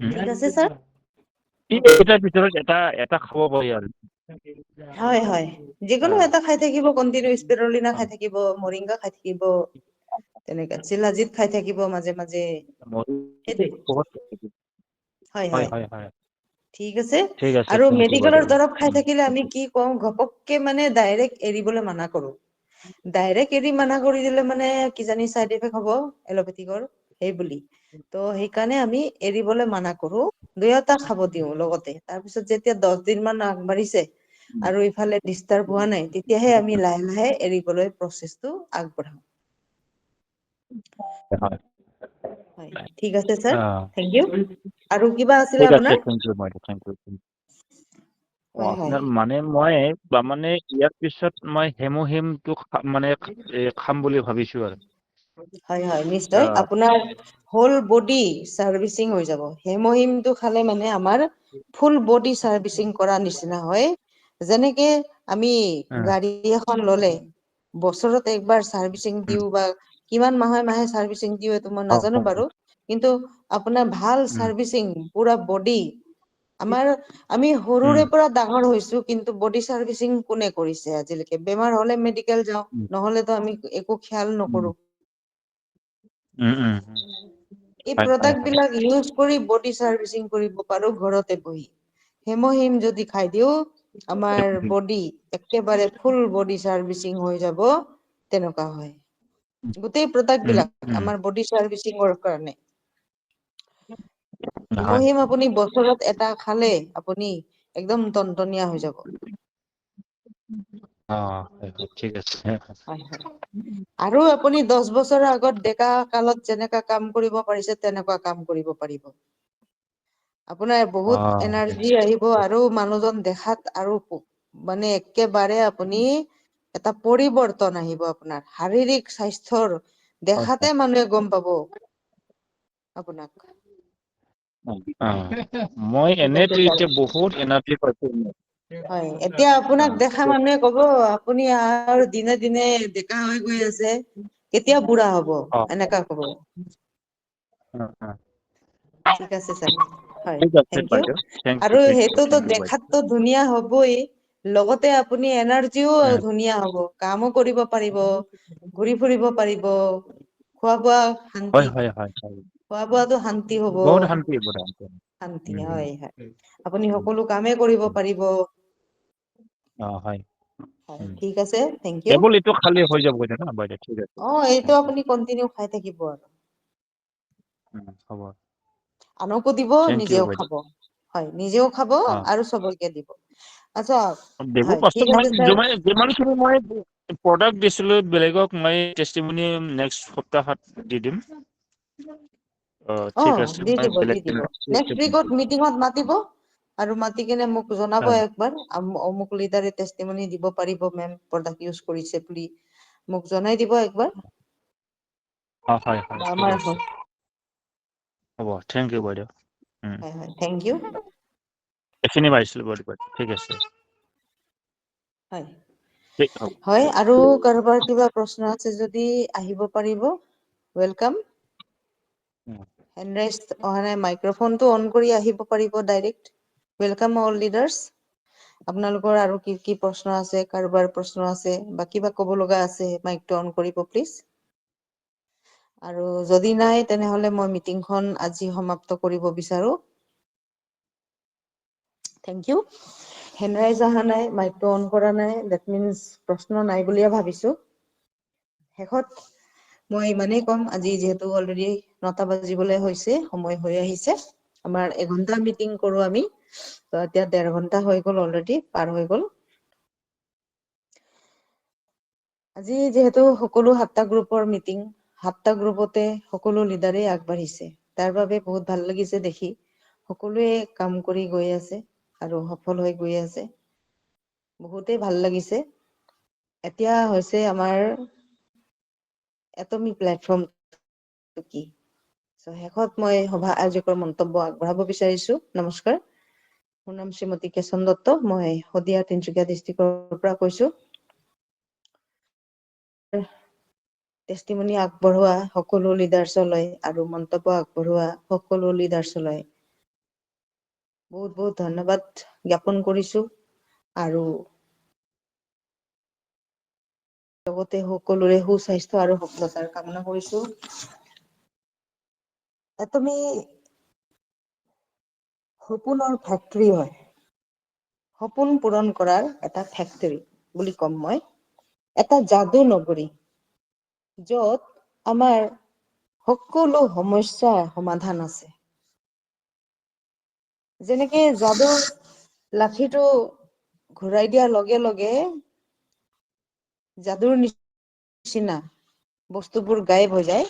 ঠিক আছে স্যাৰ।
এইকেইটাৰ ভিতৰত এটা খাব পাৰি আৰু
হয় হয়, যিকোনো
আহ,
এটা খাই থাকিব, কন্টিনিউ স্পিৰুলিনা খাই থাকিব, মৰিংগা খাই থাকিব, তেনেকা শিলাজিৎ খাই থাকিব মাজে মাজে, সেইটোৱে। হয়
হয়
হয়,
হয় হয়
ঠিক আছে।
ঠিক আছে
আৰু
থেংক ইউ
মেডিকেলৰ
বাইদেউ
দৰৱ খাই থাকিলে আমি কি কওঁ, ঘপককে মানে ডাইৰেক্ট এৰিবলৈ মানা কৰো। ডাইৰেক্ট এৰি মানা কৰি দিলে মানে কিজানি চাইড এফেক্ট হ'ব এল'পেথিকৰ, সেই বুলি। তো সেইকাৰণে আমি এৰিবলৈ মানা কৰো, দুয়োটা খাব দিওঁ লগতে। তাৰপিছত যেতিয়া 10 দিন মান আগবাঢ়িছে আৰু ইফালে ডিষ্টাৰ্ব হোৱা নাই, তেতিয়াহে আমি লাহে লাহে এৰিবলৈ প্ৰচেছটো আগবঢ়াও।
হয়
হয়, ঠিক আছে স্যাৰ,
আহ,
থেংক ইউ। আৰু কিবা আছিলে
ঠিক আছে
আপোনাৰ?
থেংক ইউ বাইদেউ থেংক ইউ।
হয় হয়
আপোনাৰ মানে মই মানে ইয়াৰ পিছত মই হেমোহিমটো মানে খাম বুলি ভাবিছো আৰু
হয় হয়, নিশ্চয়
আহ,
আপোনাৰ হোল বডি চাৰ্ভিচিং হৈ যাব। হেমহিমটো খালে মানে আমাৰ ফুল বডি চাৰ্ভিচিং কৰা নিচিনা হয়। যেনেকে আমি
উম,
গাড়ী এখন ললে বছৰত একবাৰ চাৰ্ভিচিং
উম,
দিওঁ, বা কিমান মাহে মাহে চাৰ্ভিচিং দিওঁ এইটো মই
অ,
নাজানো বাৰু, কিন্তু আপোনাৰ ভাল
উম,
চাৰ্ভিচিং পুৰা বডি, আমাৰ আমি
উম,
সৰুৰে পৰা ডাঙৰ হৈছো, কিন্তু বডি চাৰ্ভিচিং কোনে কৰিছে আজিলৈকে? বেমাৰ হলে মেডিকেল যাওঁ,
উম,
নহলেতো আমি একো খেয়াল নকৰো।
উম,
এই
হয় হয়
প্ৰডাক্ট
হয়
বিলাক ইউজ কৰি বডি চাৰ্ভিচিং কৰিব পাৰো ঘৰতে বহি। হেমহিম যদি খাই দিও, আমাৰ বডি একেবাৰে ফুল বডি চাৰ্ভিচিং হৈ যাব, তেনেকুৱা হয়। গোটেই প্ৰডাক্ট
উম,
বিলাক
উম,
আমাৰ বডি চাৰ্ভিচিঙৰ কাৰণে।
হয়
হেমহিম আপুনি বছৰত এটা খালে আপুনি একদম টনটনীয়া হৈ যাব।
অ হয় হয়, ঠিক আছে।
হয় হয়, আৰু আপুনি 10 বছৰৰ আগত ডেকা কালত যেনেকা কাম কৰিব পাৰিছে, তেনেকুৱা কাম কৰিব পাৰিব। আপোনাৰ
অ
বহুত এনাৰ্জি আহিব, আৰু মানুহজন দেখাত আৰু মানে একেবাৰে আপুনি এটা পৰিৱৰ্তন আহিব আপোনাৰ শাৰীৰিক স্বাস্থ্যৰ,
হয়
দেখাতে
হয়
মানুহে গম পাব আপোনাক।
অ, মই
ঠিক আছে
এনেতো
ছাৰ।
এতিয়া বহুত এনাৰ্জি পাইছো।
হয়, এতিয়া
অ,
আপোনাক দেখা মানুহে কব আপুনি আৰু দিনে দিনে ডেকা হৈ গৈ আছে, কেতিয়া বুঢ়া হব
অ,
এনেকা কব।
অ, অ।
ঠিক আছে ছাৰ, হয়
ঠিক আছে
থেংক ইউ।
বাইদেউ থেংক ইউ
আৰু
থেংক ইউ
সেইটোতো
থেংক ইউ বাইদেউ
দেখাতো ধুনীয়া হবই, লগতে আপুনি এনাৰ্জিও
উম,
ধুনীয়া হব, কামো কৰিব পাৰিব, ঘূৰি ফুৰিব পাৰিব, খোৱা বোৱা
হয়
শান্তি,
হয় হয় হয়
খোৱা বোৱাতো শান্তি হব।
বহুত শান্তি বহুত শান্তি
শান্তি,
উম,
হয় হয়, আপুনি সকলো কামেই কৰিব
উম,
পাৰিব।
অ হয়।
হয়,
উম,
ঠিক আছে, থেংক ইউ।
কেৱল এইটো খালী হৈ যাব ন বাইদেউ, ঠিক আছে
অ, এইটো
থেংক ইউ
আপুনি কন্টিনিউ খাই থাকিব আৰু।
হ'ব।
আনকো দিব,
থেংক ইউ
নিজেও
বাইদেউ
খাব। হয়, নিজেও খাব
অ
আৰু চবকে দিব। আচ্ছা,
দেৱো
হয় ঠিক
পাছত মই
আছে ছাৰ।
যিমানখিনি মই প্ৰডাক্ট দিছিলো বেলেগক, মই টেষ্টিমনি নেক্সট সপ্তাহত দি দিম।
অ,
ঠিক আছে
দি
মই
দিব দি
বেলেগ
দিব, নেক্সট উইকত মিটিঙত মাতিব। আৰু মাতি কেনে মোক জনাব একবাৰ, অমুক লিডাৰে টেষ্টিমনি দিব পাৰিব মেম, প্ৰডাক্ট ইউজ কৰিছে বুলি মোক জনাই দিব একবাৰ।
হয় হয়, ঠিক
আমাৰ
আছে।
হয়
হ'ব, থেংক ইউ বাইদেউ।
হয় হয়, থেংক ইউ।
এইখিনি পাৰিছিলো বাৰু, ঠিক আছে।
হয়
ঠিক হ'ব
হয়,
দিয়ক।
আৰু কাৰোবাৰ কিবা প্ৰশ্ন আছে যদি আহিব পাৰিব, ৱেলকাম। হেণ্ড ৰাইজ অহা নাই, মাইক্ৰফোনটো অন কৰি আহিব পাৰিব ডাইৰেক্ট। Welcome all leaders. আপোনালোকৰ আৰু কি কি প্ৰশ্ন আছে, কাৰোবাৰ প্ৰশ্ন আছে বা কিবা ক'ব লগা আছে, মাইকটো অন কৰিব প্লিজ। আৰু যদি নাই, তেনেহলে মই মিটিংখন আজি সমাপ্ত কৰিব বিচাৰো। Thank U. হেণ্ড ৰাইজ অহা নাই, মাইকটো অন কৰা নাই, ডেট মিনচ প্ৰশ্ন নাই বুলিয়ে ভাবিছো। শেষত মই ইমানেই কম, আজি যিহেতু অলৰেডি 9টা বাজিবলৈ হৈছে, সময় হৈ আহিছে। আমাৰ এঘন্টা মিটিং কৰো আমি, ত এতিয়া 1.5 ঘন্টা হৈ গল অলৰেডি, পাৰ হৈ গল। আজি যিহেতু সকলো 7টা গ্ৰুপৰ মিটিং, 7টা গ্ৰুপতে সকলো লিডাৰেই আগবাঢ়িছে, তাৰ বাবে বহুত ভাল লাগিছে দেখি। সকলোৱে কাম কৰি গৈ আছে, আৰু সফল হৈ গৈ আছে। বহুতেই ভাল লাগিছে। এতিয়া হৈছে আমাৰ এটমি প্লেটফৰ্মটো কি। শেষত মই সভা আয়োজকৰ মন্তব্য আগবঢ়াব বিচাৰিছো। নমস্কাৰ। মোৰ নাম শ্ৰীমতী কেশন দত্ত, মই শদিয়া তিনিচুকীয়া ডিষ্ট্ৰিক্টৰ পৰা কৈছো। টেষ্টিমনি আগবঢ়োৱা সকলো লিডাৰ্ছলৈ আৰু মন্তব্য আগবঢ়োৱা সকলো লিডাৰ্ছলৈ বহুত বহুত ধন্যবাদ জ্ঞাপন কৰিছো, আৰু লগতে সকলোৰে সুস্বাস্থ্য আৰু সফলতাৰ কামনা কৰিছো। এটমি সপোনৰ ফেক্টৰী হয়, সপোন পূৰণ কৰাৰ এটা ফেক্টৰী বুলি ক'ম মই। এটা যাদু নগৰী, য'ত আমাৰ সকলো সমস্যাৰ সমাধান আছে। যেনেকে যাদু লাঠিটো ঘূৰাই দিয়াৰ লগে লগে যাদুৰ নিচিনা বস্তুবোৰ গায়ব হৈ যায়,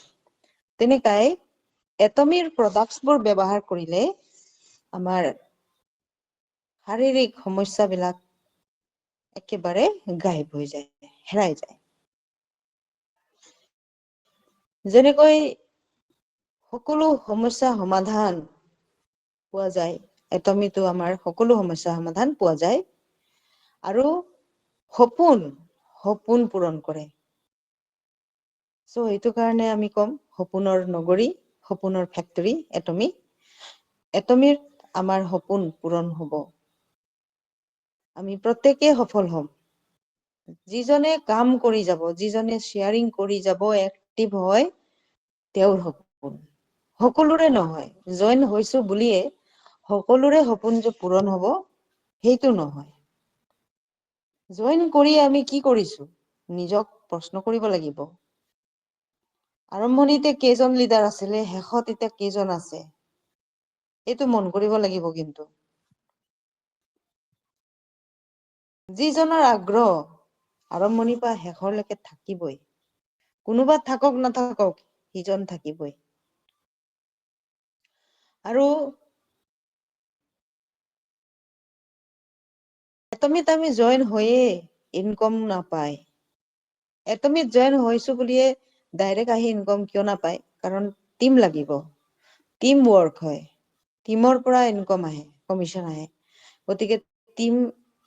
তেনেকাই এটমিৰ প্ৰডাক্টছবোৰ ব্যৱহাৰ কৰিলে আমাৰ শাৰীৰিক সমস্যাবিলাক একেবাৰে গায়ব হৈ যায়, হেৰাই যায়। যেনেকৈ সকলো সমস্যা সমাধান পোৱা যায়, এটমিতো আমাৰ সকলো সমস্যা সমাধান পোৱা যায়, আৰু সপোন পূৰণ কৰে। সেইটো কাৰণে আমি ক'ম সপোনৰ নগৰী, সপোনৰ ফেক্টৰী এটমি। এটমিৰ আমাৰ সপোন পূৰণ হ'ব। আমি প্ৰত্যেকেই সফল হ'ম। যিজনে কাম কৰি যাব, যিজনে শ্বেয়াৰিং কৰি যাব, এক্টিভ হয়, তেওঁৰ সপোন। সকলোৰে নহয়, জইন হৈছো বুলিয়ে সকলোৰে সপোন যে পূৰণ হ'ব সেইটো নহয়। জইন কৰি আমি কি কৰিছো, নিজক প্ৰশ্ন কৰিব লাগিব। আৰম্ভণিতে কেইজন লিডাৰ আছিলে, শেষত এতিয়া কেইজন আছে, এইটো মন কৰিব লাগিব। কিন্তু যিজনৰ আগ্ৰহ আৰম্ভণিৰ পৰা শেষৰলৈকে থাকিবই, কোনোবা থাকক নাথাকক সিজন থাকিবই। আৰু এটমিত আমি জইন হৈয়ে ইনকম নাপায়। এটমিত জইন হৈছো বুলিয়ে ডাইৰেক্ট আহি ইনকম কিয় নাপায়, কাৰণ টিম লাগিব, টিম ৱৰ্ক হয়, টিমৰ পৰা ইনকম আহে, কমিশ্যন আহে। গতিকে টিম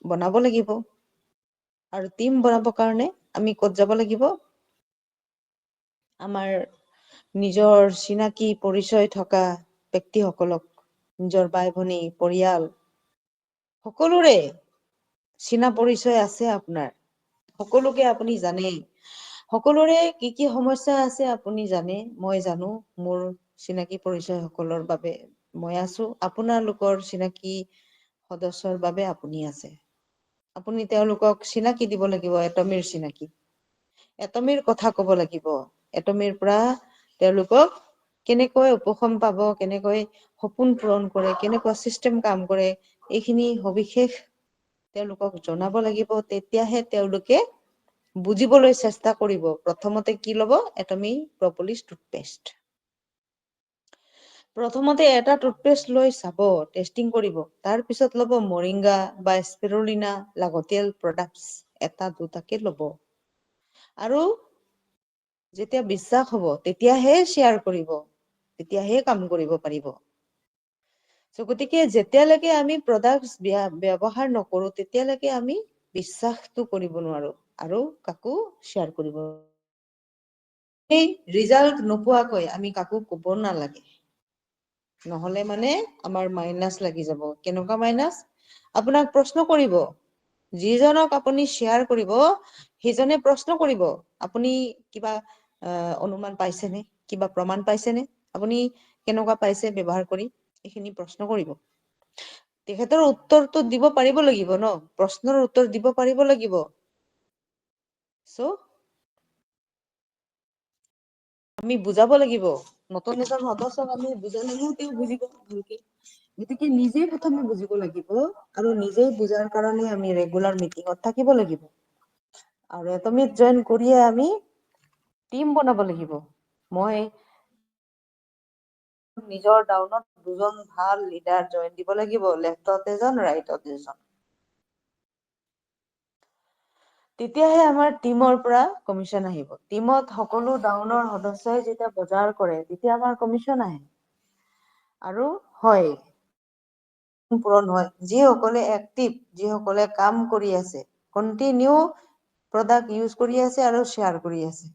বনাব লাগিব, আৰু টিম বনাবৰ কাৰণে আমি ক'ত যাব লাগিব, আমাৰ নিজৰ চিনাকি পৰিচয় থকা ব্যক্তিসকলক, নিজৰ বাই ভনী পৰিয়াল সকলোৰে চিনা পৰিচয় আছে আপোনাৰ, সকলোকে আপুনি জানে, সকলোৰে কি কি সমস্যা আছে আপুনি জানে, মই জানো। মোৰ চিনাকি পৰিচয় সকলৰ বাবে মই আছো, আপোনালোকৰ চিনাকি সদস্যৰ বাবে আপুনি আছে। আপুনি তেওঁলোকক চিনাকি দিব লাগিব, এটমিৰ চিনাকি, এটমিৰ কথা ক'ব লাগিব, এটমিৰ পৰা তেওঁলোকক কেনেকৈ উপশম পাব, কেনেকৈ সপোন পূৰণ কৰে, কেনেকুৱা চিষ্টেম কাম কৰে, এইখিনি সবিশেষ তেওঁলোকক জনাব লাগিব। তেতিয়াহে তেওঁলোকে বুজিবলৈ চেষ্টা কৰিব। প্ৰথমতে কি ল'ব, এটমি প্ৰপলিছ টুথপেষ্ট। প্ৰথমতে এটা টুথপেষ্ট লৈ চাব, টেষ্টিং কৰিব, তাৰ পিছত ল'ব মৰিংগা বা স্পিৰুলিনা, লাগতিয়াল প্ৰডাক্টছ এটা দুটাকে ল'ব, আৰু যেতিয়া বিশ্বাস হ'ব তেতিয়াহে শ্বেয়াৰ কৰিব, তেতিয়াহে কাম কৰিব পাৰিব। গতিকে যেতিয়ালৈকে আমি প্ৰডাক্টছ ব্যৱহাৰ নকৰো, তেতিয়ালৈকে আমি বিশ্বাসটো কৰিব নোৱাৰো, আৰু কাকো শ্বেয়াৰ কৰিব নোৱাৰো। এই ৰিজাল্ট নোপোৱাকৈ আমি কাকো ক'ব নালাগে, নহলে মানে আমাৰ মাইনাছ লাগি যাব। কেনেকুৱা মাইনাছ? আপোনাক প্ৰশ্ন কৰিব, যিজনক আপুনি শ্বেয়াৰ কৰিব সেইজনে প্ৰশ্ন কৰিব, আপুনি কিবা অনুমান পাইছেনে, কিবা প্ৰমাণ পাইছেনে, আপুনি কেনেকুৱা পাইছে ব্যৱহাৰ কৰি, এইখিনি প্ৰশ্ন কৰিব। তেখেতৰ উত্তৰটো দিব পাৰিব লাগিব ন, প্ৰশ্নৰ উত্তৰ দিব পাৰিব লাগিব। আমি বুজাব লাগিব, নতুন এজন সদস্যক আমি বুজালেহে তেওঁ বুজিব ভালকে। গতিকে নিজেই প্ৰথমে বুজিব লাগিব, আৰু নিজেই বুজাৰ কাৰণে আমি ৰেগুলাৰ মিটিঙত থাকিব লাগিব, আৰু এটমিত জইন কৰিয়ে আমি টিম বনাব লাগিব। মই নিজৰ ডাউনত দুজন ভাল লিডাৰ জইন দিব লাগিব, লেফ্টত এজন, ৰাইটত এজন। তেতিয়াহে আমাৰ টিমৰ পৰা কমিশ্যন আহিব। টিমত সকলো ডাউনৰ সদস্যই যেতিয়া বজাৰ কৰে তেতিয়া আমাৰ কমিশ্যন আহে। আৰু হয়, পূৰণ হয়। যিসকলে এক্টিভ, যিসকলে কাম কৰি আছে, কণ্টিনিউ প্ৰডাক্ট ইউজ কৰি আছে আৰু শ্বেয়াৰ কৰি আছে,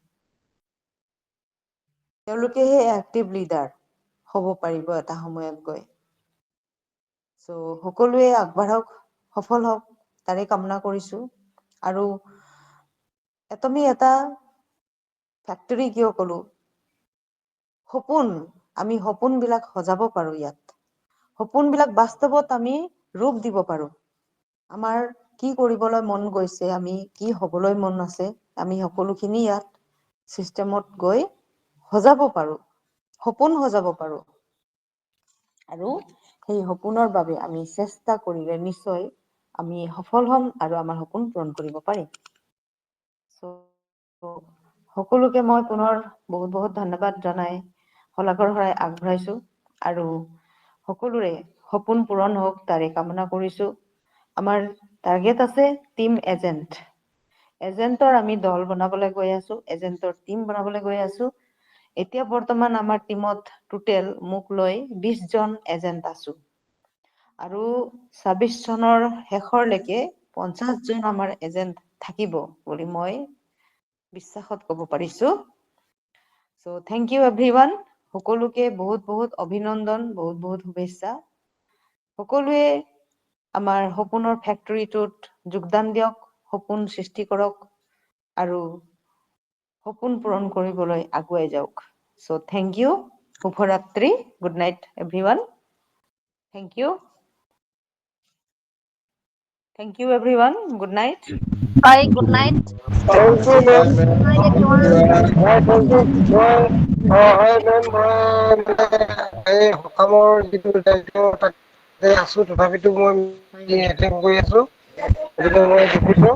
তেওঁলোকেহে এক্টিভ লিডাৰ হ'ব পাৰিব এটা সময়ত গৈ। চ' সকলোৱে আগবাঢ়ক, সফল হওক, তাৰে কামনা কৰিছো। আৰু এটমি এটা ফেক্টৰী কিয় কলো, সপোন, আমি সপোনবিলাক সজাব পাৰো ইয়াত। সপোনবিলাক বাস্তৱত আমি ৰূপ দিব পাৰো। আমাৰ কি কৰিবলৈ মন গৈছে, আমি কি হবলৈ মন আছে, আমি সকলোখিনি ইয়াত চিষ্টেমত গৈ সজাব পাৰো, সপোন সজাব পাৰো। আৰু সেই সপোনৰ বাবে আমি চেষ্টা কৰিলে নিশ্চয় আমি সফল হ'ম আৰু আমাৰ সপোন পূৰণ কৰিব পাৰিম। সকলোকে মই পুনৰ বহুত বহুত ধন্যবাদ জনাই শলাগৰ শৰাই আগবঢ়াইছো আৰু সকলোৰে সপোন পূৰণ হওক তাৰে কামনা কৰিছো। আমাৰ টাৰ্গেট আছে টিম এজেণ্ট। এজেণ্টৰ আমি দল বনাবলৈ গৈ আছো, এজেণ্টৰ টিম বনাবলৈ গৈ আছো। এতিয়া বৰ্তমান আমাৰ টিমত টোটেল মোক লৈ 20 জন এজেন্ট আছো। আৰু 26 চনৰ শেষৰলৈকে 50 জন আমাৰ এজেন্ট থাকিব বুলি মই বিশ্বাসত ক'ব পাৰিছো। চ' থেংক ইউ এভৰিৱান। সকলোকে বহুত বহুত অভিনন্দন, বহুত বহুত শুভেচ্ছা। সকলোৱে আমাৰ সপোনৰ ফেক্টৰীটোত যোগদান দিয়ক, সপোন সৃষ্টি কৰক আৰু সপোন পূৰণ কৰিবলৈ আগুৱাই যাওক। চ' থেংক ইউ, শুভৰাত্ৰি, good night everyone. Thank you. Thank you everyone. Good night.
Bye, good night.
Thank you, ma'am.
Good night, everyone.
হয়, thank you. হয়, মেম, মই এই সকামৰ যিটো দায়িত্ব তাতে আছো, তথাপিতো মই এটেণ্ড কৰি আছো, গতিকে মই দেখিছো